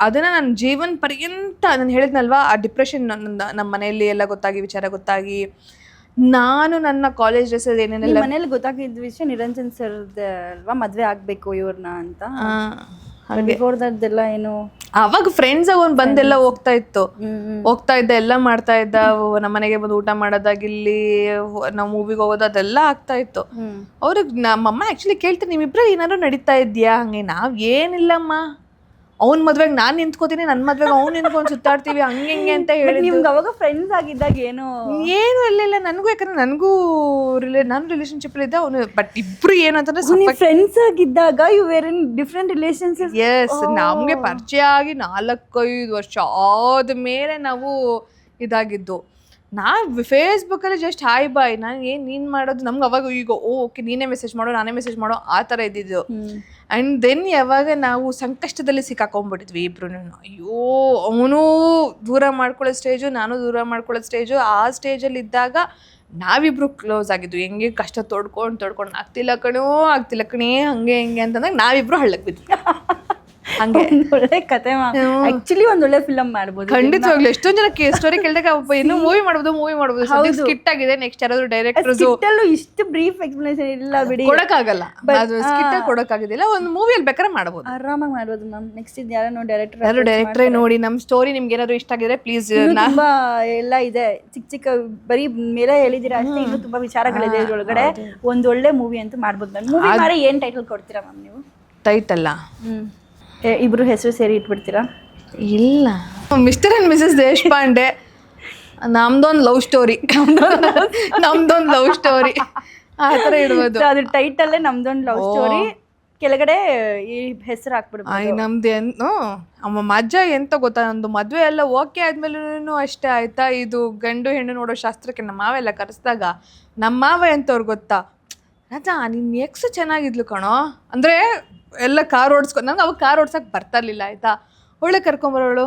ಅದನ್ನು ನನ್ನ ಜೀವನ ಪರ್ಯಂತ ನಾನು ಹೇಳಿದ್ನಲ್ವಾ, ಆ ಡಿಪ್ರೆಷನ್ ನಮ್ಮ ಮನೆಯಲ್ಲಿ ಎಲ್ಲ ಗೊತ್ತಾಗಿ, ವಿಚಾರ ಗೊತ್ತಾಗಿ, ನಾನು ನನ್ನ ಕಾಲೇಜ್ ಡ್ರೆಸ್ಸಲ್ಲಿ ಏನೇನೆಲ್ಲ ಮನೇಲಿ ಗೊತ್ತಾಗಿದ್ದ ವಿಷಯ ನಿರಂಜನ್ ಸರ್ದ ಅಲ್ವಾ ಮದುವೆ ಆಗಬೇಕು ಇವ್ರನ್ನ ಅಂತ. ಬಿಫೋರ್ದೆಲ್ಲ ಏನು ಅವಾಗ ಫ್ರೆಂಡ್ಸ್ ಆಗಿ ಒಂದು ಬಂದೆಲ್ಲ ಹೋಗ್ತಾ ಇದ್ದ, ಎಲ್ಲ ಮಾಡ್ತಾ ಇದ್ದ. ನಮ್ಮ ಮನೆಗೆ ಬಂದು ಊಟ ಮಾಡೋದಾಗಿಲ್ಲಿ, ನಾವು ಮೂವಿಗೆ ಹೋಗೋದು, ಅದೆಲ್ಲ ಆಗ್ತಾ ಇತ್ತು. ಅವ್ರಿಗೆ ನಮ್ಮಮ್ಮ ಆ್ಯಕ್ಚುಲಿ ಕೇಳ್ತಾರೆ, ನಿಮ್ಮಿಬ್ರಲ್ಲಿ ಏನಾದ್ರು ನಡೀತಾ ಇದೆಯಾ? ಹಂಗೆ ನಾವು ಏನಿಲ್ಲಮ್ಮ, ಅವ್ನ ಮದ್ವೆಗೆ ನಾನು ನಿಂತ್ಕೋತೀನಿ, ನನ್ನ ಮದ್ವೆಗೆ ಅವ್ನು ನಿಂತ್ಕೊಂಡು ಸುತ್ತಾಡ್ತೀವಿ, ಹಂಗೆ ಹಿಂಗೆ ಅಂತ ಹೇಳಿ. ನಿಮ್ಗೆ ಅವಾಗ ಫ್ರೆಂಡ್ಸ್ ಆಗಿದ್ದಾಗ ಏನು ಇಲ್ಲ ನನಗೂ, ಯಾಕಂದ್ರೆ ನನಗೂ ನಾನು ರಿಲೇಶನ್ಶಿಪ್ ಇದ್ದೆ, ಅವನು. ಬಟ್ ಇಬ್ರು ಏನು ಅಂತಂದ್ರೆ ಫ್ರೆಂಡ್ಸ್ ಆಗಿದ್ದಾಗ you were in different relationship. Yes, ನಮಗೆ ಪರಿಚಯ ಆಗಿ 4-5 ವರ್ಷ ಆದಮೇಲೆ ನಾವು ಇದಾಗಿದ್ದು. ನಾವು ಫೇಸ್ಬುಕ್ಕಲ್ಲಿ ಜಸ್ಟ್ ಹಾಯ್ ಬಾಯ್, ನಾನು ಏನು ನೀನು ಮಾಡೋದು, ನಮ್ಗೆ ಅವಾಗ ಈಗ ಓಕೆ ನೀನೇ ಮೆಸೇಜ್ ಮಾಡೋ, ನಾನೇ ಮೆಸೇಜ್ ಮಾಡೋ, ಆ ಥರ ಇದ್ದಿದ್ದು. ಆ್ಯಂಡ್ ದೆನ್ ಯಾವಾಗ ನಾವು ಸಂಕಷ್ಟದಲ್ಲಿ ಸಿಕ್ಕಾಕೊಂಡ್ಬಿಟ್ಟಿದ್ವಿ ಇಬ್ರು, ಅಯ್ಯೋ ಅವನು ದೂರ ಮಾಡ್ಕೊಳ್ಳೋ ಸ್ಟೇಜು, ನಾನು ದೂರ ಮಾಡ್ಕೊಳ್ಳೋ ಸ್ಟೇಜು, ಆ ಸ್ಟೇಜಲ್ಲಿ ಇದ್ದಾಗ ನಾವಿಬ್ರು ಕ್ಲೋಸ್ ಆಗಿದ್ವಿ. ಹೆಂಗೆ ಕಷ್ಟ ತೊಡ್ಕೊಂಡು ಆಗ್ತಿಲ್ಲ ಕಣೇ ಹಂಗೆ ಹಿಂಗೆ ಅಂತಂದಾಗ ನಾವಿಬ್ರು ಹಳ್ಳಕ್ಕೆ ಬಿದ್ವಿ. ಹಂಗೆ ಒಳ್ಳೆ ಕತೆ ಆಕ್ಚುಲಿ ಒಂದ್ ಒಳ್ಳೆ ಫಿಲಮ್ ಮಾಡ್ಬೋದು ಖಂಡಿತವಾಗ್ಲು. ಎಷ್ಟೊಂದ್ ಜನ ಸ್ಟೋರಿ ಕೇಳಿದಾಗ ಇನ್ನು ಮೂವಿ ಮಾಡ್ಬೋದು, ಸ್ಕಿಟ್ ಆಗಿದೆ, ನೆಕ್ಸ್ಟ್ ಯಾರಾದ್ರೂ ಡೈರೆಕ್ಟರ್ಸ್ ಇಷ್ಟು ಬ್ರೀಫ್ ಎಕ್ಸ್ಪ್ಲನೇಷನ್ ಇಲ್ಲ ಬಿಡಿ, ಕೊಡಕ್ಕಾಗಲ್ಲ, ಅದು ಸ್ಕಿಟ್ ಕೊಡಕ್ಕಾಗೋದಿಲ್ಲ. ಒಂದು ಮೂವಿಯಲ್ಲಿ ಬೇಕಾದ್ರೆ ಮಾಡ್ಬೋದು, ಆರಾಮಾಗಿ ಮಾಡ್ಬೋದು ಮ್ಯಾಮ್. ನೆಕ್ಸ್ಟ್ ಇದು ಯಾರು ಡೈರೆಕ್ಟರೇ ನೋಡಿ ನಮ್ಮ ಸ್ಟೋರಿ ನಿಮ್ಗೆ ಏನಾದ್ರು ಇಷ್ಟ ಆಗಿದ್ರೆ ಪ್ಲೀಸ್. ತುಂಬಾ ಎಲ್ಲ ಇದೆ, ಚಿಕ್ಕ ಬರೀ ಮೇಲೆ ಹೇಳಿದಿರಾ ಅಷ್ಟೇ, ಇನ್ನು ತುಂಬಾ ವಿಚಾರಗಳಿದೆ ಇದ್ರೊಳಗಡೆ. ಒಂದ್ ಒಳ್ಳೆ ಮೂವಿ ಅಂತ ಮಾಡ್ಬೋದು ಮ್ಯಾಮ್. ಮೂವಿ ಮಾಡಿ ಏನ್ ಟೈಟಲ್ ಕೊಡ್ತೀರಾ ಮ್ಯಾಮ್ ನೀವು? ಟೈಟಲ್ಲ ಇಬ್ರು ಹೆಸರು ಸೇರಿ ಇಟ್ಬಿಡ್ತೀರಾ? ಇಲ್ಲ, ಮಿಸ್ಟರ್ ಅಂಡ್ ಮಿಸಸ್ ದೇಶಪಾಂಡೆ, ನಮ್ದೊಂದು ಲವ್ ಸ್ಟೋರಿ ಆ ಥರ ಇಡ್ಬೋದು. ಅದ್ರ ಟೈಟಲ್ಲೇ ನಮ್ದೊಂದು ಲವ್ ಸ್ಟೋರಿ, ಕೆಳಗಡೆ ಈ ಹೆಸರು ಹಾಕ್ಬಿಡ್ಬೋದು. ನಮ್ದೇನು ಮಜ್ಜ ಎಂತ ಗೊತ್ತಾ, ಒಂದು ಮದುವೆ ಎಲ್ಲ ಓಕೆ ಆದ್ಮೇಲೂ ಅಷ್ಟೇ ಆಯ್ತಾ, ಇದು ಗಂಡು ಹೆಣ್ಣು ನೋಡೋ ಶಾಸ್ತ್ರಕ್ಕೆ ನಮ್ಮ ಮಾವೆಲ್ಲ ಕರೆಸಿದಾಗ ನಮ್ಮ ಮಾವ ಎಂತವ್ರು ಗೊತ್ತಾ, ರಾಜಾ ನಿನ್ನ ಎಕ್ಸ್ ಚೆನ್ನಾಗಿದ್ಲು ಕಣೋ ಅಂದರೆ ಎಲ್ಲ ಕಾರ್ ನಂಗೆ ಅವಾಗ ಕಾರ್ ಓಡ್ಸಕ್ಕೆ ಬರ್ತಾ ಇರಲಿಲ್ಲ ಆಯಿತಾ. ಒಳ್ಳೆ ಕರ್ಕೊಂಬರೋಳು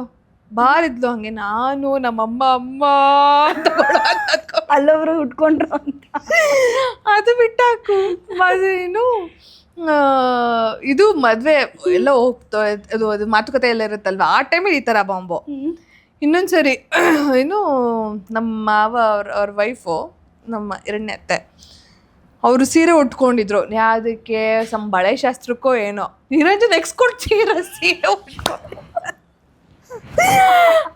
ಬಾರಿದ್ಲು, ಹಂಗೆ ನಾನು ನಮ್ಮಮ್ಮ ಅಮ್ಮ ಅಲ್ಲೊಬ್ರು ಉಟ್ಕೊಂಡ್ರು ಅಂತ ಅದು ಬಿಟ್ಟಾಕು. ಏನು ಇದು ಮದುವೆ ಎಲ್ಲ ಹೋಗ್ತಾ ಅದು ಮಾತುಕತೆ ಎಲ್ಲ ಇರುತ್ತಲ್ವ, ಆ ಟೈಮಲ್ಲಿ ಈ ಥರ ಬಾಂಬು. ಇನ್ನೊಂದ್ಸರಿ ಏನು ನಮ್ಮ ಮಾವ ಅವ್ರ ವೈಫು, ನಮ್ಮ ಎರಡನೇ ಅತ್ತೆ, ಅವರು ಸೀರೆ ಉಟ್ಕೊಂಡಿದ್ರು. ಯಾವುದಕ್ಕೆ ಬಳೆ ಶಾಸ್ತ್ರಕ್ಕೋ ಏನೋ. ನಿರಂಜನ್ ಕೊಡ್ತೀರ ಸೀರೆ ಉಟ್ಕೊಂಡು,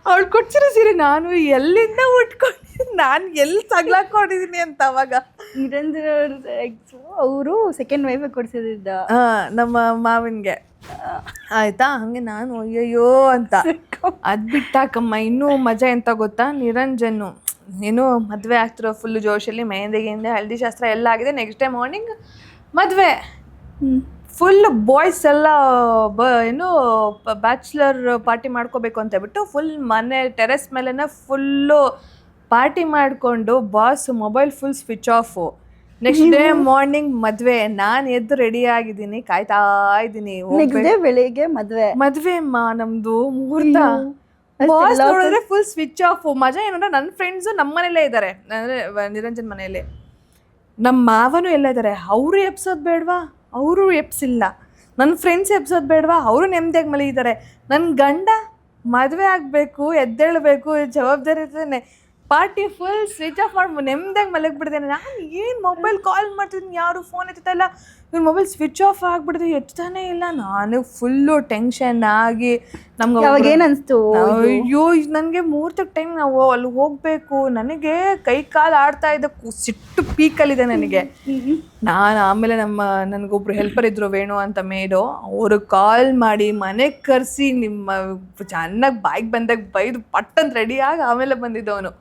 ಅವ್ಳು ಕೊಡ್ಸಿರೋ ಸೀರೆ ನಾನು ಎಲ್ಲಿಂದ ಉಟ್ಕೊಂಡಿದ್ದೀನಿ, ನಾನು ಎಲ್ಲಿ ತಗ್ಲಾಕೊಂಡಿದ್ದೀನಿ ಅಂತ. ಅವಾಗ ನಿರಂಜನ್ ಅವರು ಸೆಕೆಂಡ್ ವೈಫ್ ಕೊಡ್ಸಿದ್ದ ನಮ್ಮ ಮಾವನಿಗೆ ಆಯ್ತಾ. ಹಂಗೆ ನಾನು ಅಯ್ಯಯ್ಯೋ ಅಂತ. ಅದು ಬಿಟ್ಟಾಕಮ್ಮ, ಇನ್ನೂ ಮಜಾ ಎಂತ ಗೊತ್ತಾ, ನಿರಂಜನ್ನು ಏನು ಮದುವೆ ಆಗ್ತಿರೋ ಫುಲ್ಲು ಜೋಶಲ್ಲಿ, ಮೆಹಂದಿಗೆ ಹಳದಿ ಶಾಸ್ತ್ರ ಎಲ್ಲ ಆಗಿದೆ. ನೆಕ್ಸ್ಟ್ ಡೇ ಮಾರ್ನಿಂಗ್ ಮದುವೆ, ಫುಲ್ ಬಾಯ್ಸ್ ಎಲ್ಲ ಏನು ಬ್ಯಾಚುಲರ್ ಪಾರ್ಟಿ ಮಾಡ್ಕೋಬೇಕು ಅಂತ ಹೇಳ್ಬಿಟ್ಟು ಫುಲ್ ಮನೆ ಟೆರೆಸ್ ಮೇಲೆನ ಫುಲ್ಲು ಪಾರ್ಟಿ ಮಾಡಿಕೊಂಡು, boss mobile full switch off. Next day morning ಮದುವೆ, ನಾನು ಎದ್ದು ರೆಡಿ ಆಗಿದ್ದೀನಿ, ಕಾಯ್ತಾ ಇದ್ದೀನಿ. ಬೆಳಿಗ್ಗೆ ಮದುವೆ ಅಮ್ಮ ನಮ್ದು ಮುಹೂರ್ತ. ಬಾಸ್ ನೋಡಿದ್ರೆ ಫುಲ್ ಸ್ವಿಚ್ ಆಫ್. ಮಜಾ ಏನಂದ್ರೆ ನನ್ನ ಫ್ರೆಂಡ್ಸು ನಮ್ಮ ಮನೇಲೇ ಇದ್ದಾರೆ, ಅಂದರೆ ನಿರಂಜನ್ ಮನೆಯಲ್ಲೇ. ನಮ್ಮ ಮಾವನು ಎಲ್ಲ ಇದ್ದಾರೆ, ಅವರು ಎಪ್ಸೋದು ಬೇಡವಾ, ಅವರು ಎಪ್ಸಿಲ್ಲ. ನನ್ನ ಫ್ರೆಂಡ್ಸ್ ಎಪ್ಸೋದು ಬೇಡವಾ, ಅವರು ನೆಮ್ಮದಿಯಾಗಿ ಮಲಗಿದ್ದಾರೆ. ನನ್ನ ಗಂಡ ಮದುವೆ ಆಗಬೇಕು, ಎದ್ದೇಳಬೇಕು, ಜವಾಬ್ದಾರಿ ಇರ್ತೇನೆ, ಪಾರ್ಟಿ ಫುಲ್ ಸ್ವಿಚ್ ಆಫ್ ಮಾಡಿ ನೆಮ್ಮದಿಯಾಗಿ ಮಲಗಿಬಿಡ್ತೇನೆ. ನಾನು ಏನು ಮೊಬೈಲ್ ಕಾಲ್ ಮಾಡ್ತಿದ್ದೀನಿ, ಯಾರು ಫೋನ್ ಎತ್ತುತ್ತಾ ಇಲ್ಲ, ಇವ್ನ ಮೊಬೈಲ್ ಸ್ವಿಚ್ ಆಫ್ ಆಗಿಬಿಡ್ತೀವಿ, ಎತ್ತಾನೇ ಇಲ್ಲ. ನಾನು ಫುಲ್ಲು ಟೆನ್ಷನ್ ಆಗಿ ನಮ್ಗೆ ಅವಾಗ ಏನು ಅನಿಸ್ತು? ಅಯ್ಯೋ ನನಗೆ ಮುಹೂರ್ತಕ್ಕೆ ಟೈಮ್, ನಾವು ಅಲ್ಲಿ ಹೋಗಬೇಕು, ನನಗೆ ಕೈ ಕಾಲು ಆಡ್ತಾ ಇದ್ದ, ಸಿಟ್ಟು ಪೀಕಲ್ಲಿದೆ ನನಗೆ. ನಾನು ಆಮೇಲೆ ನನಗೊಬ್ರು ಹೆಲ್ಪರ್ ಇದ್ರು, ವೇಣು ಅಂತ ಮೇಡು, ಅವರು ಕಾಲ್ ಮಾಡಿ ಮನೆಗೆ ಕರೆಸಿ ನಿಮ್ಮ ಚೆನ್ನಾಗಿ ಬಾಯಿಗೆ ಬಂದಾಗ ಬೈದು ಪಟ್ಟಂತ ರೆಡಿಯಾಗಿ ಆಮೇಲೆ ಬಂದಿದ್ದವನು.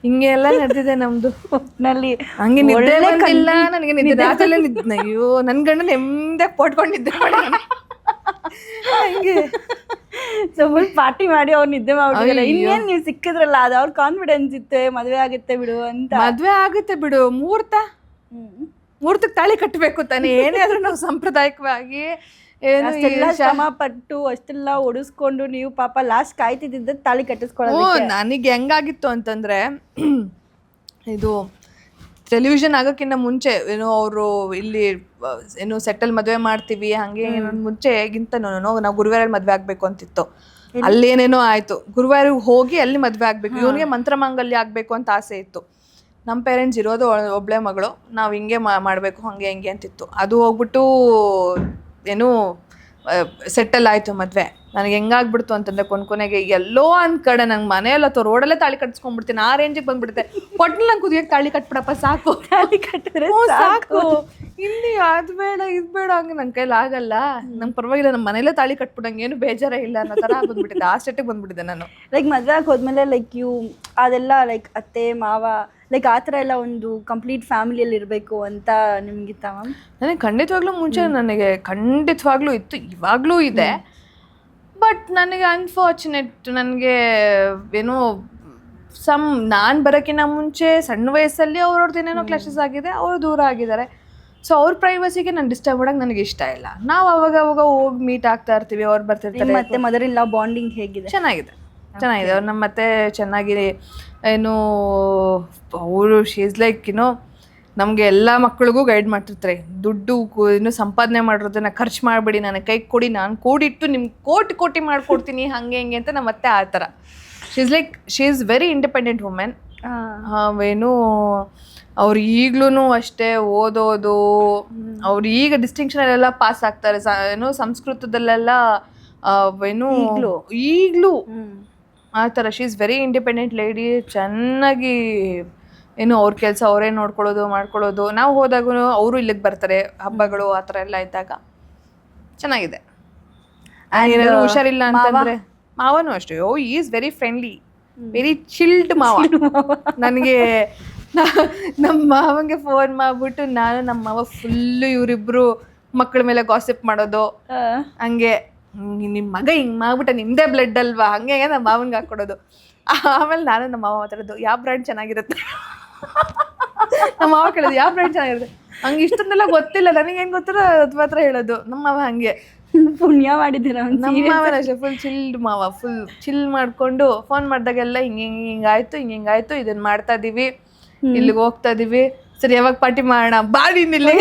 ಹಿಂಗೆ ಎಲ್ಲ ನಡೆದಿದೆ ನಮ್ದು ಒಟ್ಟಿನಲ್ಲಿ. ಹಂಗೆ ನಿದ್ದೆ ಬಂದಿಲ್ಲ ನನಗೆ, ನಿದ್ದೆ ರಾತ್ರಿಯಲ್ಲೇ ನಿದ್ದೆ. ಅಯ್ಯೋ ನನ್ನ ಗಂಡ ನೆಮ್ಮದಿಯಾಗಿ ಪಟ್ಕೊಂಡಿದ್ದೆ ಹಂಗೆ. ಸೊ ಫುಲ್ ಪಾರ್ಟಿ ಮಾಡಿ ಅವ್ರು ನಿದ್ದೆ ಮಾಡ್ಬಿಟ್ಟಿದ್ದಾರೆ. ಇನ್ನೇನು ನೀವು ಸಿಕ್ಕಿದ್ರಲ್ಲ, ಅದು ಅವ್ರ ಕಾನ್ಫಿಡೆನ್ಸ್ ಇತ್ತೆ, ಮದುವೆ ಆಗುತ್ತೆ ಬಿಡು ಅಂತ. ಮದುವೆ ಆಗುತ್ತೆ ಬಿಡು, ಮುಹೂರ್ತಕ್ಕೆ ತಾಳಿ ಕಟ್ಟಬೇಕು ತಾನೆ, ಏನೇ ಆದ್ರೂ ನಾವು ಸಾಂಪ್ರದಾಯಿಕವಾಗಿ ಅಷ್ಟೆಲ್ಲ ಶ್ರಮ ಪಟ್ಟು ಅಷ್ಟೆಲ್ಲ ಒಡಿಸ್ಕೊಂಡು ನೀವು ಪಾಪ ಲಾಸ್ಟ್ ಕಾಯ್ತಿದ್ದ ತಾಳಿ ಕಟ್ಟಿಸ್ಕೊಳ್ಳೋದು. ನನಗೆ ಹೆಂಗಾಗಿತ್ತು ಅಂತಂದ್ರೆ, ಇದು ಟೆಲಿವಿಷನ್ ಆಗೋಕ್ಕಿಂತ ಮುಂಚೆ ಏನೋ ಅವರು ಇಲ್ಲಿ ಏನು ಸೆಟಲ್ ಮದುವೆ ಮಾಡ್ತೀವಿ ಹಂಗೆ ಮುಂಚೆಗಿಂತನೂ ನಾವು ಗುರುವಾರ ಮದುವೆ ಆಗ್ಬೇಕು ಅಂತಿತ್ತು. ಅಲ್ಲೇನೇನೋ ಆಯ್ತು, ಗುರುವಾರ ಹೋಗಿ ಅಲ್ಲಿ ಮದುವೆ ಆಗ್ಬೇಕು, ಇವನಿಗೆ ಮಂತ್ರಮಾಂಗಲ್ಯ ಆಗ್ಬೇಕು ಅಂತ ಆಸೆ ಇತ್ತು. ನಮ್ಮ ಪೇರೆಂಟ್ಸ್ ಇರೋದು ಒಬ್ಳೆ ಮಗಳು, ನಾವು ಹಿಂಗೆ ಮಾಡಬೇಕು ಹಂಗೆ ಹಿಂಗೆ ಅಂತಿತ್ತು. ಅದು ಹೋಗ್ಬಿಟ್ಟು ಏನು ಸೆಟಲ್ ಆಯಿತು ಮದುವೆ. ನನಗೆ ಹೆಂಗಾಗ್ಬಿಡ್ತು ಅಂತಂದರೆ ಕೊನೆಗೆ ಎಲ್ಲೋ ಅಂದ ಕಡೆ ನಂಗೆ ಮನೆಯಲ್ಲ ಅಥವಾ ರೋಡಲ್ಲೇ ತಾಳಿ ಕಟ್ಸ್ಕೊಂಡ್ಬಿಡ್ತೀನಿ, ಆ ರೇಂಜಿಗೆ ಬಂದ್ಬಿಡುತ್ತೆ. ಒಟ್ಟಿನಲ್ಲಿ ನಂಗೆ ಕುದಿಯೋಕೆ ತಾಳಿ ಕಟ್ಬಿಡಪ್ಪ ಸಾಕು, ತಾಳಿ ಕಟ್ಟಿದ್ರೆ ಸಾಕು, ಇಲ್ಲಿ ಅದು ಬೇಡ ಇದು ಬೇಡ, ಹಂಗೆ ನನ್ನ ಕೈಲಿ ಆಗಲ್ಲ, ನಂಗೆ ಪರವಾಗಿಲ್ಲ, ನಮ್ಮ ಮನೇಲೇ ತಾಳಿ ಕಟ್ಬಿಡಂಗೆ ಏನು ಬೇಜಾರೇ ಇಲ್ಲ ಅನ್ನೋ ಥರ ಬಂದ್ಬಿಟ್ಟಿದ್ದೆ. ಆ ಸ್ಟೇಟಿಗೆ ಬಂದ್ಬಿಟ್ಟಿದ್ದೆ ನಾನು. ಲೈಕ್ ಮದುವೆ ಆಗಿ ಹೋದ್ಮೇಲೆ ಲೈಕ್ ಅದೆಲ್ಲ ಲೈಕ್ ಅತ್ತೆ ಮಾವ ಲೈಕ್ ಆ ಥರ ಎಲ್ಲ ಒಂದು ಕಂಪ್ಲೀಟ್ ಫ್ಯಾಮಿಲಿಯಲ್ಲಿ ಇರಬೇಕು ಅಂತ ನಿಮ್ಗಿತ್ತ ಮ್ಯಾಮ್? ನನಗೆ ಖಂಡಿತವಾಗ್ಲೂ ಮುಂಚೆ ನನಗೆ ಖಂಡಿತವಾಗ್ಲೂ ಇತ್ತು, ಇವಾಗಲೂ ಇದೆ. ಬಟ್ ನನಗೆ ಅನ್ಫಾರ್ಚುನೇಟ್, ನನಗೆ ಏನೋ ನಾನು ಬರೋಕ್ಕಿಂತ ಮುಂಚೆ ಸಣ್ಣ ವಯಸ್ಸಲ್ಲಿ ಅವ್ರವ್ರದ್ದು ಏನೇನೋ ಕ್ಲಾಶಸ್ ಆಗಿದೆ, ಅವರು ದೂರ ಆಗಿದ್ದಾರೆ. ಸೊ ಅವ್ರ ಪ್ರೈವಸಿಗೆ ನಾನು ಡಿಸ್ಟರ್ಬ್ ಮಾಡೋಕೆ ನನಗೆ ಇಷ್ಟ ಇಲ್ಲ. ನಾವು ಅವಾಗ ಹೋಗಿ ಮೀಟ್ ಆಗ್ತಾ ಇರ್ತೀವಿ, ಅವ್ರು ಬರ್ತಿರ್ತಾರೆ. ಮತ್ತೆ ಮದರ್ ಇನ್ ಲಾ ಬಾಂಡಿಂಗ್ ಹೇಗಿದೆ? ಚೆನ್ನಾಗಿದೆ. ಅವ್ರು ನಮ್ಮ ಮತ್ತೆ ಚೆನ್ನಾಗಿ ಏನು ಅವರು ಶೀಸ್ ಲೈಕ್ ಏನೋ ನಮಗೆ ಎಲ್ಲ ಮಕ್ಕಳಿಗೂ ಗೈಡ್ ಮಾಡ್ತಿರ್ತಾರೆ. ದುಡ್ಡು ಏನು ಸಂಪಾದನೆ ಮಾಡಿರೋದನ್ನ ಖರ್ಚು ಮಾಡಿಬಿಡಿ, ನನಗೆ ಕೈ ಕೊಡಿ, ನಾನು ಕೂಡಿಟ್ಟು ನಿಮ್ಗೆ ಕೋಟಿ ಮಾಡಿಕೊಡ್ತೀನಿ ಹಂಗೆ ಹಿಂಗೆ ಅಂತ ನಮ್ಮ ಅತ್ತೆ ಆ ಥರ. She is very independent women. ಏನು ಅವ್ರು ಈಗ್ಲೂ ಅಷ್ಟೇ ಓದೋದು, ಅವ್ರು ಈಗ ಡಿಸ್ಟಿಂಕ್ಷನಲ್ಲೆಲ್ಲ ಪಾಸ್ ಆಗ್ತಾರೆ. ಏನು ಸಂಸ್ಕೃತದಲ್ಲೆಲ್ಲ ಏನು ಈಗಲೂ ಆ ಥರ. She is very independent lady. ಚೆನ್ನಾಗಿ ಏನು ಅವ್ರ ಕೆಲಸ ಅವರೇ ಮಾಡ್ಕೊಳ್ಳೋದು. ನಾವು ಹೋದಾಗೂ ಅವರು ಇಲ್ಲಿಗೆ ಬರ್ತಾರೆ, ಹಬ್ಬಗಳು ಆ ಥರ ಎಲ್ಲ ಇದ್ದಾಗ ಚೆನ್ನಾಗಿದೆ. ಏನಾದ್ರು ಹುಷಾರಿಲ್ಲ ಅಂತಂದರೆ ಮಾವನು ಅಷ್ಟೇ, is very friendly, very chilled ಮಾವ. ನನಗೆ ನಮ್ಮ ಮಾವಂಗೆ ಫೋನ್ ಮಾಡ್ಬಿಟ್ಟು ನಾನು ನಮ್ಮ ಮಾವ ಫುಲ್ಲು ಇವರಿಬ್ರು ಮಕ್ಕಳ ಮೇಲೆ ಗಾಸಿಪ್ ಮಾಡೋದು, ಹಂಗೆ ನಿಮ್ಮ ಮಗ ಹಿಂಗೆ ಮಾಡ್ಬಿಟ್ಟ ನಿಮ್ಮದೇ ಬ್ಲಡ್ ಅಲ್ವಾ ಹಂಗೆ ನಮ್ಮ ಮಾವನ್ಗೆ ಹಾಕ್ಕೊಡೋದು. ಆಮೇಲೆ ನಾನು ನಮ್ಮ ಮಾವ ಮಾತಾಡೋದು, ಯಾವ ಬ್ರ್ಯಾಂಡ್ ಚೆನ್ನಾಗಿರುತ್ತೆ, ನಮ್ಮ ಮಾವ ಕೇಳೋದು ಯಾವ ಬ್ರ್ಯಾಂಡ್ ಚೆನ್ನಾಗಿರುತ್ತೆ, ಹಂಗೆ ಇಷ್ಟೊಂದೆಲ್ಲ ಗೊತ್ತಿಲ್ಲ ನನಗೇನು ಗೊತ್ತಿರೋ ಅದು ಮಾತ್ರ ಹೇಳೋದು. ನಮ್ಮ ಮಾವ ಹಂಗೆ ಪುಣ್ಯ ಮಾಡಿದ್ದೀರ. ನಮ್ಮ ಮಾವನ ಅಷ್ಟೇ ಫುಲ್ ಚಿಲ್ಡ್ ಮಾವ, ಫುಲ್ ಚಿಲ್ ಮಾಡಿಕೊಂಡು ಫೋನ್ ಮಾಡಿದಾಗೆಲ್ಲ ಹಿಂಗಾಯ್ತು ಹಿಂಗಾಯ್ತು, ಇದನ್ನು ಮಾಡ್ತಾ ಇದ್ದೀವಿ, ಇಲ್ಲಿಗೆ ಹೋಗ್ತಾ ಇದ್ದೀವಿ, ಸರಿ ಯಾವಾಗ ಪಾರ್ಟಿ ಮಾಡೋಣ ಬಾಡಿ ಇಲ್ಲಿ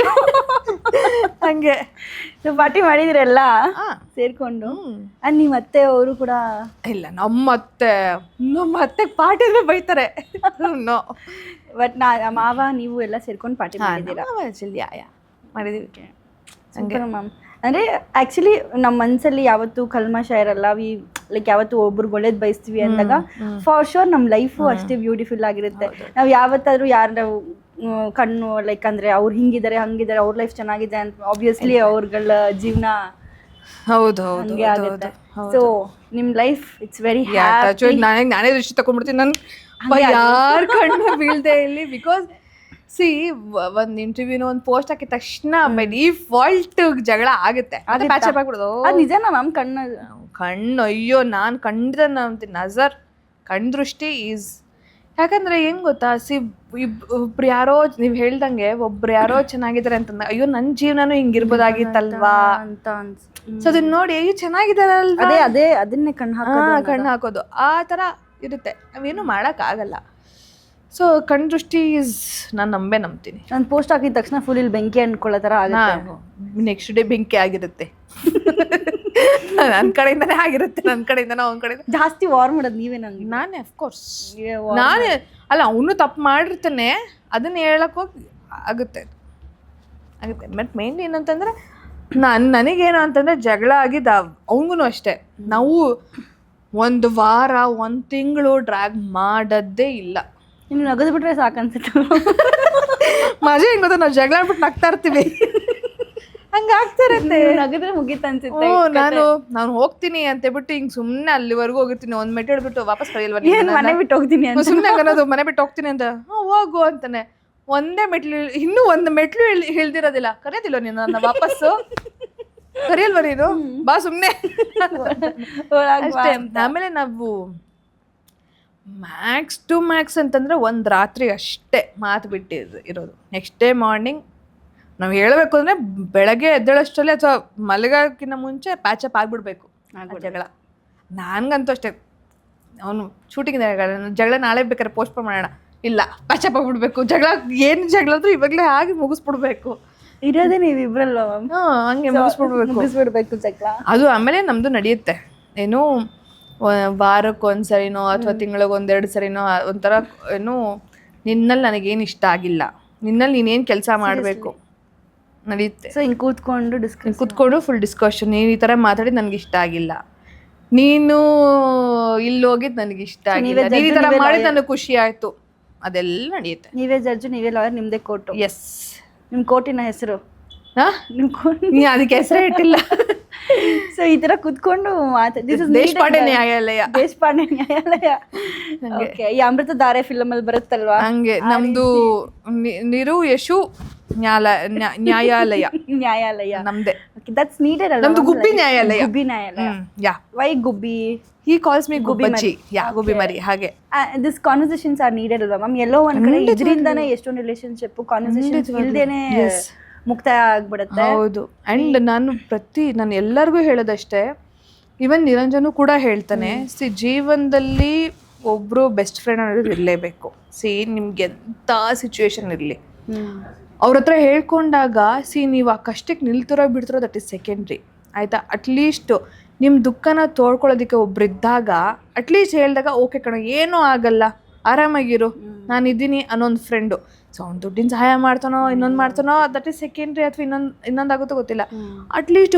ಹಂಗೆ. ಪಾರ್ಟಿ ಮಾಡಿದ್ರೆಲ್ಲ ಸೇರ್ಕೊಂಡು? ನಿಮ್ಮ ಅತ್ತೆ ಅವರು ಕೂಡ ಇಲ್ಲ, ನಮ್ಮ ಅತ್ತೆ ಪಾರ್ಟಿ ಅಂದ್ರೆ ಬೈತಾರೆ. ಬಟ್ ಮಾವ ನೀವು ಎಲ್ಲ ಸೇರ್ಕೊಂಡು ಪಾರ್ಟಿ ಮಾಡಿದ್ದೀರಾ? ಮಾಡಿದೀವಿ ಮ್ಯಾಮ್. ಅಂದರೆ ಆ್ಯಕ್ಚುಲಿ ನಮ್ಮ ಮನಸ್ಸಲ್ಲಿ ಯಾವತ್ತೂ ಕಲ್ಮಶ ಇರಲ್ಲ. ಲೈಕ್ ಯಾವತ್ತು ಒಬ್ರಿಗೆ ಒಳ್ಳೇದು ಬಯಸ್ತೀವಿ ಅಂದಾಗ ಫಾರ್ ಶೋರ್ ನಮ್ಮ ಲೈಫು ಅಷ್ಟೇ ಬ್ಯೂಟಿಫುಲ್ ಆಗಿರುತ್ತೆ. ನಾವು ಯಾವತ್ತಾದ್ರೂ ಯಾರು ಕಣ್ಣು ಲೈಕ್ ಅಂದರೆ ಅವ್ರು ಹಿಂಗಿದ್ದಾರೆ ಹಂಗಿದ್ದಾರೆ, ಅವ್ರ ಲೈಫ್ ಚೆನ್ನಾಗಿದೆ ಅಂತ ಆಬ್ವಿಯಸ್ಲಿ ಅವ್ರಗಳ ಜೀವನ ಹಂಗೆ ಆಗುತ್ತೆ. ಸೊ ನಿಮ್ಮ ಲೈಫ್ ಇಟ್ಸ್ ವೆರಿ ಹ್ಯಾಪಿ. ನಾನೇ ದೃಷ್ಟಿ ತಗೊಂಡ್ಬಿಡ್ತೀನಿ, ನನ್ ಯಾರ ಕಣ್ಣು ಬೀಳ್ದೆ ಇಲ್ಲಿ. ಬಿಕಾಸ್ ಸಿ ಒಂದು ಇಂಟರ್ವ್ಯೂನ ಒಂದು ಪೋಸ್ಟ್ ಹಾಕಿದ ತಕ್ಷಣ ಬೈ ಡಿಫಾಲ್ಟ್ ಜಗಳ ಆಗುತ್ತೆ, ಪ್ಯಾಚಪ್ ಆಗ್ಬಿಡೋದು. ಅದು ನಿಜನಾ ಮ್ಯಾಮ್? ಕಣ್ಣು ಅಯ್ಯೋ ನಾನು ಖಂಡಿತ ನಂಬ್ತೀನಿ. ನಜರ್ ಕಣ್ ದೃಷ್ಟಿ ಯಾಕಂದ್ರೆ ಹೆಂಗ್ ಗೊತ್ತಾ, ಒಬ್ರು ಯಾರೋ ನೀವ್ ಹೇಳ್ದಂಗೆ ಒಬ್ರು ಯಾರೋ ಚೆನ್ನಾಗಿದ್ದಾರೆ ಅಂತಂದ, ಅಯ್ಯೋ ನನ್ ಜೀವನನು ಹಿಂಗಿರ್ಬೋದಾಗಿತ್ತಲ್ವಾ ಅಂತ ಸೊ ಅದನ್ನ ನೋಡಿ ಅಯ್ಯೋ ಚೆನ್ನಾಗಿದಾರಲ್ವಾ, ಅದನ್ನೇ ಕಣ್ಣು ಹಾಕೋದು ಆ ತರ ಇರುತ್ತೆ. ನಾವೇನು ಮಾಡಕ್ ಆಗಲ್ಲ. ಸೊ ಕಣ್ ದೃಷ್ಟಿ ನಾನು ನಂಬ್ತೀನಿ. ನಾನು ಪೋಸ್ಟ್ ಹಾಕಿದ ತಕ್ಷಣ ಫುಲ್ ಇಲ್ಲಿ ಬೆಂಕಿ ಅನ್ಕೊಳ್ಳೋ ಥರ ಆಗುತ್ತೆ. ನೆಕ್ಸ್ಟ್ ಡೇ ಬೆಂಕಿ ಆಗಿರುತ್ತೆ. ನನ್ನ ಕಡೆಯಿಂದನೇ ಆಗಿರುತ್ತೆ, ನನ್ನ ಕಡೆಯಿಂದ ಅವ್ನ ಕಡೆಯಿಂದ ಜಾಸ್ತಿ ವಾರ್ ಮಾಡೋದು ನೀವೇ ನಂಗೆ. ನಾನೇ ಅಫ್ಕೋರ್ಸ್ ನಾನೇ ಅಲ್ಲ, ಅವನು ತಪ್ಪು ಮಾಡಿರ್ತಾನೆ, ಅದನ್ನ ಹೇಳಕ್ ಹೋಗಿ ಆಗುತ್ತೆ. ಬಟ್ ಮೇನ್ ಏನಂತಂದ್ರೆ ನನಗೇನು ಅಂತಂದ್ರೆ ಜಗಳ ಆಗಿದ್ದ ಅವನಿಗೂ ಅಷ್ಟೇ. ನಾವು 1 ವಾರ 1 ತಿಂಗಳು ಡ್ರ್ಯಾಗ್ ಮಾಡದ್ದೇ ಇಲ್ಲ. ಇನ್ನು ನಗದು ಬಿಟ್ರೆ ಸಾಕನ್ಸುತ್ತೆ. ಮಜಾ ಹೆಂಗ್ ಗೊತ್ತಾ, ನಾವು ಜಗಳ ಆಡ್ಬಿಟ್ಟು ನಗ್ತಾ ಇರ್ತೀವಿ, ಹಂಗಾಗ್ತಿರತ್ತೆ. ನಗದ್ರೆ ಮುಗೀತ ಅನ್ಸುತ್ತೆ. ನಾನು ಹೋಗ್ತೀನಿ ಅಂತ ಹೇಳ್ಬಿಟ್ಟು ಹಿಂಗ್ ಸುಮ್ನೆ ಅಲ್ಲಿವರೆಗೂ ಹೋಗಿರ್ತೀನಿ, 1 ಮೆಟ್ಲು ಹೇಳ್ಬಿಟ್ಟು ವಾಪಸ್ ಕರೆಯಲ್ವ ಮನೆ ಬಿಟ್ಟು ಹೋಗ್ತೀನಿ ಅಂತ ಸುಮ್ನೆ ಅನ್ನೋದು, ಮನೆ ಬಿಟ್ಟು ಹೋಗ್ತೀನಿ ಅಂತ. ಹೋಗು ಅಂತಾನೆ. ಒಂದೇ ಮೆಟ್ಲು, ಇನ್ನೂ 1 ಮೆಟ್ಲು ಹಿಳ್ದಿರೋದಿಲ್ಲ. ಕರೆಯೋದಿಲ್ಲ ನೀನು ನನ್ನ ವಾಪಸ್ಸು, ಕರಿಯಲ್ವ ನೀನು, ಬಾ ಸುಮ್ನೆ ಅಷ್ಟೇ. ಆಮೇಲೆ ನಾವು ಮ್ಯಾಕ್ಸ್ ಟು ಮ್ಯಾಕ್ಸ್ ಅಂತಂದ್ರೆ 1 ರಾತ್ರಿ ಅಷ್ಟೇ ಮಾತು ಇರೋದು. ನೆಕ್ಸ್ಟ್ ಡೇ ಮಾರ್ನಿಂಗ್ ನಾವು ಹೇಳಬೇಕು ಅಂದರೆ ಬೆಳಗ್ಗೆ ಎದ್ದೇಳಷ್ಟರಲ್ಲಿ ಅಥವಾ ಮಲಗೋಕ್ಕಿಂತ ಮುಂಚೆ ಪ್ಯಾಚಪ್ ಆಗಿಬಿಡ್ಬೇಕು ಜಗಳ. ನನಗಂತೂ ಅಷ್ಟೇ, ಅವನು ಶೂಟಿಂಗ್ ಜಗಳ ನಾಳೆ ಬೇಕಾದ್ರೆ ಪೋಸ್ಟ್ಪೋನ್ ಮಾಡೋಣ, ಇಲ್ಲ ಪ್ಯಾಚಪ್ ಆಗಿಬಿಡ್ಬೇಕು. ಜಗಳ ಏನು ಜಗಳ ಆದರೂ ಇವಾಗಲೇ ಆಗಿ ಮುಗಿಸ್ಬಿಡ್ಬೇಕು. ಇರೋದೇ ನೀವು ಇಬ್ಬರಲ್ಲ, ಹಂಗೆ ಮುಗಿಸ್ಬಿಡ್ಬೇಕು ಜಗಳ. ಅದು ಆಮೇಲೆ ನಮ್ಮದು ನಡೆಯುತ್ತೆ, ಏನು ವಾರಕ್ಕೊಂದ್ಸರಿನೋ ಅಥವಾ ತಿಂಗಳಿಗೊಂದೆರಡು ಸರಿನೋ ಒಂಥರ ಏನು, ನಿನ್ನಲ್ಲಿ ನನಗೇನು ಇಷ್ಟ ಆಗಿಲ್ಲ, ನಿನ್ನಲ್ಲಿ ನೀನೇನು ಕೆಲಸ ಮಾಡಬೇಕು ನಡೆಯುತ್ತೆ. ಸೊ ಹಿಂಗೆ ಕೂತ್ಕೊಂಡು ಫುಲ್ ಡಿಸ್ಕಷನ್, ನೀನು ಈ ಥರ ಮಾತಾಡಿ ನನಗೆ ಇಷ್ಟ ಆಗಿಲ್ಲ, ನೀನು ಇಲ್ಲಿ ಹೋಗಿದ್ದು ನನಗೆ ಇಷ್ಟ ಆಗಿಲ್ಲ, ನೀನು ಈ ಥರ ಮಾಡಿದ್ದು ನನಗೆ ಖುಷಿ ಆಯಿತು, ಅದೆಲ್ಲ ನಡೆಯುತ್ತೆ. ನೀವೇ ಜಡ್ಜು, ನೀವೇ ಲಾಯರ್, ನಿಮ್ಮದೇ ಕೋರ್ಟು. ಎಸ್. ನಿಮ್ಮ ಕೋರ್ಟಿನ ಹೆಸರು ನೀ ಅದಕ್ಕೆ ಹೆಸರೇ ಇಟ್ಟಿಲ್ಲ. ಸೊ ಈ ತರ ಕುತ್ಕೊಂಡು ದೇಶಪಾಂಡೆ ನ್ಯಾಯಾಲಯ. ಓಕೆ, ಈ ಅಮೃತಧಾರೆ ಫಿಲಮ್ ಅಲ್ಲಿ ಬರುತ್ತಲ್ವಾ ಹಂಗೆ ನಮ್ದು ನಿರು ಯಶು ನ್ಯಾಯಾಲಯ ನಮ್ದೆ. ದಟ್ಸ್ ನೀಡೆಡ್ ಅಲ್ವಾ? ನಮ್ದು ಗುಬ್ಬಿ ನ್ಯಾಯಾಲಯ. ಯಾ, ವೈ ಗುಬ್ಬಿ? He calls me ಗುಬ್ಬಚ್ಚಿ. ಯಾ, ಗುಬ್ಬಿ ಮರಿ. ಹಾಗೆ ದಿಸ್ ಕಾನ್ವರ್ಸೇಷನ್ಸ್ ಆರ್ ನೀಡೆಡ್ ಅಲ್ವಾ ಮ್ಯಾಮ್? ಎಲ್ಲೋ ಒಂದ್ ಕಡೆ ಇದರಿಂದಾನೇ ಎಷ್ಟೊಂದು ರಿಲೇಶನ್ಶಿಪ್ ಕಾನ್ವರ್ಸೇಷನ್ಸ್ ಇಲ್ದೇನೆ ಮುಕ್ತಾಯ ಆಗ್ಬಿಡುತ್ತೆ. ಹೌದು. ಅಂಡ್ ನಾನು ಎಲ್ಲರಿಗೂ ಹೇಳೋದಷ್ಟೇ, ಈವನ್ ನಿರಂಜನು ಕೂಡ ಹೇಳ್ತಾನೆ, ಜೀವನದಲ್ಲಿ ಒಬ್ರು ಬೆಸ್ಟ್ ಫ್ರೆಂಡ್ ಅನ್ನೋದು ಇರಲೇಬೇಕು. ನಿಮ್ಗೆ ಎಂಥ ಸಿಚುವೇಶನ್ ಇರಲಿ ಅವ್ರ ಹತ್ರ ಹೇಳ್ಕೊಂಡಾಗ ನೀವು ಆ ಕಷ್ಟಕ್ಕೆ ನಿಲ್ತಿರೋ ಬಿಡ್ತಿರೋ ದಟ್ ಈಸ್ ಸೆಕೆಂಡ್ರಿ, ಆಯಿತಾ? ಅಟ್ಲೀಸ್ಟ್ ನಿಮ್ಮ ದುಃಖನ ತೋಡ್ಕೊಳ್ಳೋದಕ್ಕೆ ಒಬ್ರಿದ್ದಾಗ ಅಟ್ಲೀಸ್ಟ್ ಹೇಳಿದಾಗ ಓಕೆ ಕಣೋ ಏನೂ ಆಗಲ್ಲ, ಆರಾಮಾಗಿರು, ನಾನಿದ್ದೀನಿ ಅನ್ನೊಂದು ಫ್ರೆಂಡು. ಸೊ ಅವ್ನು ದುಡ್ಡಿನ ಸಹಾಯ ಮಾಡ್ತಾನೋ ಇನ್ನೊಂದು ಮಾಡ್ತಾನೋ ದಟ್ ಈಸ್ ಸೆಕೆಂಡ್ರಿ, ಅಥವಾ ಇನ್ನೊಂದಾಗುತ್ತೋ ಗೊತ್ತಿಲ್ಲ. ಅಟ್ಲೀಸ್ಟ್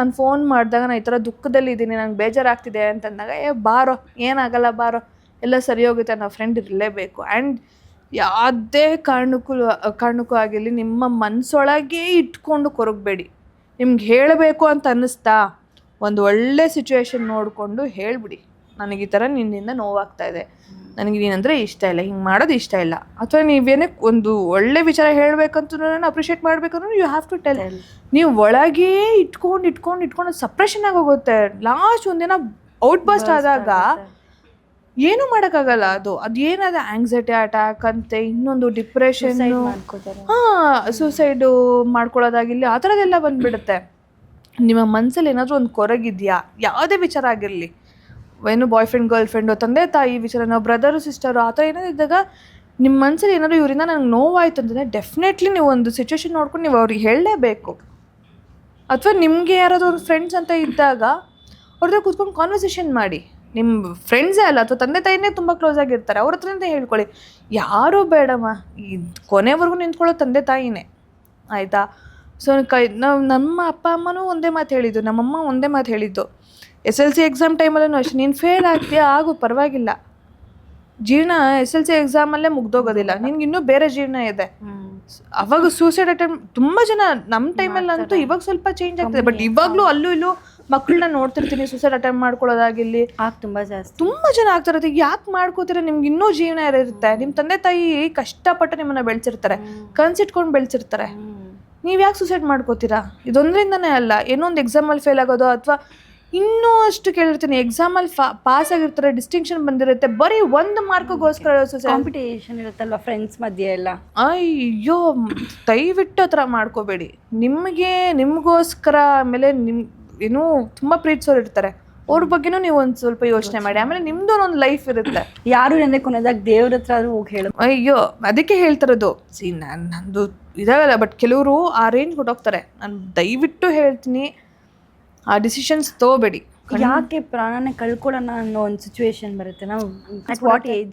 ನಾನು ಫೋನ್ ಮಾಡಿದಾಗ ನಾನು ಈ ಥರ ದುಃಖದಲ್ಲಿ ಇದ್ದೀನಿ, ನಂಗೆ ಬೇಜಾರಾಗ್ತಿದೆ ಅಂತಂದಾಗ ಬಾರೋ, ಏನಾಗಲ್ಲ ಬಾರೋ, ಎಲ್ಲ ಸರಿ ಹೋಗುತ್ತೆ ಅನ್ನೋ ಫ್ರೆಂಡ್ ಇರಲೇಬೇಕು. ಆ್ಯಂಡ್ ಯಾವುದೇ ಕಾರಣಕ್ಕೂ ಆಗಿರಲಿ ನಿಮ್ಮ ಮನಸ್ಸೊಳಗೆ ಇಟ್ಕೊಂಡು ಕೊರಗಬೇಡಿ. ನಿಮ್ಗೆ ಹೇಳಬೇಕು ಅಂತ ಅನ್ನಿಸ್ತಾ ಒಂದು ಒಳ್ಳೆ ಸಿಚುವೇಶನ್ ನೋಡಿಕೊಂಡು ಹೇಳಿಬಿಡಿ, ನನಗೆ ಈ ಥರ ನಿನ್ನಿಂದ ನೋವಾಗ್ತಾ ಇದೆ, ನನಗೆ ನೀನಂದರೆ ಇಷ್ಟ ಇಲ್ಲ, ಹಿಂಗೆ ಮಾಡೋದು ಇಷ್ಟ ಇಲ್ಲ, ಅಥವಾ ನೀವೇನೇ ಒಂದು ಒಳ್ಳೆ ವಿಚಾರ ಹೇಳಬೇಕಂತ ನಾನು ಅಪ್ರಿಷಿಯೇಟ್ ಮಾಡಬೇಕಂದ್ರೆ ಯು ಹ್ಯಾವ್ ಟು ಟೆಲ್. ನೀವು ಒಳಗೇ ಇಟ್ಕೊಂಡು ಸಪ್ರೆಷನ್ ಆಗೋಗುತ್ತೆ. ಲಾಸ್ಟ್ ಒಂದಿನ ಔಟ್ ಬಸ್ಟ್ ಆದಾಗ ಏನೂ ಮಾಡೋಕ್ಕಾಗಲ್ಲ. ಅದೇನಾದ ಆಂಗ್ಸೈಟಿ ಅಟ್ಯಾಕ್ ಅಂತೆ, ಇನ್ನೊಂದು ಡಿಪ್ರೆಷನ್, ಸೂಸೈಡು ಮಾಡ್ಕೊಳ್ಳೋದಾಗಿರಲಿ, ಆ ಥರದ್ದೆಲ್ಲ ಬಂದುಬಿಡುತ್ತೆ. ನಿಮ್ಮ ಮನಸ್ಸಲ್ಲಿ ಏನಾದರೂ ಒಂದು ಕೊರಗಿದೆಯಾ, ಯಾವುದೇ ವಿಚಾರ ಆಗಿರಲಿ, ಏನು ಬಾಯ್ ಫ್ರೆಂಡ್ ಗರ್ಲ್ ಫ್ರೆಂಡು, ತಂದೆ ತಾಯಿ ವಿಚಾರನೋ, ಬ್ರದರು ಸಿಸ್ಟರು, ಆ ಥರ ಏನಾದ್ರು ಇದ್ದಾಗ ನಿಮ್ಮ ಮನಸ್ಸಲ್ಲಿ ಏನಾದರೂ ಇವರಿಂದ ನನಗೆ ನೋವಾಯಿತು ಅಂತಂದರೆ ಡೆಫಿನೆಟ್ಲಿ ನೀವು ಒಂದು ಸಿಚುವೇಶನ್ ನೋಡ್ಕೊಂಡು ನೀವು ಅವ್ರಿಗೆ ಹೇಳಲೇಬೇಕು. ಅಥವಾ ನಿಮಗೆ ಯಾರಾದರೂ ಒಂದು ಫ್ರೆಂಡ್ಸ್ ಅಂತ ಇದ್ದಾಗ ಅವ್ರದ್ದು ಕೂತ್ಕೊಂಡು ಕಾನ್ವರ್ಸೇಷನ್ ಮಾಡಿ. ನಿಮ್ಮ ಫ್ರೆಂಡ್ಸೇ ಅಲ್ಲ, ಅಥವಾ ತಂದೆ ತಾಯಿನೇ ತುಂಬ ಕ್ಲೋಸ್ ಆಗಿರ್ತಾರೆ, ಅವ್ರ ಹತ್ರನೇ ಹೇಳ್ಕೊಳ್ಳಿ. ಯಾರೂ ಬೇಡಮ್ಮ, ಈ ಕೊನೆವರೆಗೂ ನಿಂತ್ಕೊಳ್ಳೋ ತಂದೆ ತಾಯಿನೇ, ಆಯಿತಾ? ಸೊ ನಮ್ಮ ಅಪ್ಪ ಅಮ್ಮನೂ ಒಂದೇ ಮಾತು ಹೇಳಿದ್ದು, ನಮ್ಮಮ್ಮ ಒಂದೇ ಮಾತು ಹೇಳಿದ್ದು, SLC ಎಕ್ಸಾಮ್ ಟೈಮಲ್ಲೂ ಅಷ್ಟೇ, ನೀನು ಫೇಲ್ ಆಗ್ತೀಯಾ ಆಗು, ಪರವಾಗಿಲ್ಲ, ಜೀವನ SLC ಎಕ್ಸಾಮಲ್ಲೇ ಮುಗ್ದೋಗೋದಿಲ್ಲ, ನಿನ್ಗೆ ಇನ್ನೂ ಬೇರೆ ಜೀವನ ಇದೆ. ಅವಾಗ ಸೂಸೈಡ್ ಅಟೆಂಪ್ಟ್ ತುಂಬ ಜನ ನಮ್ಮ ಟೈಮಲ್ಲಂತೂ, ಇವಾಗ ಸ್ವಲ್ಪ ಚೇಂಜ್ ಆಗ್ತದೆ, ಬಟ್ ಇವಾಗಲೂ ಅಲ್ಲೂ ಇಲ್ಲೂ ಮಕ್ಕಳನ್ನ ನೋಡ್ತಿರ್ತೀನಿ ಸೂಸೈಡ್ ಅಟೆಂಪ್ಟ್ ಮಾಡ್ಕೊಳ್ಳೋದಾಗಿರಲಿ, ತುಂಬ ಜನ ಆಗ್ತಿರುತ್ತೆ. ಯಾಕೆ ಮಾಡ್ಕೋತೀರ? ನಿಮ್ಗೆ ಇನ್ನೂ ಜೀವನ ಇರುತ್ತೆ, ನಿಮ್ಮ ತಂದೆ ತಾಯಿ ಕಷ್ಟಪಟ್ಟು ನಿಮ್ಮನ್ನ ಬೆಳೆಸಿರ್ತಾರೆ, ಕನ್ಸಿಟ್ಕೊಂಡು ಬೆಳೆಸಿರ್ತಾರೆ, ನೀವು ಯಾಕೆ ಸೂಸೈಡ್ ಮಾಡ್ಕೋತೀರಾ? ಇದೊಂದರಿಂದನೇ ಅಲ್ಲ, ಏನೋ ಒಂದು ಎಕ್ಸಾಮಲ್ಲಿ ಫೇಲ್ ಆಗೋದು, ಅಥವಾ ಇನ್ನೂ ಅಷ್ಟು ಕೇಳಿರ್ತೀನಿ. ಎಕ್ಸಾಮಲ್ಲಿ ಪಾಸ್ ಆಗಿರ್ತಾರೆ, ಡಿಸ್ಟಿಂಕ್ಷನ್ ಬಂದಿರುತ್ತೆ, ಬರೀ 1 ಮಾರ್ಕ್ಗೋಸ್ಕರ ಕಾಂಪಿಟೇಷನ್ ಇರುತ್ತಲ್ವ ಫ್ರೆಂಡ್ಸ್ ಮಧ್ಯೆ ಎಲ್ಲ. ಅಯ್ಯೋ ದಯವಿಟ್ಟು ಆ ಥರ ಮಾಡ್ಕೋಬೇಡಿ. ನಿಮಗೋಸ್ಕರ ಆಮೇಲೆ ಏನೋ ತುಂಬ ಪ್ರೀತಿಸೋರು ಇರ್ತಾರೆ, ಅವ್ರ ಬಗ್ಗೆನೂ ನೀವು ಒಂದು ಸ್ವಲ್ಪ ಯೋಚನೆ ಮಾಡಿ. ಆಮೇಲೆ ನಿಮ್ದು ಒಂದು ಲೈಫ್ ಇರುತ್ತೆ. ಯಾರು ನೆನ್ನೆ ಕೊನೆದಾಗ ದೇವ್ರ ಹತ್ರ ಆದ್ರೂ ಹೋಗಿ ಹೇಳು. ಅಯ್ಯೋ ಅದಕ್ಕೆ ಹೇಳ್ತಿರೋದು. ನಂದು ಇದಾಗಲ್ಲ, ಬಟ್ ಕೆಲವರು ಆ ರೇಂಜ್ ಹೊಟ್ಟೋಗ್ತಾರೆ. ನಾನು ದಯವಿಟ್ಟು ಹೇಳ್ತೀನಿ, ಆ ಡಿಸಿಷನ್ಸ್ ತಗೋಬೇಡಿ. ಯಾಕೆ ಪ್ರಾಣನೇ ಕಳ್ಕೊಳ್ಳೋಣ ಅನ್ನೋ ಒಂದು ಸಿಚುವೇಶನ್ ಬರುತ್ತೆ. ನಾವು what age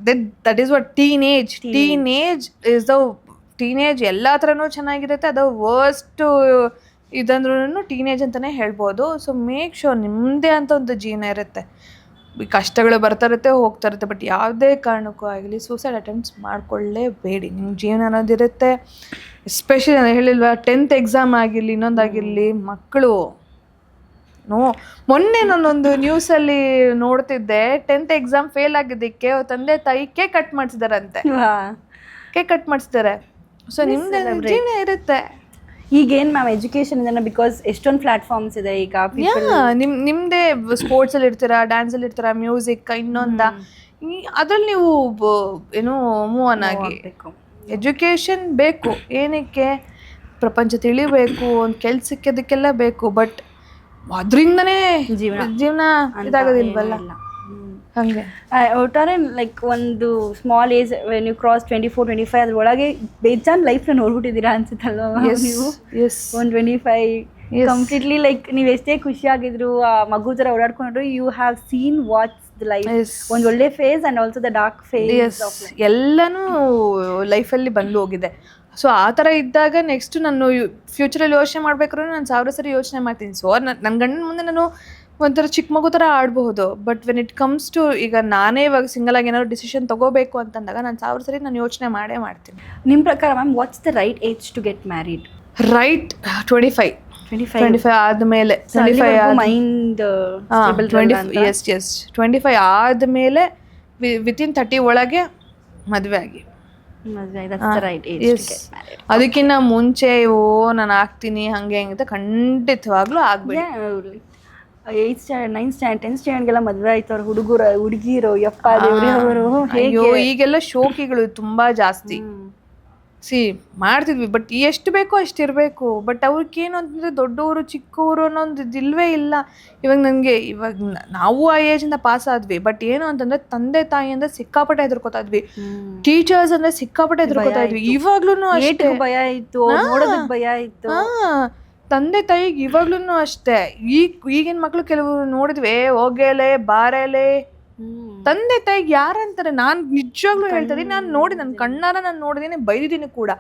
that is what teenage is the teenage. ಎಲ್ಲ ಥರನೂ ಚೆನ್ನಾಗಿರುತ್ತೆ, ಅದು ವರ್ಸ್ಟ್ ಇದಂದ್ರೂ ಟೀನೇಜ್ ಅಂತಲೇ ಹೇಳ್ಬೋದು. ಸೊ ಮೇಕ್ ಶೋರ್ ನಿಮ್ಮದೇ ಅಂತ ಒಂದು ಜೀವನ ಇರುತ್ತೆ, ಕಷ್ಟಗಳು ಬರ್ತಾ ಇರುತ್ತೆ ಹೋಗ್ತಾ ಇರುತ್ತೆ, ಬಟ್ ಯಾವುದೇ ಕಾರಣಕ್ಕೂ ಆಗಲಿ ಸೂಸೈಡ್ ಅಟೆಂಪ್ಟ್ಸ್ ಮಾಡ್ಕೊಳ್ಳೇಬೇಡಿ. ನಿಮ್ಮ ಜೀವನ ಅನ್ನೋದಿರುತ್ತೆ. ಎಸ್ಪೆಷಲಿ ನಾನು ಹೇಳಿಲ್ವಾ, 10th ಎಕ್ಸಾಮ್ ಆಗಿರಲಿ ಇನ್ನೊಂದಾಗಿರಲಿ, ಮಕ್ಕಳು ಮೊನ್ನೆ ನಾನೊಂದು ನ್ಯೂಸಲ್ಲಿ ನೋಡ್ತಿದ್ದೆ, 10th ಎಕ್ಸಾಮ್ ಫೇಲ್ ಆಗಿದ್ದಕ್ಕೆ ತಂದೆ ತಾಯಿ ಕೇಕ್ ಕಟ್ ಮಾಡಿಸಿದಾರಂತೆ. ಕೇಕ್ ಕಟ್ ಮಾಡಿಸಿದ್ದಾರೆ. ಸೊ ನಿಮ್ದೇ ಜೀವನ ಇರುತ್ತೆ. ಈಗೇನು ಮ್ಯಾಮ್ ಎಜುಕೇಶನ್ ಇಂದ, ಬಿಕಾಸ್ ಎಷ್ಟೊಂದು ಪ್ಲಾಟ್ಫಾರ್ಮ್ಸ್ ಇದೆ ಈಗ. ನಿಮ್ದೇ ಸ್ಪೋರ್ಟ್ಸಲ್ಲಿ ಇರ್ತೀರಾ, ಡ್ಯಾನ್ಸಲ್ಲಿ ಇರ್ತೀರಾ, ಮ್ಯೂಸಿಕ್ ಅದ್ರಲ್ಲಿ ನೀವು ಏನು ಮೂವ್ ಆನ್ ಆಗಿ. ಎಜುಕೇಶನ್ ಬೇಕು, ಏನಕ್ಕೆ ಪ್ರಪಂಚ ತಿಳಿಬೇಕು, ಒಂದು ಕೆಲ್ಸಕ್ಕೆ ಅದಕ್ಕೆಲ್ಲ ಬೇಕು, ಬಟ್ ಅದರಿಂದನೇ ಜೀವನ ಇದಾಗೋದಿಲ್ವಲ್ಲ. ಹಂಗೆ ಒಟ್ಟಾರೆ ಲೈಕ್ ಒಂದು small age when you cross 24-25 ಅದ್ರೊಳಗೆ ಬೇಜಾನ್ ಲೈಫ್ನ ನೋಡ್ಬಿಟ್ಟಿದ್ದೀರಾ ಅನ್ಸುತ್ತಲ್ವ ನೀವು? ಒಂದು 25 ಕಂಪ್ಲೀಟ್ಲಿ ಲೈಕ್ ನೀವು ಎಷ್ಟೇ ಖುಷಿಯಾಗಿದ್ರು, ಆ ಮಗು ಥರ ಓಡಾಡ್ಕೊಂಡ್ರು, you have seen what's the life, ಒಂದು ಒಳ್ಳೆ face and also the dark face. ಎಲ್ಲನೂ ಲೈಫಲ್ಲಿ ಬಂದು ಹೋಗಿದೆ. ಸೊ ಆ ಥರ ಇದ್ದಾಗ ನೆಕ್ಸ್ಟ್ ನಾನು ಫ್ಯೂಚರಲ್ಲಿ ಯೋಚನೆ ಮಾಡ್ಬೇಕಾದ್ರೂ ನಾನು 1000 ಸರಿ ಯೋಚನೆ ಮಾಡ್ತೀನಿ. ಸೊ ನನ್ನ ಗಂಡನ ಮುಂದೆ ನಾನು ಒಂಥರ ಚಿಕ್ಕ ಮಗು ಥರ ಆಡ್ಬಹುದು, but when it comes to ಈಗ ನಾನೇ ಇವಾಗ ಸಿಂಗಲ್ ಆಗಿ ಏನಾದ್ರು ಡಿಸಿಷನ್ ತೊಗೋಬೇಕು ಅಂತಂದಾಗ ನಾನು 1000 ಸರಿ ನಾನು ಯೋಚನೆ ಮಾಡ್ತೀನಿ. ನಿಮ್ಮ ಪ್ರಕಾರ ma'am what's the right age to get married? Right 25 ಆದಮೇಲೆ, 25 ಆದಮೇಲೆ ವಿತಿನ್ 30 ಒಳಗೆ ಮದುವೆ ಆಗಿ. ಅದಕ್ಕಿಂತ ಮುಂಚೆ ನಾನು ಆಗ್ತೀನಿ ಹಂಗೆ ಅಂತ ಖಂಡಿತವಾಗ್ಲೂ ಆಗ್ಬೇಡಿ. 8th standard 9th standard 10th ಸ್ಟ್ಯಾಂಡರ್ಡ್ಗೆಲ್ಲ ಮದುವೆ ಆಯ್ತು ಅವ್ರ ಹುಡುಗಿರು ಯಪ್ಪ ದೇವ್ರೆ ಅವರು. ಅಯ್ಯೋ ಈಗೆಲ್ಲ ಶೋಕಿಗಳು ತುಂಬಾ ಜಾಸ್ತಿ. ಮಾಡ್ತಿದ್ವಿ, ಬಟ್ ಎಷ್ಟು ಬೇಕೋ ಅಷ್ಟಿರಬೇಕು. ಬಟ್ ಅವ್ರಿಗೇನು ಅಂತಂದರೆ ದೊಡ್ಡವರು ಚಿಕ್ಕವರು ಅನ್ನೋದು ಇಲ್ವೇ ಇಲ್ಲ. ಇವಾಗ ನಾವು ಆ ಏಜಿಂದ ಪಾಸ್ ಆದ್ವಿ, ಬಟ್ ಏನು ಅಂತಂದರೆ ತಂದೆ ತಾಯಿ ಅಂದರೆ ಸಿಕ್ಕಾಪಟ್ಟೆ ಹೆದರ್ಕೋತಾ ಇದ್ವಿ, ಟೀಚರ್ಸ್ ಅಂದರೆ ಸಿಕ್ಕಾಪಟ್ಟೆ ಹೆದರ್ಕೋತಾ ಇದ್ವಿ. ಇವಾಗ್ಲೂ ಅಷ್ಟೇ ಭಯ ಇತ್ತು, ಭಯ ಇತ್ತು. ತಂದೆ ತಾಯಿಗೆ ಇವಾಗ್ಲೂ ಅಷ್ಟೇ. ಈಗಿನ ಮಕ್ಳು ಕೆಲವರು ನೋಡಿದ್ವಿ, ಹೋಗೇಲೆ ಬಾರೇಲೆ, ತಂದೆ ತಾಯಿಗೆ ಯಾರಂತಾರೆ. ನಾನು ನಿಜವಾಗ್ಲೂ ಹೇಳ್ತಾ ಇದೀನಿ, ನನ್ನ ಕಣ್ಣಾರ ನಾನು ನೋಡಿದೀನಿ, ಬೈದಿದ್ದೀನಿ ಕೂಡ.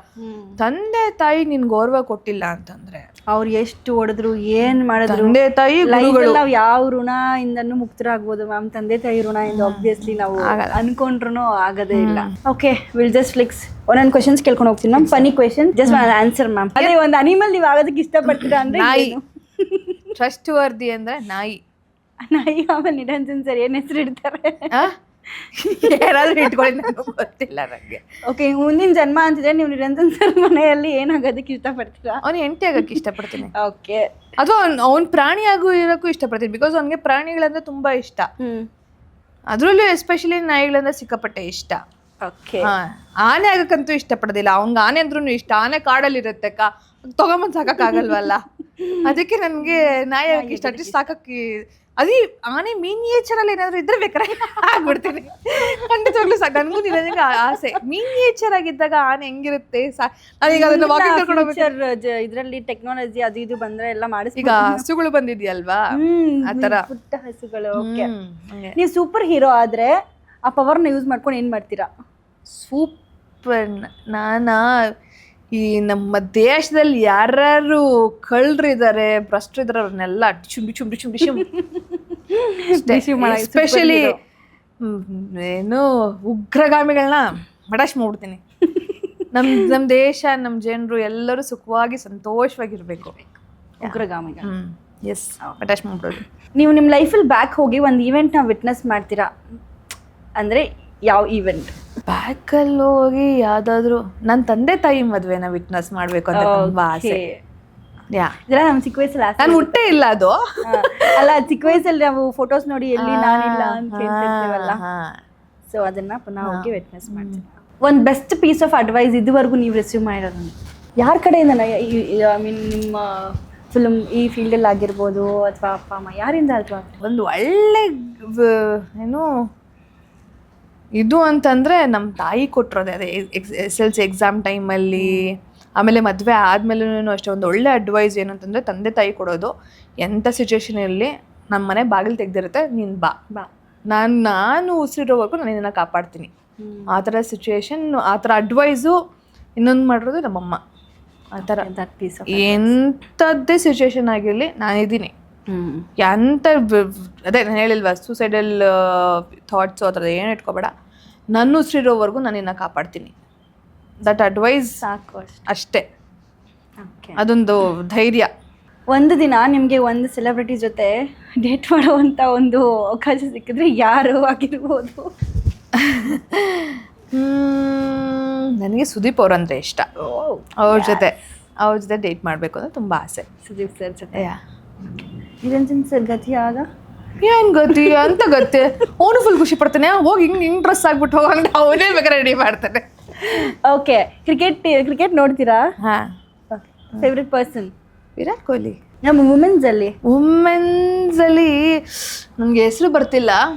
ತಂದೆ ತಾಯಿ ನಿನ್ ಗೌರವ ಕೊಟ್ಟಿಲ್ಲ ಅಂತಂದ್ರೆ ಅವ್ರು ಎಷ್ಟು ಹೊಡೆದ್ರು ಏನ್ ಮಾಡಿದ್ರು, ತಂದೆ ತಾಯಿ ನಾವು ಯಾವ ಋಣ ಇಂದನೂ ಮುಕ್ತರಾಗ್ಬೋದು ಮ್ಯಾಮ್. ತಂದೆ ತಾಯಿ ಋಣ ಇಂದ ಆಬ್ವಿಯಸ್ಲಿ ನಾವು ಅನ್ಕೊಂಡ್ರು ಆಗೋದೇ ಇಲ್ಲ. ಓಕೆ, ವಿಲ್ ಜಸ್ಟ್ ಫ್ಲಿಕ್ಸ್ ಒಂದೊಂದು ಕ್ವೆಶನ್ಸ್ ಕೇಳ್ಕೊಂಡು ಹೋಗ್ತೀನಿ ಮ್ಯಾಮ್. ಫನಿ ಕ್ವೆಶನ್, ಜಸ್ಟ್ ಒಂದು ಆನ್ಸರ್ ಮ್ಯಾಮ್. ಅದೇ ಒಂದು ಅನಿಮಲ್ ನೀವು ಆಗೋದಕ್ಕೆ ಇಷ್ಟಪಡ್ತೀರಾ ಅಂದ್ರೆ? ನಾಯಿ. ಟ್ರಸ್ಟ್ ವರ್ದಿ ಅಂದ್ರೆ ನಾಯಿ. ನಾಯಿ. ಆಮೇಲೆ ನಿರಂಜನ್ ಸರ್ ಏನ್ ಹೆಸರು ಇಡ್ತಾರೆ? ಯಾರಾದ್ರೂ ಇಟ್ಕೊಳ್ಳಿ, ನನಗೆ ಗೊತ್ತಿಲ್ಲ ನಂಗೆ. ಓಕೆ, ಮುಂದಿನ ಜನ್ಮ ಅಂತಿದ್ರೆ ನೀವು ನಿರಂಜನ್ ಸರ್ ಮನೆಯಲ್ಲಿ ಏನಾಗೋದಕ್ಕೆ ಇಷ್ಟಪಡ್ತೀರಾ? ಅವ್ನು ಹೆಂಡತಿ ಆಗಕ್ಕೆ ಇಷ್ಟಪಡ್ತೀನಿ. ಓಕೆ. ಅಥವಾ ಅವ್ನು ಪ್ರಾಣಿ ಇರೋಕ್ಕೂ ಇಷ್ಟಪಡ್ತೀನಿ, ಬಿಕಾಸ್ ಅವ್ನಿಗೆ ಪ್ರಾಣಿಗಳಂದ್ರೆ ತುಂಬಾ ಇಷ್ಟ. ಅದ್ರಲ್ಲೂ ಎಸ್ಪೆಷಲಿ ನಾಯಿಗಳಂದ್ರೆ ಸಿಕ್ಕಾಪಟ್ಟೆ ಇಷ್ಟ. ಓಕೆ. ಆನೆ ಆಗಕ್ಕಂತೂ ಇಷ್ಟಪಡೋದಿಲ್ಲ. ಅವ್ನಿಗೆ ಆನೆ ಅಂದ್ರೂ ಇಷ್ಟ. ಆನೆ ಕಾಡಲ್ಲಿ ಇರುತ್ತೆ, ತಗೊಂಬಂದು ಸಾಕಕ್ಕಾಗಲ್ವಲ್ಲ, ಅದಕ್ಕೆ ನನಗೆ ನಾಯಿ ಆಗಕ್ಕೆ ಇಷ್ಟ. ಅಟ್ಲೀಸ್ಟ್ ಸಾಕಕ್ಕೆ ಅದೇ ಆನೆ ಮಿನಿಯೇಚರಲ್ಲಿ ಏನಾದ್ರು ಇದ್ರೆ ಬೇಕಾರೆ ಆಗ್ಬಿಡ್ತೀನಿ. ಖಂಡಿತವಾಗ್ಲೂ ನನಗೂ ನಿರಂಜನ್ಗೆ ಆಸೆ. ಮಿನಿಯೇಚರ್ ಆಗಿದ್ದಾಗ ಆನೆ ಹೆಂಗಿರುತ್ತೆ, ನಾನೀಗ ಅದನ್ನ ವಾಕಿಂಗ್ ಕರ್ಕೊಂಡು ಹೋಗ್ಬೇಕು. ಇದರಲ್ಲಿ ಟೆಕ್ನಾಲಜಿ ಅದು ಇದು ಬಂದ್ರೆ ಎಲ್ಲ ಮಾಡಿಸಿ. ಈಗ ಹಸುಗಳು ಬಂದಿದ್ಯಲ್ವಾ, ಆ ಥರ ಪುಟ್ಟ ಹಸುಗಳು. ಓಕೆ, ನೀವು ಸೂಪರ್ ಹೀರೋ ಆದ್ರೆ ಆ ಪವರ್ನ ಯೂಸ್ ಮಾಡ್ಕೊಂಡು ಏನ್ ಮಾಡ್ತೀರಾ? ಸೂಪರ್ ಈ ನಮ್ಮ ದೇಶದಲ್ಲಿ ಯಾರ್ಯಾರು ಕಳ್ಳರಿದ್ದಾರೆ, ಭ್ರಷ್ಟರಿದ್ದಾರೆ, ಅವ್ರನ್ನೆಲ್ಲ ಎಸ್ಪೆಷಲಿ ಏನು ಉಗ್ರಗಾಮಿಗಳನ್ನ ಮಡಾಶ್ ಮಾಡ್ಬಿಡ್ತೀನಿ. ನಮ್ಮ ದೇಶ, ನಮ್ಮ ಜನರು ಎಲ್ಲರೂ ಸುಖವಾಗಿ ಸಂತೋಷವಾಗಿರ್ಬೇಕು. ಉಗ್ರಗಾಮಿಗಳು ಎಸ್, ಮಡಾಶ್ ಮಾಡ್ಬಿಡೋದು. ನೀವು ನಿಮ್ಮ ಲೈಫಲ್ಲಿ ಬ್ಯಾಕ್ ಹೋಗಿ ಒಂದು ಈವೆಂಟ್ನ ವಿಟ್ನೆಸ್ ಮಾಡ್ತೀರಾ ಅಂದರೆ ಯಾವ ಈವೆಂಟ್? ಬ್ಯಾಕಲ್ಲಿ ಹೋಗಿ ಯಾವುದಾದ್ರೂ ನನ್ನ ತಂದೆ ತಾಯಿ ಮದುವೆನ ವಿಟ್ನೆಸ್ ಮಾಡಬೇಕು ಅಂತ ತುಂಬ ಆಸೆ. ಯಾ ಇದೆಲ್ಲ ನಮ್ಮ ಚಿಕ್ಕ ವಯಸ್ಸಲ್ಲಿ ಆಸೆ ನಾನು ಹುಟ್ಟೇ ಇಲ್ಲ ಅದು. ಅಲ್ಲ ಚಿಕ್ಕ ವಯಸ್ಸಲ್ಲಿ ನಾವು ಫೋಟೋಸ್ ನೋಡಿ ಎಲ್ಲಿ ನಾನಿಲ್ಲ ಅಂತ ಹೇಳ್ತಿರ್ತೀವಲ್ಲ, ಸೊ ಅದನ್ನ ಪುನಃ ಹೋಗಿ ವಿಟ್ನೆಸ್ ಮಾಡ್ತೀವಿ. ಒಂದು ಬೆಸ್ಟ್ ಪೀಸ್ ಆಫ್ ಅಡ್ವೈಸ್ ಇದುವರೆಗೂ ನೀವು ರಿಸೀವ್ ಮಾಡಿರೋದು ಯಾರ ಕಡೆಯಿಂದ? ಐ ಮೀನ್ ನಿಮ್ಮ ಫಿಲ್ಮ್ ಈ ಫೀಲ್ಡಲ್ಲಿ ಆಗಿರ್ಬೋದು ಅಥವಾ ಅಪ್ಪ ಅಮ್ಮ ಯಾರಿಂದ ಅಥವಾ ಒಂದು ಒಳ್ಳೆ ಏನು ಇದು ಅಂತಂದರೆ ನಮ್ಮ ತಾಯಿ ಕೊಟ್ಟಿರೋದೆ ಅದೇ SLC ಎಕ್ಸಾಮ್ ಟೈಮಲ್ಲಿ, ಆಮೇಲೆ ಮದುವೆ ಆದಮೇಲೂ ಅಷ್ಟೇ ಒಂದು ಒಳ್ಳೆ ಅಡ್ವೈಸ್ ಏನು ಅಂತಂದರೆ ತಂದೆ ತಾಯಿ ಕೊಡೋದು. ಎಂಥ ಸಿಚುವೇಶನಲ್ಲಿ ನಮ್ಮ ಮನೆ ಬಾಗಿಲು ತೆಗ್ದಿರುತ್ತೆ, ನೀನು ಬಾ ಬಾ, ನಾನು ಉಸಿರಿರೋವರೆಗೂ ನಾನು ನಿನ್ನನ್ನು ಕಾಪಾಡ್ತೀನಿ, ಆ ಥರ ಸಿಚುವೇಶನ್, ಆ ಥರ ಅಡ್ವೈಸು ಇನ್ನೊಂದು ಮಾಡಿರೋದು ನಮ್ಮಮ್ಮ. ಆ ಥರ ಎಂಥದ್ದೇ ಸಿಚುವೇಶನ್ ಆಗಿರಲಿ ನಾನಿದ್ದೀನಿ. ಎಂಥ ಅದೇ ನಾನು ಹೇಳಿಲ್ವ, ಸೂಸೈಡಲ್ ಥಾಟ್ಸು ಆ ಥರದ್ದು ಏನು ಇಟ್ಕೋಬೇಡ, ನನ್ನ ಉಸಿರಿರೋವರೆಗೂ ನಾನು ನಿನ್ನ ಕಾಪಾಡ್ತೀನಿ. ದಟ್ ಅಡ್ವೈಸ್ ಸಾಕು ಅಷ್ಟೇ, ಅದೊಂದು ಧೈರ್ಯ. ಒಂದು ದಿನ ನಿಮಗೆ ಒಂದು ಸೆಲೆಬ್ರಿಟಿ ಜೊತೆ ಡೇಟ್ ಮಾಡುವಂಥ ಒಂದು ಅವಕಾಶ ಸಿಕ್ಕಿದ್ರೆ ಯಾರು ಆಗಿರ್ಬೋದು? ನನಗೆ ಸುದೀಪ್ ಅವ್ರಂದರೆ ಇಷ್ಟ. ಅವ್ರ ಜೊತೆ ಡೇಟ್ ಮಾಡಬೇಕು ಅಂದರೆ ತುಂಬ ಆಸೆ. ಸುದೀಪ್ ಸರ್ ಜೊತೆ ನಿರಂಜನ್ ಸರ್ ಗತಿ ಆಗ ಏನು ಗತಿ ಅಂತ ಗತಿ, ಅವನು ಫುಲ್ ಖುಷಿ ಪಡ್ತಾನೆ, ಹೋಗಿ ಹಿಂಗೆ ಡ್ರೆಸ್ ಆಗ್ಬಿಟ್ಟು ಹೋಗಂಗೆ ಅವನೇ ಬೇಕಾದ್ರೆ ರೆಡಿ ಮಾಡ್ತಾನೆ. ಓಕೆ, ಕ್ರಿಕೆಟ್ ನೋಡ್ತೀರಾ? ಹಾಂ. Favourite person? ವಿರಾಟ್ ಕೊಹ್ಲಿ. ನಮ್ಮ ವುಮೆನ್ಸಲ್ಲಿ ನನಗೆ ಹೆಸರು ಬರ್ತಿಲ್ಲ.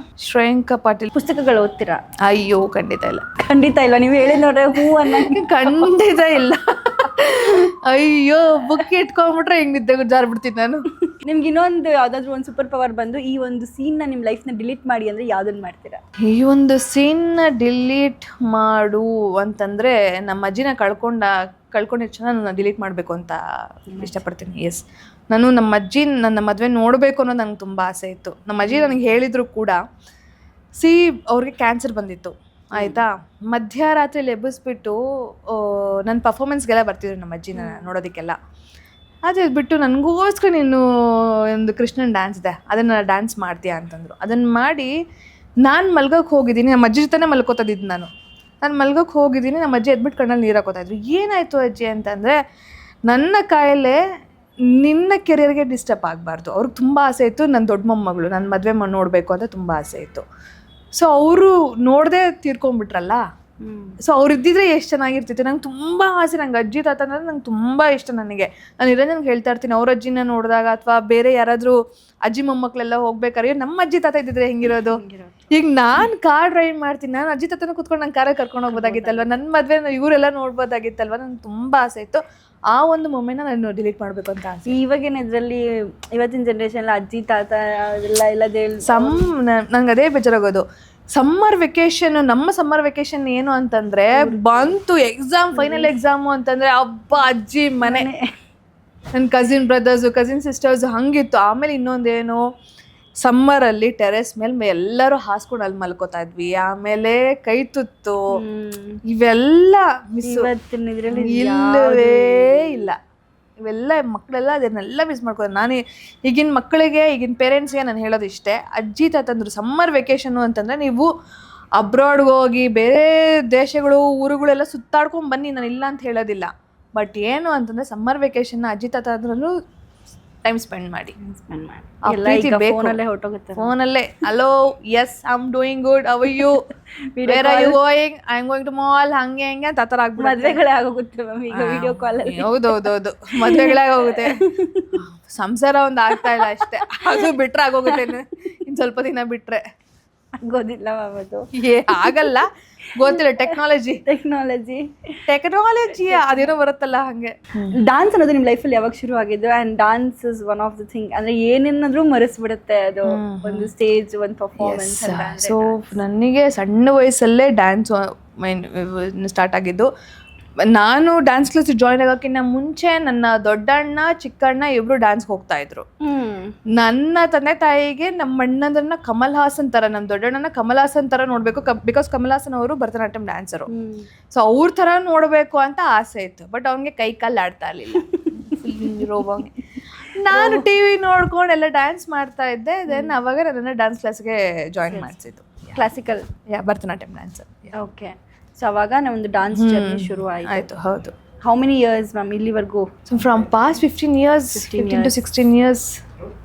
ಶ್ರೇಯಾಂಕ ಪಾಟೀಲ್. ಪುಸ್ತಕಗಳು ಓದ್ತೀರಾ? ಅಯ್ಯೋ ಖಂಡಿತ ಇಲ್ಲ. ಖಂಡಿತ ಇಲ್ಲ, ನೀವು ಹೇಳಿ ನೋಡ್ರೆ ಹೂ ಅನ್ನೋಕ್ಕೆ ಖಂಡಿತ ಇಲ್ಲ. ಅಯ್ಯೋ ಬುಕ್ ಇಟ್ಕೊಂಡ್ಬಿಟ್ರೆ ಹಿಂಗೆ ನಿದ್ದೆ ಜಾರ್ಬಿಡ್ತೀನಿ ನಾನು. ನಿಮ್ಗೆ ಇನ್ನೊಂದು ಯಾವುದಾದ್ರೂ ಒಂದು ಸೂಪರ್ ಪವರ್ ಬಂದು ಈ ಒಂದು ಸೀನ್ನ ನಿಮ್ಮ ಲೈಫ್ನ ಡಿಲೀಟ್ ಮಾಡಿ ಅಂದರೆ ಯಾವುದನ್ನು ಮಾಡ್ತೀರಾ? ಈ ಒಂದು ಸೀನ್ನ ಡಿಲೀಟ್ ಮಾಡು ಅಂತಂದರೆ ನಮ್ಮ ಅಜ್ಜಿನ ಕಳ್ಕೊಂಡಿದ್ದ ಚೆನ್ನಾಗಿ ನಾನು ಡಿಲೀಟ್ ಮಾಡಬೇಕು ಅಂತ ಇಷ್ಟಪಡ್ತೀನಿ. ಎಸ್, ನಾನು ನಮ್ಮ ಅಜ್ಜಿ ನನ್ನ ಮದುವೆ ನೋಡಬೇಕು ಅನ್ನೋದು ನಂಗೆ ತುಂಬ ಆಸೆ ಇತ್ತು. ನಮ್ಮ ಅಜ್ಜಿ ನನಗೆ ಹೇಳಿದ್ರು ಕೂಡ, ಅವ್ರಿಗೆ ಕ್ಯಾನ್ಸರ್ ಬಂದಿತ್ತು ಆಯಿತಾ, ಮಧ್ಯರಾತ್ರಿಯಲ್ಲಿ ಎಬ್ಬಿಸ್ಬಿಟ್ಟು ನನ್ನ ಪರ್ಫಾರ್ಮೆನ್ಸ್ಗೆಲ್ಲ ಬರ್ತಿದ್ರು ನಮ್ಮ ಅಜ್ಜಿನ ನೋಡೋದಕ್ಕೆಲ್ಲ. ಅದೇ ಬಿಟ್ಟು ನನಗೋಸ್ಕರ ನೀನು ಒಂದು ಕೃಷ್ಣನ್ ಡ್ಯಾನ್ಸ್ ಇದೆ, ಅದನ್ನು ಡ್ಯಾನ್ಸ್ ಮಾಡ್ತೀಯಾ ಅಂತಂದರು. ಅದನ್ನು ಮಾಡಿ ನಾನು ಮಲ್ಗೋಕ್ಕೆ ಹೋಗಿದ್ದೀನಿ, ನಮ್ಮ ಅಜ್ಜಿ ಜೊತೆನೇ ಮಲ್ಕೋತಿದ್ದು ನಾನು ಮಲ್ಗೋಕ್ಕೆ ಹೋಗಿದ್ದೀನಿ. ನಮ್ಮ ಅಜ್ಜಿ ಎದ್ಬಿಟ್ಟು ಕಣ್ಣಲ್ಲಿ ನೀರು ಹಾಕೋತಾಯಿದ್ರು. ಏನಾಯಿತು ಅಜ್ಜಿ ಅಂತಂದರೆ, ನನ್ನ ಕಾಯಿಲೆ ನಿನ್ನ ಕೆರಿಯರ್ಗೆ ಡಿಸ್ಟರ್ಬ್ ಆಗಬಾರ್ದು. ಅವ್ರಿಗೆ ತುಂಬ ಆಸೆ ಇತ್ತು, ನನ್ನ ದೊಡ್ಡ ಮೊಮ್ಮಗಳು ನನ್ನ ಮದುವೆ ನೋಡಬೇಕು ಅಂತ ತುಂಬ ಆಸೆ ಇತ್ತು. ಸೊ ಅವರು ನೋಡದೆ ತೀರ್ಕೊಂಡ್ಬಿಟ್ರಲ್ಲ. ಸೊ ಅವ್ರು ಇದ್ದಿದ್ರೆ ಎಷ್ಟು ಚೆನ್ನಾಗಿರ್ತಿತ್ತು. ನಂಗೆ ತುಂಬ ಆಸೆ, ನಂಗೆ ಅಜ್ಜಿ ತಾತ ಅಂದರೆ ನಂಗೆ ತುಂಬ ಇಷ್ಟ. ನಾನು ನಿರಂಜನ್ಗೆ ಹೇಳ್ತಾ ಇರ್ತೀನಿ, ಅವ್ರ ಅಜ್ಜಿನ ನೋಡಿದಾಗ ಅಥವಾ ಬೇರೆ ಯಾರಾದರೂ ಅಜ್ಜಿ ಮೊಮ್ಮಕ್ಕಳೆಲ್ಲ ಹೋಗ್ಬೇಕಾದ್ರೆ ನಮ್ಮ ಅಜ್ಜಿ ತಾತ ಇದ್ದಿದ್ರೆ ಹೆಂಗಿರೋದು. ಈಗ ನಾನು ಕಾರ್ ಡ್ರೈವ್ ಮಾಡ್ತೀನಿ, ನಾನು ಅಜ್ಜಿ ತಾತನ ಕೂತ್ಕೊಂಡು ನಂಗೆ ಕಾರಲ್ಲಿ ಕರ್ಕೊಂಡು ಹೋಗ್ಬೋದಾಗಿತ್ತಲ್ವ, ನನ್ನ ಮದುವೆ ಇವರೆಲ್ಲ ನೋಡ್ಬೋದಾಗಿತ್ತಲ್ವ. ನಂಗೆ ತುಂಬ ಆಸೆ ಇತ್ತು. ಆ ಒಂದು ಮೊಮೆಂಟ್ನ ನಾನು ಡಿಲೀಟ್ ಮಾಡಬೇಕು ಅಂತ ಆಸೆ. ಇವಾಗಿನ ಇದರಲ್ಲಿ ಇವತ್ತಿನ ಜನ್ರೇಷನ್ ಅಜ್ಜಿ ತಾತ ಎಲ್ಲ ಇಲ್ಲದೆ ನಂಗೆ ಅದೇ ಬೇಜಾರಾಗೋದು. ಸಮ್ಮರ್ ವೆಕೇಶನ್, ನಮ್ಮ ಸಮ್ಮರ್ ವೆಕೇಶನ್ ಏನು ಅಂತಂದರೆ, ಬಂತು ಎಕ್ಸಾಮ್, ಫೈನಲ್ ಎಕ್ಸಾಮು ಅಂತಂದರೆ ಹಬ್ಬ, ಅಜ್ಜಿ ಮನೆ, ನನ್ನ ಕಸಿನ್ ಬ್ರದರ್ಸು ಕಸಿನ್ ಸಿಸ್ಟರ್ಸು ಹಂಗಿತ್ತು. ಆಮೇಲೆ ಇನ್ನೊಂದೇನು, ಸಮ್ಮರಲ್ಲಿ ಟೆರೆಸ್ ಮೇಲೆ ಎಲ್ಲರೂ ಹಾಸ್ಕೊಂಡು ಅಲ್ಲಿ ಮಲ್ಕೋತಾ ಇದ್ವಿ. ಆಮೇಲೆ ಕೈ ತುತ್ತು ಇವೆಲ್ಲ ಮಿಸ್, ಇಲ್ಲವೇ ಇಲ್ಲ. ಇವೆಲ್ಲ ಮಕ್ಕಳೆಲ್ಲ ಅದನ್ನೆಲ್ಲ ಮಿಸ್ ಮಾಡ್ಕೋತಾರೆ. ನಾನು ಈಗಿನ ಮಕ್ಕಳಿಗೆ, ಈಗಿನ ಪೇರೆಂಟ್ಸ್ಗೆ ನಾನು ಹೇಳೋದು ಇಷ್ಟೇ, ಅಜ್ಜಿ ತಾತಂದ್ರು ಸಮ್ಮರ್ ವೆಕೇಷನ್ನು ಅಂತಂದರೆ ನೀವು ಅಬ್ರಾಡ್ಗೆ ಹೋಗಿ ಬೇರೆ ದೇಶಗಳು ಊರುಗಳೆಲ್ಲ ಸುತ್ತಾಡ್ಕೊಂಡು ಬನ್ನಿ, ನಾನು ಇಲ್ಲ ಅಂತ ಹೇಳೋದಿಲ್ಲ. ಬಟ್ ಏನು ಅಂತಂದರೆ ಸಮ್ಮರ್ ವೆಕೇಷನ್ನ ಅಜ್ಜಿ ತಾತ ಅಂದ್ರೂ ಟೈಮ್ ಸ್ಪೆಂಡ್ ಮಾಡಿ. ಫೋನಲ್ಲೇ hello, yes I am doing good, how are you, where are you going, I am going to mall, ಹಂಗೆ ಹೆಂಗೆ ಅಂತ ಆ ಥರ ಆಗ್ಬಿಡುತ್ತೆ. ಮದುವೆಗಳೇ ಆಗೋಗುತ್ತೆ ಈಗ ವಿಡಿಯೋ ಕಾಲಲ್ಲಿ. ಹೌದೌದೌದು, ಮದುವೆಗಳೇ ಆಗೋಗುತ್ತೆ. ಸಂಸಾರ ಒಂದು ಆಗ್ತಾ ಇಲ್ಲ ಅಷ್ಟೇ, ಅದು ಬಿಟ್ರೆ ಆಗೋಗುತ್ತೆ. ಇನ್ನು ಸ್ವಲ್ಪ ದಿನ ಬಿಟ್ರೆ ಆಗೋದಿಲ್ಲ ಅದು. ಆಗಲ್ಲ, ಗೊತ್ತಿಲ್ಲ. ಟೆಕ್ನಾಲಜಿ ಅದೇನೋ ಬರುತ್ತಲ್ಲ ಹಂಗೆ. ಡಾನ್ಸ್ ಅನ್ನೋದು ನಿಮ್ಮ ಲೈಫಲ್ಲಿ ಯಾವಾಗ ಶುರು ಆಗಿದ್ದು? And dance is one of the thing, ಅಂದರೆ ಏನೇನಾದ್ರೂ ಮರೆಸ್ಬಿಡುತ್ತೆ ಅದು, ಒಂದು ಸ್ಟೇಜ್, ಒಂದು ಪರ್ಫಾರ್ಮೆನ್ಸ್. ಸೊ ನನಗೆ ಸಣ್ಣ ವಯಸ್ಸಲ್ಲೇ ಡ್ಯಾನ್ಸ್ ಸ್ಟಾರ್ಟ್ ಆಗಿದ್ದು. ನಾನು ಡ್ಯಾನ್ಸ್ ಕ್ಲಾಸ್ ಜಾಯ್ನ್ ಆಗೋಕ್ಕಿಂತ ಮುಂಚೆ ನನ್ನ ದೊಡ್ಡಣ್ಣ ಚಿಕ್ಕಣ್ಣ ಇಬ್ರು ಡ್ಯಾನ್ಸ್ಗೆ ಹೋಗ್ತಾ ಇದ್ರು. ನನ್ನ ತಂದೆ ತಾಯಿಗೆ ನಮ್ಮ ಅಣ್ಣಂದ್ರನ್ನ ಕಮಲ್ ಹಾಸನ್ ತರ, ನಮ್ಮ ದೊಡ್ಡಣ್ಣನ ಕಮಲ್ ಹಾಸನ್ ತರ ನೋಡ್ಬೇಕು, ಬಿಕಾಸ್ ಕಮಲ್ ಹಾಸನ್ ಅವರು ಭರತನಾಟ್ಯಂ ಡ್ಯಾನ್ಸರು. ಸೊ ಅವ್ರ ತರ ನೋಡ್ಬೇಕು ಅಂತ ಆಸೆ ಇತ್ತು. ಬಟ್ ಅವ್ನಿಗೆ ಕೈ ಕಾಲು ಆಡ್ತಾ ಇರ್ಲಿಲ್ಲ. ನಾನು ಟಿವಿ ನೋಡ್ಕೊಂಡು ಎಲ್ಲ ಡ್ಯಾನ್ಸ್ ಮಾಡ್ತಾ ಇದ್ದೆ. ದೆನ್ ಅವಾಗ ನನ್ನ ಡ್ಯಾನ್ಸ್ ಕ್ಲಾಸ್ಗೆ ಜಾಯಿನ್ ಮಾಡಿಸಿದ್ದು. Classical Bharatanatyam dancer. Okay. So ಅವಾಗ ನಮ್ಮದು ಡಾನ್ಸ್ ಜರ್ನಿ ಶುರು ಆಯಿತು. ಹೌದು. ಹೌ ಮೆನಿ ಇಯರ್ಸ್ ಮ್ಯಾಮ್ ಇಲ್ಲಿವರೆಗೂ? So from past 15 years, 15 to 16 years.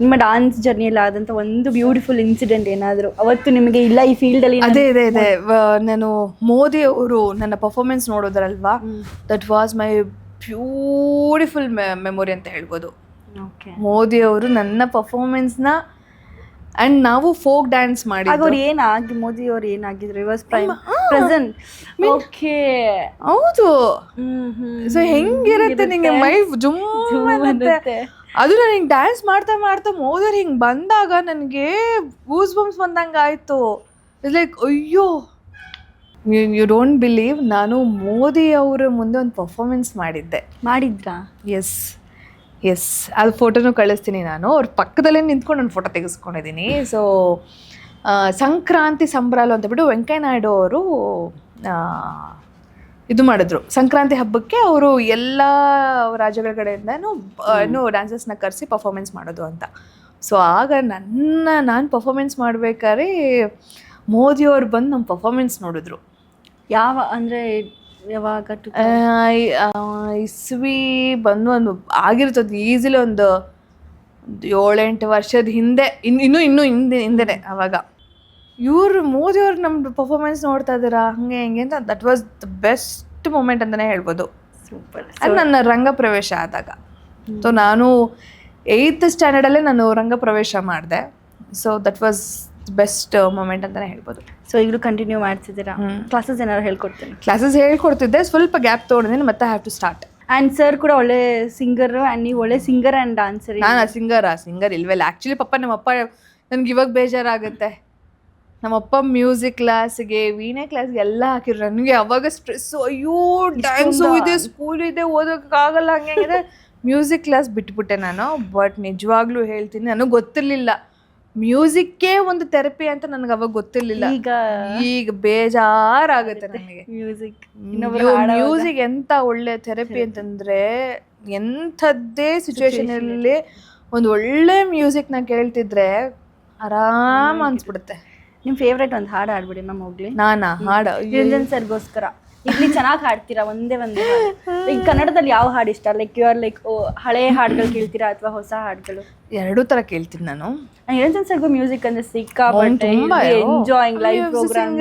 ನಿಮ್ಮ ಡಾನ್ಸ್ ಜರ್ನಿಯಲ್ಲಿ ಆದಂಥ ಒಂದು ಬ್ಯೂಟಿಫುಲ್ ಇನ್ಸಿಡೆಂಟ್ ಏನಾದರೂ ಅವತ್ತು ನಿಮಗೆ ಇಲ್ಲ ಈ ಫೀಲ್ಡಲ್ಲಿ? ಅದೇ ನಾನು ಮೋದಿ ಅವರು ನನ್ನ ಪರ್ಫಾರ್ಮೆನ್ಸ್ ನೋಡೋದ್ರಲ್ವಾ, that was my beautiful memory ಅಂತ ಹೇಳ್ಬೋದು. ಓಕೆ. ಮೋದಿ ಅವರು ನನ್ನ ಪರ್ಫಾರ್ಮೆನ್ಸ್ನ ಆ್ಯಂಡ್ ನಾವು ಫೋಕ್ ಡ್ಯಾನ್ಸ್ ಮಾಡಿ ಅವ್ರು ಏನಾಗಿ ಮೋದಿ ಅವ್ರು ಏನಾಗಿದ್ರು? Was present. ಓಕೆ. ಹೌದು. ಸೊ ಹೆಂಗಿರುತ್ತೆ ನಿಂಗೆ ಮೈ ಜುಮ್ ಅನ್ನತ್ತೆ. ಅದು ನನಗೆ ಡ್ಯಾನ್ಸ್ ಮಾಡ್ತಾ ಮಾಡ್ತಾ ಮೋದಿಯವ್ರು ಹಿಂಗೆ ಬಂದಾಗ ನನಗೆ ಗೂಸ್ ಬಂಪ್ಸ್ ಬಂದಂಗೆ ಆಯಿತು. ಇಟ್ಸ್ ಲೈಕ್ ಅಯ್ಯೋ, ಯು ಡೋಂಟ್ ಬಿಲೀವ್, ನಾನು ಮೋದಿ ಅವರ ಮುಂದೆ ಒಂದು ಪರ್ಫಾರ್ಮೆನ್ಸ್ ಮಾಡಿದ್ರಾ? ಎಸ್ ಅದು ಫೋಟೋನು ಕಳಿಸ್ತೀನಿ ನಾನು. ಅವ್ರ ಪಕ್ಕದಲ್ಲೇ ನಿಂತ್ಕೊಂಡು ನಾನು ಫೋಟೋ ತೆಗೆಸ್ಕೊಂಡಿದ್ದೀನಿ. ಸೊ ಸಂಕ್ರಾಂತಿ ಸಂಭ್ರಾಲು ಅಂತ ಬಿಟ್ಟು ವೆಂಕಯ್ಯ ನಾಯ್ಡು ಅವರು ಇದು ಮಾಡಿದ್ರು. ಸಂಕ್ರಾಂತಿ ಹಬ್ಬಕ್ಕೆ ಅವರು ಎಲ್ಲ ರಾಜ್ಯಗಳ ಕಡೆಯಿಂದನೂ ಡ್ಯಾನ್ಸರ್ಸ್ನ ಕರೆಸಿ ಪರ್ಫಾರ್ಮೆನ್ಸ್ ಮಾಡೋದು ಅಂತ. ಸೊ ಆಗ ನಾನು ಪರ್ಫಾರ್ಮೆನ್ಸ್ ಮಾಡ್ಬೇಕಾದ್ರೆ ಮೋದಿಯವ್ರು ಬಂದು ನಮ್ಮ ಪರ್ಫಾರ್ಮೆನ್ಸ್ ನೋಡಿದ್ರು. ಯಾವಾಗ? ಇಸ್ವಿ ಬಂದು ಒಂದು ಆಗಿರ್ತದೆ ಈಸಿಲಿ ಒಂದು 7-8 ವರ್ಷದ ಹಿಂದೆ, ಇನ್ನೂ ಹಿಂದೆನೆ. ಆವಾಗ ಇವರು ಮೋದಿಯವ್ರು ನಮ್ಮ ಪರ್ಫಾರ್ಮೆನ್ಸ್ ನೋಡ್ತಾ ಇದ್ದೀರಾ ಹಂಗೆ ಹಿಂಗೆ ಅಂತ. That was the best moment ಅಂತಲೇ ಹೇಳ್ಬೋದು. ಸೂಪರ್. ಅದು ನನ್ನ ರಂಗ ಪ್ರವೇಶ ಆದಾಗ. ಸೊ ನಾನು 8th ಸ್ಟ್ಯಾಂಡರ್ಡಲ್ಲೇ ನಾನು ರಂಗ ಪ್ರವೇಶ ಮಾಡಿದೆ. So that was best moment ಅಂತಲೇ ಹೇಳ್ಬೋದು. ಸೊ ಈಗಲೂ ಕಂಟಿನ್ಯೂ ಮಾಡ್ತಿದ್ದೀರಾ? ಕ್ಲಾಸಸ್ ಏನಾದ್ರು ಹೇಳ್ಕೊಡ್ತೀನಿ? ಕ್ಲಾಸಸ್ ಹೇಳ್ಕೊಡ್ತಿದ್ದೆ, ಸ್ವಲ್ಪ ಗ್ಯಾಪ್ ತೊಗೊಂಡಿದ್ದೀನಿ, ಮತ್ತೆ have to start. And sir ಕೂಡ ಒಳ್ಳೆ ಸಿಂಗರು, ಆ್ಯಂಡ್ ನೀವು ಒಳ್ಳೆ ಸಿಂಗರ್ ಆ್ಯಂಡ್ ಡಾನ್ಸರ್. ನಾನು ಸಿಂಗರ್ ಇಲ್ವಲ್ಲ. ಆ್ಯಕ್ಚುಲಿ ನಮ್ಮಪ್ಪ ನನಗೆ ಇವಾಗ ಬೇಜಾರಾಗುತ್ತೆ. ನಮ್ಮಪ್ಪ ಮ್ಯೂಸಿಕ್ ಕ್ಲಾಸ್ಗೆ, ವೀಣೆ ಕ್ಲಾಸ್ಗೆ ಎಲ್ಲ ಹಾಕಿದ್ರು. ನನಗೆ ಅವಾಗ ಸ್ಟ್ರೆಸ್ಸು, ಅಯ್ಯೋ ಡ್ಯಾನ್ಸು ಇದೆ, ಸ್ಕೂಲ್ ಇದೆ, ಓದೋಕ್ಕಾಗಲ್ಲ, ಹಂಗೆ ಮ್ಯೂಸಿಕ್ ಕ್ಲಾಸ್ ಬಿಟ್ಬಿಟ್ಟೆ ನಾನು. ಬಟ್ ನಿಜವಾಗ್ಲೂ ಹೇಳ್ತೀನಿ, ನನಗೆ ಗೊತ್ತಿರಲಿಲ್ಲ ಮ್ಯೂಸಿಕ್ಕೇ ಒಂದು ಥೆರಪಿ ಅಂತ. ನನಗೆ ಅವಾಗ ಗೊತ್ತಿರಲಿಲ್ಲ. ಈಗ ಬೇಜಾರಾಗುತ್ತೆ ನನಗೆ. ಮ್ಯೂಸಿಕ್ ಎಂಥ ಒಳ್ಳೆ ಥೆರಪಿ ಅಂತಂದರೆ, ಎಂಥದ್ದೇ ಸಿಚುವೇಶನಲ್ಲಿ ಒಂದು ಒಳ್ಳೆ ಮ್ಯೂಸಿಕ್ನ ಕೇಳ್ತಿದ್ರೆ ಆರಾಮ ಅನ್ಸ್ಬಿಡುತ್ತೆ. ನಿಮ್ಮ ಫೇವ್ರೇಟ್ ಒಂದು ಹಾಡು ಹಾಡ್ಬಿಡಿ ಮ್ಯಾಮ್ ಹೋಗ್ಲಿ. ಹಾಡು ನಿರಂಜನ್ ಸರ್ಗೋಸ್ಕರ. ಇಲ್ಲಿ ಚೆನ್ನಾಗಿ ಹಾಡ್ತೀರಾ, ಒಂದೇ ಈಗ ಕನ್ನಡದಲ್ಲಿ ಯಾವ ಹಾಡು ಇಷ್ಟ? ಲೈಕ್ ಯು ಆರ್ ಲೈಕ್ ಹಳೆ ಹಾಡುಗಳು ಕೇಳ್ತೀರಾ ಅಥವಾ ಹೊಸ ಹಾಡುಗಳು? ಎರಡೂ ಥರ ಕೇಳ್ತೀನಿ ನಾನು. ನಿರಂಜನ್ ಸರ್ಗೋ ಮ್ಯೂಸಿಕ್ ಅಂದ್ರೆ ಸಿಕ್ಕಾಪಟ್ಟೆ enjoying live program.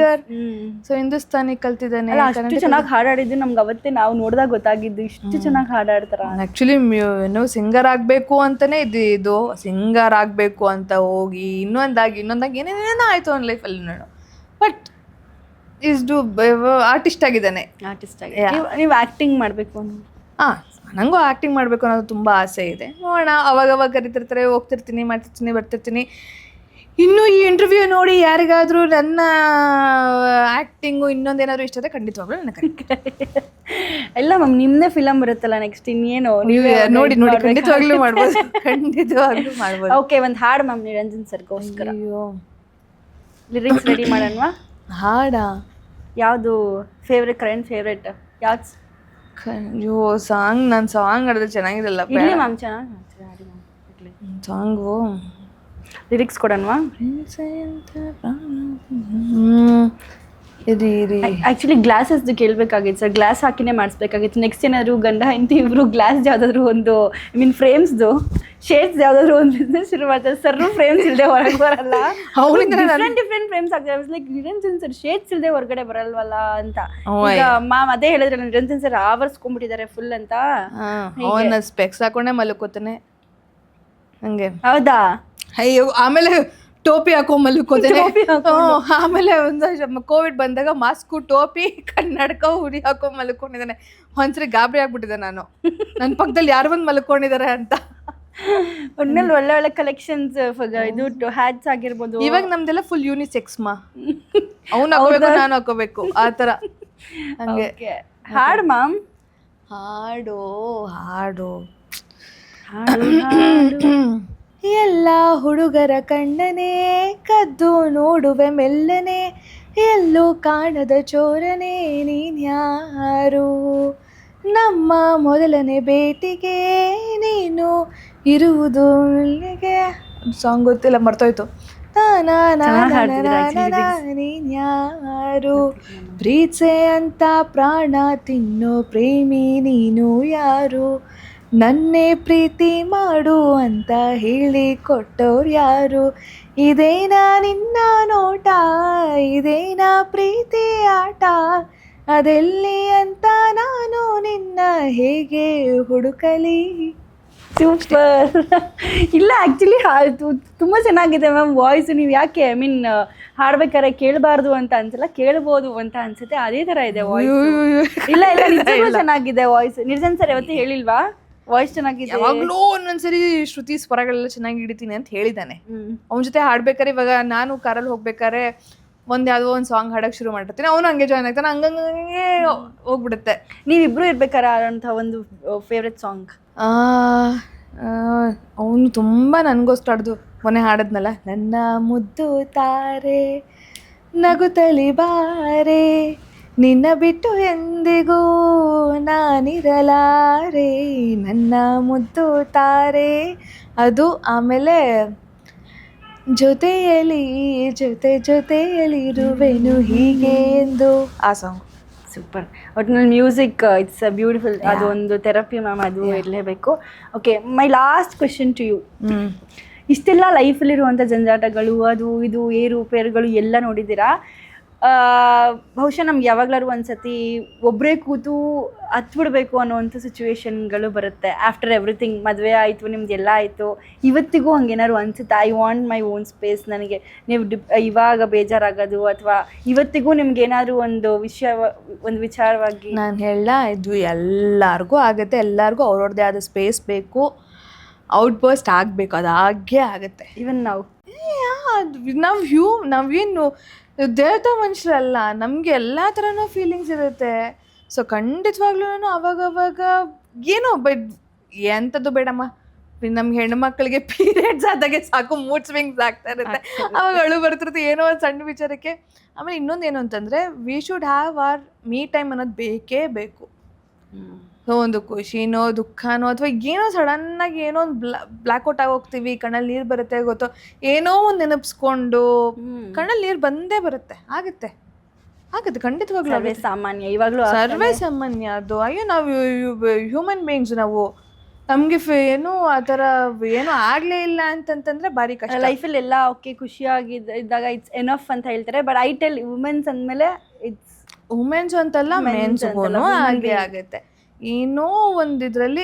So Hindustani ಕಲ್ತಿದ್ದಾನೆ. ಅಷ್ಟು ಚೆನ್ನಾಗಿ ಹಾಡಾಡಿದ್ದು ನಮ್ಗೆ ಅವತ್ತೇ ನಾವು ನೋಡಿದಾಗ ಗೊತ್ತಾಗಿದ್ದು, ಇಷ್ಟು ಚೆನ್ನಾಗಿ ಹಾಡಾಡ್ತಾರ. ಆ್ಯಕ್ಚುಲಿ ಸಿಂಗರ್ ಆಗಬೇಕು ಅಂತಲೇ ಇದು ಸಿಂಗರ್ ಆಗಬೇಕು ಅಂತ ಹೋಗಿ ಇನ್ನೊಂದಾಗಿ ಏನೇನೇನೋ ಆಯಿತು ನನ್ನ ಲೈಫಲ್ಲಿ ನಾನು. ಬಟ್ ಆರ್ಟಿಸ್ಟ್ ಆಗಿದ್ದಾನೆ. ನೀವು ಆ್ಯಕ್ಟಿಂಗ್ ಮಾಡಬೇಕು ನನಗೂ ಆ್ಯಕ್ಟಿಂಗ್ ಮಾಡಬೇಕು ಅನ್ನೋದು ತುಂಬ ಆಸೆ ಇದೆ. ನೋಡೋಣ, ಅವಾಗವಾಗ ಕರಿತಿರ್ತಾರೆ, ಹೋಗ್ತಿರ್ತೀನಿ, ಮಾಡ್ತಿರ್ತೀನಿ, ಬರ್ತಿರ್ತೀನಿ. ಇನ್ನೂ ಈ ಇಂಟರ್ವ್ಯೂ ನೋಡಿ ಯಾರಿಗಾದರೂ ನನ್ನ ಆ್ಯಕ್ಟಿಂಗು ಇನ್ನೊಂದೇನಾದರೂ ಇಷ್ಟ ಆದರೆ ಖಂಡಿತವಾಗ್ಲೂ ನನ್ನ ಎಲ್ಲ ಮ್ಯಾಮ್ ನಿಮ್ಮದೇ ಫಿಲಮ್ ಬರುತ್ತಲ್ಲ ನೆಕ್ಸ್ಟ್, ಇನ್ನೇನು ನೀವು ನೋಡಿ ಖಂಡಿತವಾಗ್ಲೂ ಮಾಡ್ಬೋದು. ಓಕೆ, ಒಂದು ಹಾಡು ಮ್ಯಾಮ್ ನಿರಂಜನ್ ಸರ್ಗೋಸ್ಕರ. ಲಿರಿಕ್ಸ್ ರೆಡಿ ಮಾಡೋಣವಾ? ಹಾಡಾ? ಯಾವುದು ಫೇವ್ರೆಟ್, ಕರೆಂಟ್ ಫೇವ್ರೆಟ್ ಯಾವ್ದು? ಅಯ್ಯೋ ಸಾಂಗ್, ನಾನು ಸಾಂಗ್ ಆಡಿದ್ರೆ ಚೆನ್ನಾಗಿರಲ್ಲ ಮ್ಯಾಮ್. ಚೆನ್ನಾಗಿ ಸಾಂಗು ಲಿರಿಕ್ಸ್ ಕೊಡೋಣವಾ? ಆ್ಯಕ್ಚುಲಿ ಗ್ಲಾಸಸ್ದು ಕೇಳಬೇಕಾಗಿತ್ತು ಸರ್. ಗ್ಲಾಸ್ ಹಾಕಿನೇ ಮಾಡಿಸ್ಬೇಕಾಗಿತ್ತು. ನೆಕ್ಸ್ಟ್ ಏನಾದರೂ ಗಂಡ ಹೆಂಡತಿ ಇಬ್ಬರು ಗ್ಲಾಸ್ ಯಾವುದಾದ್ರೂ ಒಂದು, ಐ ಮೀನ್ ಫ್ರೇಮ್ಸ್ದು ಶೇಡ್ಸ್ ಯಾವುದಾದ್ರೂ ಒಂದು ಬಿಸ್ನೆಸ್ ಶುರು ಮಾಡ್ತಾರೆ. ಸರ್ ಫ್ರೇಮ್ಸ್ ಇಲ್ಲದೆ ಹೊರಗೆ ಬರಲ್ಲ, ಡಿಫ್ರೆಂಟ್ ಫ್ರೇಮ್ಸ್ ಆಗ್ತದೆ. ಲೈಕ್ ನಿರಂಜನ್ ಸರ್ ಶೇಡ್ಸ್ ಇಲ್ಲದೆ ಹೊರಗಡೆ ಬರಲ್ವಲ್ಲ ಅಂತ. ಈಗ ಮ್ಯಾಮ್ ಅದೇ ಹೇಳಿದ್ರೆ ನಿರಂಜನ್ ಸರ್ ಆವರಿಸ್ಕೊಂಡ್ಬಿಟ್ಟಿದ್ದಾರೆ ಫುಲ್ ಅಂತ. ಸ್ಪೆಕ್ಸ್ ಹಾಕೊಂಡೆ ಮಲ್ಕೋತಾನೆ ಹಂಗೆ. ಹೌದಾ? ಅಯ್ಯೋ, ಆಮೇಲೆ ಟೋಪಿ ಹಾಕೋ ಮಲ್ಕೋತೇನೆ. ಆಮೇಲೆ ಒಂದು ಕೋವಿಡ್ ಬಂದಾಗ ಮಾಸ್ಕು, ಟೋಪಿ, ಕನ್ನಡಕ, ಹುಡಿ ಹಾಕೋ ಮಲ್ಕೊಂಡಿದ್ದಾನೆ. ಒಂದ್ಸರಿ ಗಾಬರಿ ಆಗ್ಬಿಟ್ಟಿದೆ ನಾನು, ನನ್ನ ಪಕ್ಕದಲ್ಲಿ ಯಾರು ಬಂದು ಮಲ್ಕೊಂಡಿದ್ದಾರೆ ಅಂತ. ಒಳ್ಳೆ ಒಳ್ಳೆ ಕಲೆಕ್ಷನ್ಸ್, ಇದು ಹ್ಯಾಟ್ಸ್ ಆಗಿರ್ಬೋದು. ಇವಾಗ ನಮ್ದೆಲ್ಲ ಫುಲ್ ಯೂನಿಸೆಕ್ಸ್ ಮಾ, ಅವ್ನು ಹಾಕೋಬೇಕು, ನಾನು ಹಾಕೋಬೇಕು, ಆ ಥರ ಹಂಗೆ. ಹಾಡು ಮ್ಯಾಮ್, ಹಾಡು ಎಲ್ಲ ಹುಡುಗರ ಕಣ್ಣನೆ ಕದ್ದು ನೋಡುವೆ ಮೆಲ್ಲನೆ, ಎಲ್ಲೂ ಕಾಣದ ಚೋರನೆ ನೀನ್ಯಾರು, ನಮ್ಮ ಮೊದಲನೇ ಭೇಟಿಗೆ ನೀನು ಇರುವುದು. ಸಾಂಗ್ ಗೊತ್ತಿಲ್ಲ, ಮರ್ತೋಯ್ತು. ಚೆನ್ನಾಗ್ ಹಾಡ್ತಿದ್ದೀರಾ actually. ನೀನ್ಯಾರು ಪ್ರೀತ್ಸೆ ಅಂತ ಪ್ರಾಣ ತಿನ್ನೋ ಪ್ರೇಮಿ ನೀನು ಯಾರು, ನನ್ನೇ ಪ್ರೀತಿ ಮಾಡು ಅಂತ ಹೇಳಿ ಕೊಟ್ಟೋರು ಯಾರು, ಇದೇನಾ ನಿನ್ನ ನೋಟ, ಇದೇನಾ ಪ್ರೀತಿ ಆಟ, ಅದೆಲ್ಲಿ ಅಂತ ನಾನು ನಿನ್ನ ಹೇಗೆ ಹುಡುಕಲಿ. ಸೂಪರ್. ಇಲ್ಲ ಆ್ಯಕ್ಚುಲಿ ತುಂಬ ಚೆನ್ನಾಗಿದೆ ಮ್ಯಾಮ್ ವಾಯ್ಸ್. ನೀವು ಯಾಕೆ ಐ ಮೀನ್ ಹಾಡ್ಬೇಕಾದ್ರೆ ಕೇಳಬಾರ್ದು ಅಂತ ಅನ್ಸಲ್ಲ, ಕೇಳ್ಬೋದು ಅಂತ ಅನ್ಸುತ್ತೆ, ಅದೇ ಥರ ಇದೆ ವಾಯ್ಸ್. ಇಲ್ಲ ಇಲ್ಲ ನಿಜವಾಗ್ಲೂ ಚೆನ್ನಾಗಿದೆ ವಾಯ್ಸ್. ನಿರ್ಜನ್ ಸರ್ ಯಾವತ್ತೂ ಹೇಳಿಲ್ವಾ ವಾಯ್ಸ್ ಚೆನ್ನಾಗಿದೆ? ಯಾವಾಗ್ಲೂ ಒಂದೊಂದ್ಸರಿ ಶ್ರುತಿ ಸ್ವರಗಳೆಲ್ಲ ಚೆನ್ನಾಗಿ ಹಿಡಿತೀನಿ ಅಂತ ಹೇಳಿದ್ದಾನೆ. ಅವನ ಜೊತೆ ಹಾಡ್ಬೇಕಾರೆ ಇವಾಗ ನಾನು ಕಾರಲ್ಲಿ ಹೋಗ್ಬೇಕಾದ್ರೆ ಯಾವುದೋ ಒಂದು ಸಾಂಗ್ ಹಾಡಕ್ಕೆ ಶುರು ಮಾಡಿರ್ತೀನಿ, ಅವನು ಹಂಗೆ ಜಾಯ್ನ್ ಆಗ್ತಾನೆ, ಹಂಗಂಗೆ ಹೋಗ್ಬಿಡುತ್ತೆ. ನೀವಿಬ್ರು ಇರ್ಬೇಕಾರೆ ಅಂತ ಒಂದು ಫೇವ್ರೆಟ್ ಸಾಂಗ್? ಅವನು ತುಂಬ ನನಗೋಸ್ಕರ ಆಡ್ದು ಮೊನ್ನೆ ಹಾಡದ್ನಲ್ಲ, ನನ್ನ ಮುದ್ದು ತಾರೆ ನಗುತ್ತಲಿ ಬಾರೆ, ನಿನ್ನ ಬಿಟ್ಟು ಎಂದಿಗೂ ನಾನಿರಲಾರೆ, ನನ್ನ ಮುದ್ದು ತಾರೆ ಅದು. ಆಮೇಲೆ ಜೊತೆಯಲ್ಲಿ ಜೊತೆಯಲ್ಲಿರುವೆನು ಹೀಗೆ ಎಂದು ಆ ಸಾಂಗ್. ಸೂಪರ್. ಒಟ್ಟಿನಲ್ಲಿ ಮ್ಯೂಸಿಕ್ ಇಟ್ಸ್ ಬ್ಯೂಟಿಫುಲ್. ಅದು ಒಂದು ಥೆರಪಿ ಮ್ಯಾಮ್, ಅದು ಇರಲೇಬೇಕು. Okay, my last question to you. ಇಷ್ಟೆಲ್ಲ ಲೈಫಲ್ಲಿರುವಂಥ ಜಂಜಾಟಗಳು, ಅದು ಇದು ಏರುಪೇರುಗಳು ಎಲ್ಲ ನೋಡಿದ್ದೀರಾ. ಬಹುಶಃ ನಮ್ಗೆ ಯಾವಾಗಲಾದ್ರು ಒಂದ್ಸತಿ ಒಬ್ಬರೇ ಕೂತು ಹತ್ಬಿಡ್ಬೇಕು ಅನ್ನೋವಂಥ ಸಿಚುವೇಶನ್ಗಳು ಬರುತ್ತೆ. ಆಫ್ಟರ್ ಎವ್ರಿಥಿಂಗ್, ಮದುವೆ ಆಯಿತು, ನಿಮ್ದೆಲ್ಲ ಆಯಿತು, ಇವತ್ತಿಗೂ ಹಂಗೇನಾದ್ರು ಅನ್ಸುತ್ತೆ I want my own space, ನನಗೆ ನೀವು ಇವಾಗ ಬೇಜಾರಾಗೋದು, ಅಥವಾ ಇವತ್ತಿಗೂ ನಿಮ್ಗೆ ಏನಾದರೂ ಒಂದು ವಿಚಾರವಾಗಿ? ನಾನು ಹೇಳ, ಇದು ಎಲ್ಲರಿಗೂ ಆಗುತ್ತೆ, ಎಲ್ಲರಿಗೂ ಅವ್ರವ್ರದ್ದೇ ಆದ ಸ್ಪೇಸ್ ಬೇಕು, ಔಟ್ ಬರ್ಸ್ಟ್ ಆಗಬೇಕು, ಅದು ಹಾಗೇ ಆಗುತ್ತೆ. ಈವನ್ ನಾವೇನು ದೇವತಾ ಮನುಷ್ಯರಲ್ಲ, ನಮಗೆ ಎಲ್ಲ ಥರನೂ ಫೀಲಿಂಗ್ಸ್ ಇರುತ್ತೆ. ಸೊ ಖಂಡಿತವಾಗ್ಲೂ ಅವಾಗವಾಗ ಏನೋ ಎಂಥದ್ದು ಬೇಡಮ್ಮ, ನಮ್ಗೆ ಹೆಣ್ಮಕ್ಳಿಗೆ ಪೀರಿಯಡ್ಸ್ ಆದಾಗೆ ಸಾಕು, ಮೂಡ್ ಸ್ವಿಂಗ್ಸ್ ಆಗ್ತಾ ಇರುತ್ತೆ, ಅವಾಗ ಅಳು ಬರ್ತಿರುತ್ತೆ ಏನೋ ಒಂದು ಸಣ್ಣ ವಿಚಾರಕ್ಕೆ. ಆಮೇಲೆ ಇನ್ನೊಂದು ಏನು ಅಂತಂದರೆ, we should have our me time ಅನ್ನೋದು ಬೇಕೇ ಬೇಕು. ಸೊ ಒಂದು ಖುಷಿನೋ ದುಃಖನೋ ಅಥವಾ ಏನೋ ಸಡನ್ನಾಗಿ ಏನೋ ಒಂದು ಬ್ಲ್ಯಾಕ್ಔಟ್ ಆಗಿ ಹೋಗ್ತೀವಿ, ಕಣ್ಣಲ್ಲಿ ನೀರು ಬರುತ್ತೆ, ಗೊತ್ತೋ ಏನೋ ಒಂದು ನೆನಪಿಸ್ಕೊಂಡು ಕಣ್ಣಲ್ಲಿ ನೀರು ಬಂದೇ ಬರುತ್ತೆ, ಆಗುತ್ತೆ ಖಂಡಿತವಾಗ್ಲೂ ಸಾಮಾನ್ಯ, ಇವಾಗಲೂ ಸರ್ವೇ ಸಾಮಾನ್ಯ ಅದು. ಅಯ್ಯೋ ನಾವು ಹ್ಯೂಮನ್ ಬೀಯಿಂಗ್ಸ್, ನಾವು ನಮಗೆ ಏನೋ ಆ ಥರ ಏನೋ ಆಗಲೇ ಇಲ್ಲ ಅಂತಂತಂದ್ರೆ ಭಾರಿ ಕಷ್ಟ. ಲೈಫಲ್ಲಿ ಎಲ್ಲ ಓಕೆ ಖುಷಿಯಾಗಿದ್ದಾಗ ಇಟ್ಸ್ ಎನಫ್ ಅಂತ ಹೇಳ್ತಾರೆ, ಬಟ್ ಐ ಟೆಲ್ ವುಮೆನ್ಸ್ ಅಂದಮೇಲೆ ಇಟ್ಸ್ ವುಮೆನ್ಸ್ ಅಂತಲ್ಲ, ಮೆನ್ಸ್ಗೂ ಹಾಗೆ ಆಗುತ್ತೆ. ಏನೋ ಒಂದು ಇದರಲ್ಲಿ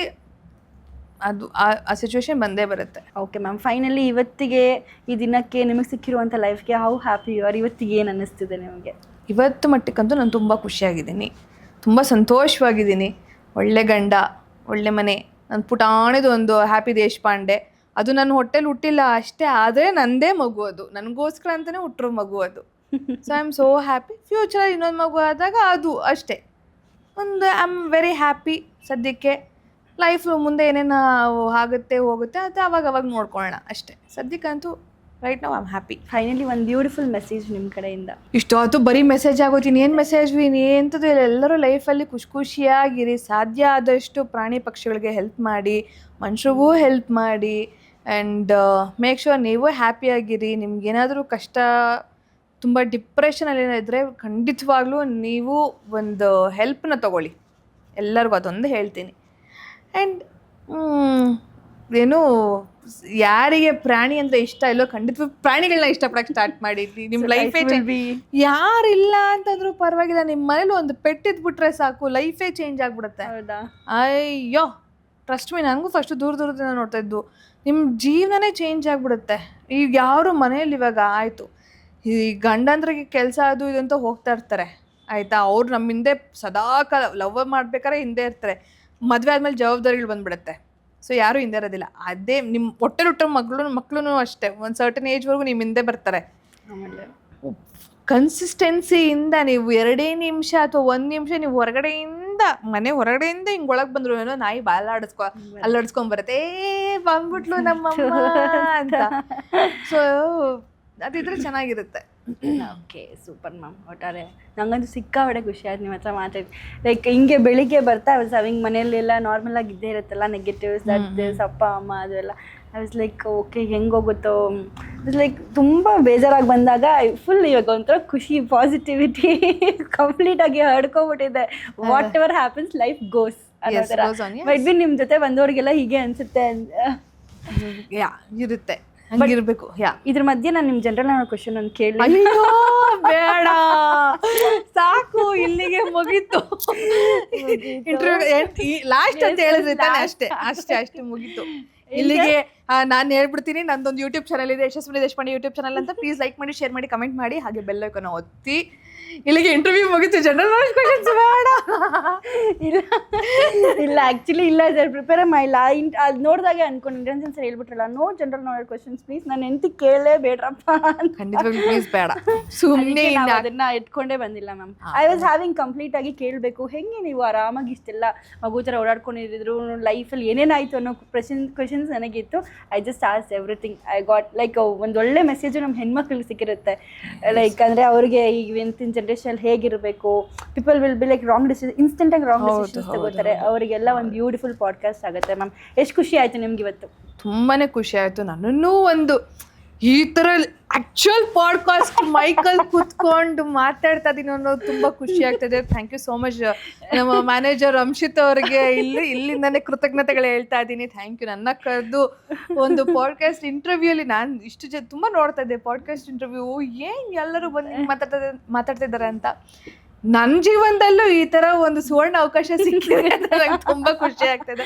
ಅದು ಆ ಸಿಚುವೇಶನ್ ಬಂದೇ ಬರುತ್ತೆ. ಓಕೆ ಮ್ಯಾಮ್, ಫೈನಲಿ ಇವತ್ತಿಗೆ ಈ ದಿನಕ್ಕೆ ನಿಮಗೆ ಸಿಕ್ಕಿರುವಂಥ ಲೈಫ್ಗೆ ಹೌ ಹ್ಯಾಪಿ ಯು ಆರ್? ಇವತ್ತಿಗೆ ಏನು ಅನ್ನಿಸ್ತಿದೆ ನಿಮಗೆ? ಇವತ್ತು ಮಟ್ಟಕ್ಕಂತೂ ನಾನು ತುಂಬ ಖುಷಿಯಾಗಿದ್ದೀನಿ, ತುಂಬ ಸಂತೋಷವಾಗಿದ್ದೀನಿ. ಒಳ್ಳೆ ಗಂಡ, ಒಳ್ಳೆ ಮನೆ, ನನ್ನ ಪುಟಾಣಿದು ಒಂದು ಹ್ಯಾಪಿ ದೇಶಪಾಂಡೆ, ಅದು ನನ್ನ ಹೊಟ್ಟೆಲಿ ಹುಟ್ಟಿಲ್ಲ ಅಷ್ಟೇ, ಆದರೆ ನನ್ನದೇ ಮಗು, ಅದು ನನಗೋಸ್ಕರ ಅಂತಲೇ ಹುಟ್ಟಿರೋ ಮಗು ಅದು. So I am so happy. Future ಇನ್ನೊಂದು ಮಗು ಆದಾಗ ಅದು ಅಷ್ಟೇ ಒಂದು ಐ ಆಮ್ ವೆರಿ ಹ್ಯಾಪಿ. ಸದ್ಯಕ್ಕೆ ಲೈಫ್ ಮುಂದೆ ಏನೇನು ಆಗುತ್ತೆ ಹೋಗುತ್ತೆ ಅದು ಅವಾಗ ನೋಡ್ಕೊಳ್ಳೋಣ ಅಷ್ಟೇ. ಸದ್ಯಕ್ಕಂತೂ ರೈಟ್ ನಾವು ಐ ಆಮ್ ಹ್ಯಾಪಿ. ಫೈನಲಿ ಒಂದು ಬ್ಯೂಟಿಫುಲ್ ಮೆಸೇಜ್ ನಿಮ್ಮ ಕಡೆಯಿಂದ. ಇಷ್ಟೊತ್ತು ಬರೀ ಮೆಸೇಜ್ ಆಗೋತೀನಿ, ಏನು ಮೆಸೇಜ್ ಎಂಥದ್ದು ಇಲ್ಲ. ಎಲ್ಲರೂ ಲೈಫಲ್ಲಿ ಖುಷಿಯಾಗಿರಿ, ಸಾಧ್ಯ ಆದಷ್ಟು ಪ್ರಾಣಿ ಪಕ್ಷಿಗಳಿಗೆ ಹೆಲ್ಪ್ ಮಾಡಿ, ಮನುಷ್ಯರಿಗೂ ಹೆಲ್ಪ್ ಮಾಡಿ, ಆ್ಯಂಡ್ ಮೇಕ್ ಶೋರ್ ನೀವು ಹ್ಯಾಪಿಯಾಗಿರಿ. ನಿಮ್ಗೇನಾದರೂ ಕಷ್ಟ, ತುಂಬ ಡಿಪ್ರೆಷನಲ್ಲಿ ಇದ್ದರೆ ಖಂಡಿತವಾಗ್ಲೂ ನೀವು ಒಂದು ಹೆಲ್ಪನ್ನ ತೊಗೊಳ್ಳಿ, ಎಲ್ಲರಿಗೂ ಅದೊಂದು ಹೇಳ್ತೀನಿ. ಆ್ಯಂಡ್ ಏನು ಯಾರಿಗೆ ಪ್ರಾಣಿ ಅಂದರೆ ಇಷ್ಟ ಇಲ್ಲೋ ಖಂಡಿತ ಪ್ರಾಣಿಗಳನ್ನ ಇಷ್ಟಪಡೋಕ್ಕೆ ಸ್ಟಾರ್ಟ್ ಮಾಡಿ. ನಿಮ್ಮ ಲೈಫೇ ಯಾರಿಲ್ಲ ಅಂತಂದ್ರೂ ಪರವಾಗಿಲ್ಲ, ನಿಮ್ಮ ಮನೇಲಿ ಒಂದು ಪೆಟ್ಟಿದ್ಬಿಟ್ರೆ ಸಾಕು, ಲೈಫೇ ಚೇಂಜ್ ಆಗಿಬಿಡುತ್ತೆ. ಹೌದಾ? ಅಯ್ಯೋ ಟ್ರಸ್ಟ್ ಮೀ, ನನಗೂ ಫಸ್ಟು ದೂರದಿಂದ ನೋಡ್ತಾ ಇದ್ದು, ನಿಮ್ಮ ಜೀವನನೇ ಚೇಂಜ್ ಆಗಿಬಿಡುತ್ತೆ. ಈಗ ಯಾರು ಮನೇಲಿ ಇವಾಗ ಆಯಿತು ಈ ಗಂಡಂದ್ರಿಗೆ ಕೆಲಸ ಅದು ಇದಂತ ಹೋಗ್ತಾ ಇರ್ತಾರೆ ಆಯಿತಾ, ಅವ್ರು ನಮ್ಮ ಹಿಂದೆ ಸದಾಕಾಲ ಲವ್ ಮಾಡ್ಬೇಕಾದ್ರೆ ಹಿಂದೆ ಇರ್ತಾರೆ, ಮದುವೆ ಆದಮೇಲೆ ಜವಾಬ್ದಾರಿಗಳು ಬಂದುಬಿಡುತ್ತೆ. ಸೊ ಯಾರೂ ಹಿಂದೆ ಇರೋದಿಲ್ಲ. ಅದೇ ನಿಮ್ಮ ಹೊಟ್ಟೆಲುಟ್ಟ ಮಕ್ಕಳು ಅಷ್ಟೇ, ಒಂದು ಸರ್ಟನ್ ಏಜ್ವರೆಗೂ ನಿಮ್ಮ ಹಿಂದೆ ಬರ್ತಾರೆ. ಆಮೇಲೆ ಕನ್ಸಿಸ್ಟೆನ್ಸಿಯಿಂದ ನೀವು 2 ನಿಮಿಷ ಅಥವಾ 1 ನಿಮಿಷ ನೀವು ಮನೆ ಹೊರಗಡೆಯಿಂದ ಹಿಂಗೆ ಒಳಗೆ ಬಂದ್ರು ಏನೋ ನಾಯಿ ಅಲ್ಲಾಡಿಸ್ಕೊಂಬರುತ್ತೆ, ಬಂದ್ಬಿಟ್ಲು ನಮ್ಮಮ್ಮ ಅಂತ. ಸೊ ಅದಿದ್ರೆ ಚೆನ್ನಾಗಿರುತ್ತೆ. Okay, super ma'am. ಒಟ್ಟಾರೆ ನಂಗಂತೂ ಸಿಕ್ಕಾಪಟ್ಟೆ ಖುಷಿ ಆಯ್ತು ನಿಮ್ಮ ಹತ್ರ ಮಾತಾಡಿ. ಲೈಕ್ ಹಿಂಗೆ ಬೆಳಿಗ್ಗೆ ಬರ್ತಾ ಹಿಂಗೆ ಮನೆಯಲ್ಲೆಲ್ಲ ನಾರ್ಮಲ್ ಆಗಿ ಇದ್ದೇ ಇರುತ್ತಲ್ಲ ನೆಗೆಟಿವ್ಸ್, ಅಪ್ಪ ಅಮ್ಮ ಅದೆಲ್ಲ ಐ ವಾಸ್ ಲೈಕ್ ಓಕೆ ಹೆಂಗೆ ಹೋಗುತ್ತೋ ಲೈಕ್ ತುಂಬ ಬೇಜಾರಾಗಿ ಬಂದಾಗ ಫುಲ್ ಇವಾಗ ಒಂಥರ ಖುಷಿ ಪಾಸಿಟಿವಿಟಿ ಕಂಪ್ಲೀಟಾಗಿ ಹರ್ಡ್ಕೊಬಿಟ್ಟಿದೆ. Whatever happens life goes ಅನ್ನೋ ಥರ. goes on, yes. But be ನಿಮ್ಮ ಜೊತೆ ಬಂದವರಿಗೆಲ್ಲ ಹೀಗೆ ಅನಿಸುತ್ತೆ. ಯಾ ಇರುತ್ತೆ, ಹಂಗಿರ್ಬೇಕು. ಯಾ ಇದ್ರ ಮಧ್ಯೆ ನಾನು ನಿಮ್ಮ ಜನರಲ್ ನಾಲೆಡ್ಜ್ ಕ್ವಶನ್ ಒಂದು ಕೇಳಿ. ಅಯ್ಯೋ ಬೇಡ, ಸಾಕು, ಇಲ್ಲಿಗೆ ಮುಗೀತು ಇಂಟರ್ವ್ಯೂ. ಲಾಸ್ಟ್ ಅಂತ ಹೇಳಿದ್ರೆ ತಾನೆ, ಅಷ್ಟೇ ಅಷ್ಟೇ ಅಷ್ಟೇ ಮುಗೀತು ಇಲ್ಲಿಗೆ. ನಾನು ಹೇಳ್ಬಿಡ್ತೀನಿ, ನಂದೊಂದು ಯೂಟ್ಯೂಬ್ ಚಾನಲ್ ಇದೆ, ಯಶಸ್ವಿನಿ ದೇಶಪಾಂಡೆ ಯೂಟ್ಯೂಬ್ ಚಾನಲ್ ಅಂತ. ಪ್ಲೀಸ್ ಲೈಕ್ ಮಾಡಿ, ಶೇರ್ ಮಾಡಿ, ಕಮೆಂಟ್ ಮಾಡಿ, ಹಾಗೆ ಬೆಲ್ ಐಕಾನ್ ಒತ್ತಿ. ಇಲ್ಲಿಗೆ ಇಂಟರ್ವ್ಯೂ ಮುಗೀತು. ಜನರಲ್ ನಾಲೆಡ್ಜ್ ಕ್ವೆಶ್ಚನ್ಸ್ ಬೇಡ. ಇಲ್ಲ ಇಲ್ಲ ಆ್ಯಕ್ಚುಲಿ ಇಲ್ಲ ಸರ್, ಪ್ರಿಪೇರ್ ಮಾಡಿಲ್ಲ. ಅದು ನೋಡಿದಾಗ ಅನ್ಕೊಂಡು ನಿರಂಜನ್ ಸರ್ ಹೇಳ್ಬಿಟ್ರಲ್ಲ, no general knowledge questions please, ನಾನು ಎಂತ ಕೇಳಲೇ ಬೇಡ್ರಪ್ಪ ಅಂತ. ಖಂಡಿತವಾಗ್ಲೂ ಪ್ಲೀಸ್ ಬೇಡ, ಸುಮ್ಮನೆ ಅದನ್ನ ಇಟ್ಕೊಂಡೇ ಬಂದಿಲ್ಲ ma'am. I was having complete ಆಗಿ ಕೇಳಬೇಕು, ಹೆಂಗೆ ನೀವು ಆರಾಮಾಗಿ ಇಷ್ಟೆಲ್ಲ ಮಗು ಥರ ಓಡಾಡ್ಕೊಂಡಿದ್ರು, ಲೈಫಲ್ಲಿ ಏನೇನಾಯಿತು ಅನ್ನೋ ಕ್ವಶನ್ಸ್ ನನಗಿತ್ತು. I just ask everything. I got like ಒಂದು ಒಳ್ಳೆ ಮೆಸೇಜು ನಮ್ಮ ಹೆಣ್ಮಕ್ಳಿಗೆ ಸಿಕ್ಕಿರುತ್ತೆ. ಲೈಕ್ ಅಂದರೆ ಅವ್ರಿಗೆ ಈಗ ಇವತ್ತಿನ ಜನ್ರೇಷನ್ ಹೇಗಿರಬೇಕು, people will be like wrong decision, ಇನ್ಸ್ಟೆಂಟಾಗಿ ರಾಂಗ್ ಡಿಸಿಷನ್ಸ್ ತಗೋತಾರೆ. ಅವರಿಗೆಲ್ಲ ಒಂದು ಬ್ಯೂಟಿಫುಲ್ ಪಾಡ್ಕಾಸ್ಟ್ ಆಗುತ್ತೆ ಮ್ಯಾಮ್. ಎಷ್ಟು ಖುಷಿ ಆಯಿತು ನಿಮ್ಗೆ ಇವತ್ತು? ತುಂಬಾನೇ ಖುಷಿ ಆಯ್ತು. ನನ್ನೂ ಒಂದು ಈ ಥರ ಆಕ್ಚುಯಲ್ ಪಾಡ್ಕಾಸ್ಟ್ ಮೈಕಲ್ಲಿ ಕೂತ್ಕೊಂಡು ಮಾತಾಡ್ತಾ ಇದೀನಿ ಅನ್ನೋದು ತುಂಬ ಖುಷಿ ಆಗ್ತದೆ. ಥ್ಯಾಂಕ್ ಯು ಸೋ ಮಚ್ ನಮ್ಮ ಮ್ಯಾನೇಜರ್ ಅಂಶಿತ್ ಅವರಿಗೆ ಇಲ್ಲಿಂದಾನೇ ಕೃತಜ್ಞತೆಗಳು ಹೇಳ್ತಾ ಇದ್ದೀನಿ. Thank you. ನನ್ನ ಕರೆದು ಒಂದು ಪಾಡ್ಕಾಸ್ಟ್ ಇಂಟರ್ವ್ಯೂಲಿ, ನಾನು ಇಷ್ಟು ತುಂಬ ನೋಡ್ತಾ ಇದ್ದೆ ಪಾಡ್ಕಾಸ್ಟ್ ಇಂಟರ್ವ್ಯೂ, ಏನು ಎಲ್ಲರೂ ಬಂದು ಮಾತಾಡ್ತಾ ಇದ್ದಾರೆ ಅಂತ. ನನ್ನ ಜೀವನದಲ್ಲೂ ಈ ತರ ಒಂದು ಸುವರ್ಣ ಅವಕಾಶ ಸಿಕ್ಕಿದೆ ಅಂತ ನಂಗೆ ತುಂಬಾ ಖುಷಿ ಆಗ್ತದೆ.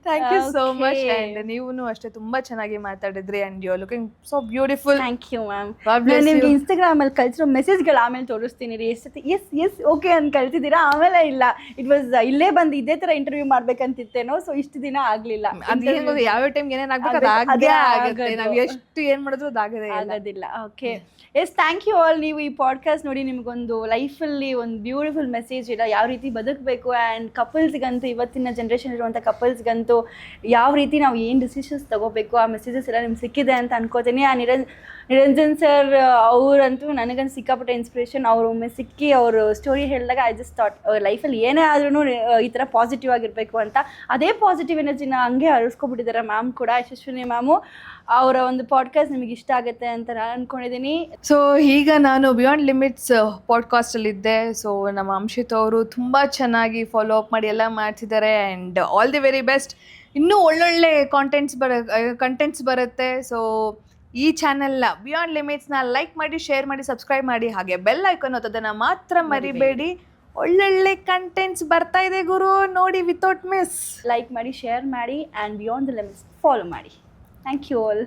Thank you so much. And ನೀವು ಅಷ್ಟೇ ತುಂಬಾ ಚೆನ್ನಾಗಿ ಮಾತಾಡಿದ್ರಿ. And you are looking so beautiful. Thank you ma'am. ನಾನು ನಿಮ್ಗೆ ಇನ್ಸ್ಟಾಗ್ರಾಮ್ ಅಲ್ಲಿ ಕಳಿಸಿರೋ ಮೆಸೇಜ್ಗಳು ಆಮೇಲೆ ತೋರಿಸ್ತೀನಿ ರೀ. ಎಷ್ಟು ಎಸ್ ಎಸ್ ಓಕೆ ಅಂತ ಕಳ್ಸಿದ್ದೀರಾ, ಆಮೇಲೆ ಇಲ್ಲ ಇಟ್ ವಾಸ್ ಇಲ್ಲೇ ಬಂದು ಇದೇ ತರ ಇಂಟರ್ವ್ಯೂ ಮಾಡ್ಬೇಕಂತಿತ್ತೇನೋ, ಸೊ ಇಷ್ಟು ದಿನ ಆಗ್ಲಿಲ್ಲ. ಅದು ಯಾವ ಟೈಮ್ ಏನೇನ್ ಆಗ್ಬೇಕು ಅದಾಗೇ ಆಗುತ್ತೆ. ನಾವು ಎಷ್ಟು ಏನ್ ಮಾಡಿದ್ರು ಆಗೋದಿಲ್ಲ. Okay yes, thank you all. ನೀವು ಈ ಪಾಡ್ಕಾಸ್ಟ್ ನೋಡಿ ನಿಮ್ಗೊಂದು ಲೈಫಲ್ಲಿ ಒಂದು ಬ್ಯೂಟಿಫುಲ್ ಮೆಸೇಜ್ ಇಲ್ಲ, ಯಾವ ರೀತಿ ಬದುಕಬೇಕು. ಆ್ಯಂಡ್ ಕಪಲ್ಸ್ಗಂತೂ, ಇವತ್ತಿನ ಜನ್ರೇಷನ್ ಇರುವಂಥ ಕಪಲ್ಸ್ಗಂತೂ ಯಾವ ರೀತಿ ನಾವು ಏನು ಡಿಸಿಷನ್ಸ್ ತೊಗೋಬೇಕು, ಆ ಮೆಸೇಜಸ್ ಎಲ್ಲ ನಿಮ್ಗೆ ಸಿಕ್ಕಿದೆ ಅಂತ ಅನ್ಕೋತೀನಿ. ಆ ನಿರಂಜನ್ ಸರ್ ಅವರಂತೂ ನನಗಂತೂ ಸಿಕ್ಕಾಪಟ್ಟೆ ಇನ್ಸ್ಪಿರೇಷನ್. ಅವರು ಒಮ್ಮೆ ಸಿಕ್ಕಿ ಅವರು ಸ್ಟೋರಿ ಹೇಳಿದಾಗ ಐ ಜಸ್ಟ್ ಥಾಟ್ ಲೈಫಲ್ಲಿ ಏನೇ ಆದ್ರೂ ಈ ಥರ ಪಾಸಿಟಿವ್ ಆಗಿರಬೇಕು ಅಂತ. ಅದೇ ಪಾಸಿಟಿವ್ ಎನರ್ಜಿನ ಹಂಗೆ ಅಳಿಸ್ಕೊಬಿಟ್ಟಿದ್ದಾರೆ ಮ್ಯಾಮ್ ಕೂಡ. ಯಶಸ್ವಿನಿ ಮ್ಯಾಮು ಅವರ ಒಂದು ಪಾಡ್ಕಾಸ್ಟ್ ನಿಮಗೆ ಇಷ್ಟ ಆಗುತ್ತೆ ಅಂತ ನಾನು ಅಂದ್ಕೊಂಡಿದ್ದೀನಿ. ಸೊ ಈಗ ನಾನು ಬಿಯಾಂಡ್ ಲಿಮಿಟ್ಸ್ ಪಾಡ್ಕಾಸ್ಟಲ್ಲಿದ್ದೆ. ಸೊ ನಮ್ಮ ಅಂಶಿತ್ ಅವರು ತುಂಬ ಚೆನ್ನಾಗಿ ಫಾಲೋ ಅಪ್ ಮಾಡಿ ಎಲ್ಲ ಮಾಡ್ತಿದ್ದಾರೆ. And all the very best. ಇನ್ನೂ ಒಳ್ಳೊಳ್ಳೆ ಕಂಟೆಂಟ್ಸ್ ಬರುತ್ತೆ. ಸೊ ಈ ಚಾನೆಲ್ನ ಬಿಯಾಂಡ್ ಲಿಮಿಟ್ಸ್ನ ಲೈಕ್ ಮಾಡಿ, ಶೇರ್ ಮಾಡಿ, ಸಬ್ಸ್ಕ್ರೈಬ್ ಮಾಡಿ, ಹಾಗೆ ಬೆಲ್ ಐಕಾನ್ ಒತ್ತೋದನ್ನು ಮಾತ್ರ ಮರಿಬೇಡಿ. ಒಳ್ಳೊಳ್ಳೆ ಕಂಟೆಂಟ್ಸ್ ಬರ್ತಾ ಇದೆ ಗುರು, ನೋಡಿ ವಿತೌಟ್ ಮಿಸ್. ಲೈಕ್ ಮಾಡಿ, ಶೇರ್ ಮಾಡಿ, and beyond the limits follow ಮಾಡಿ. Thank you all.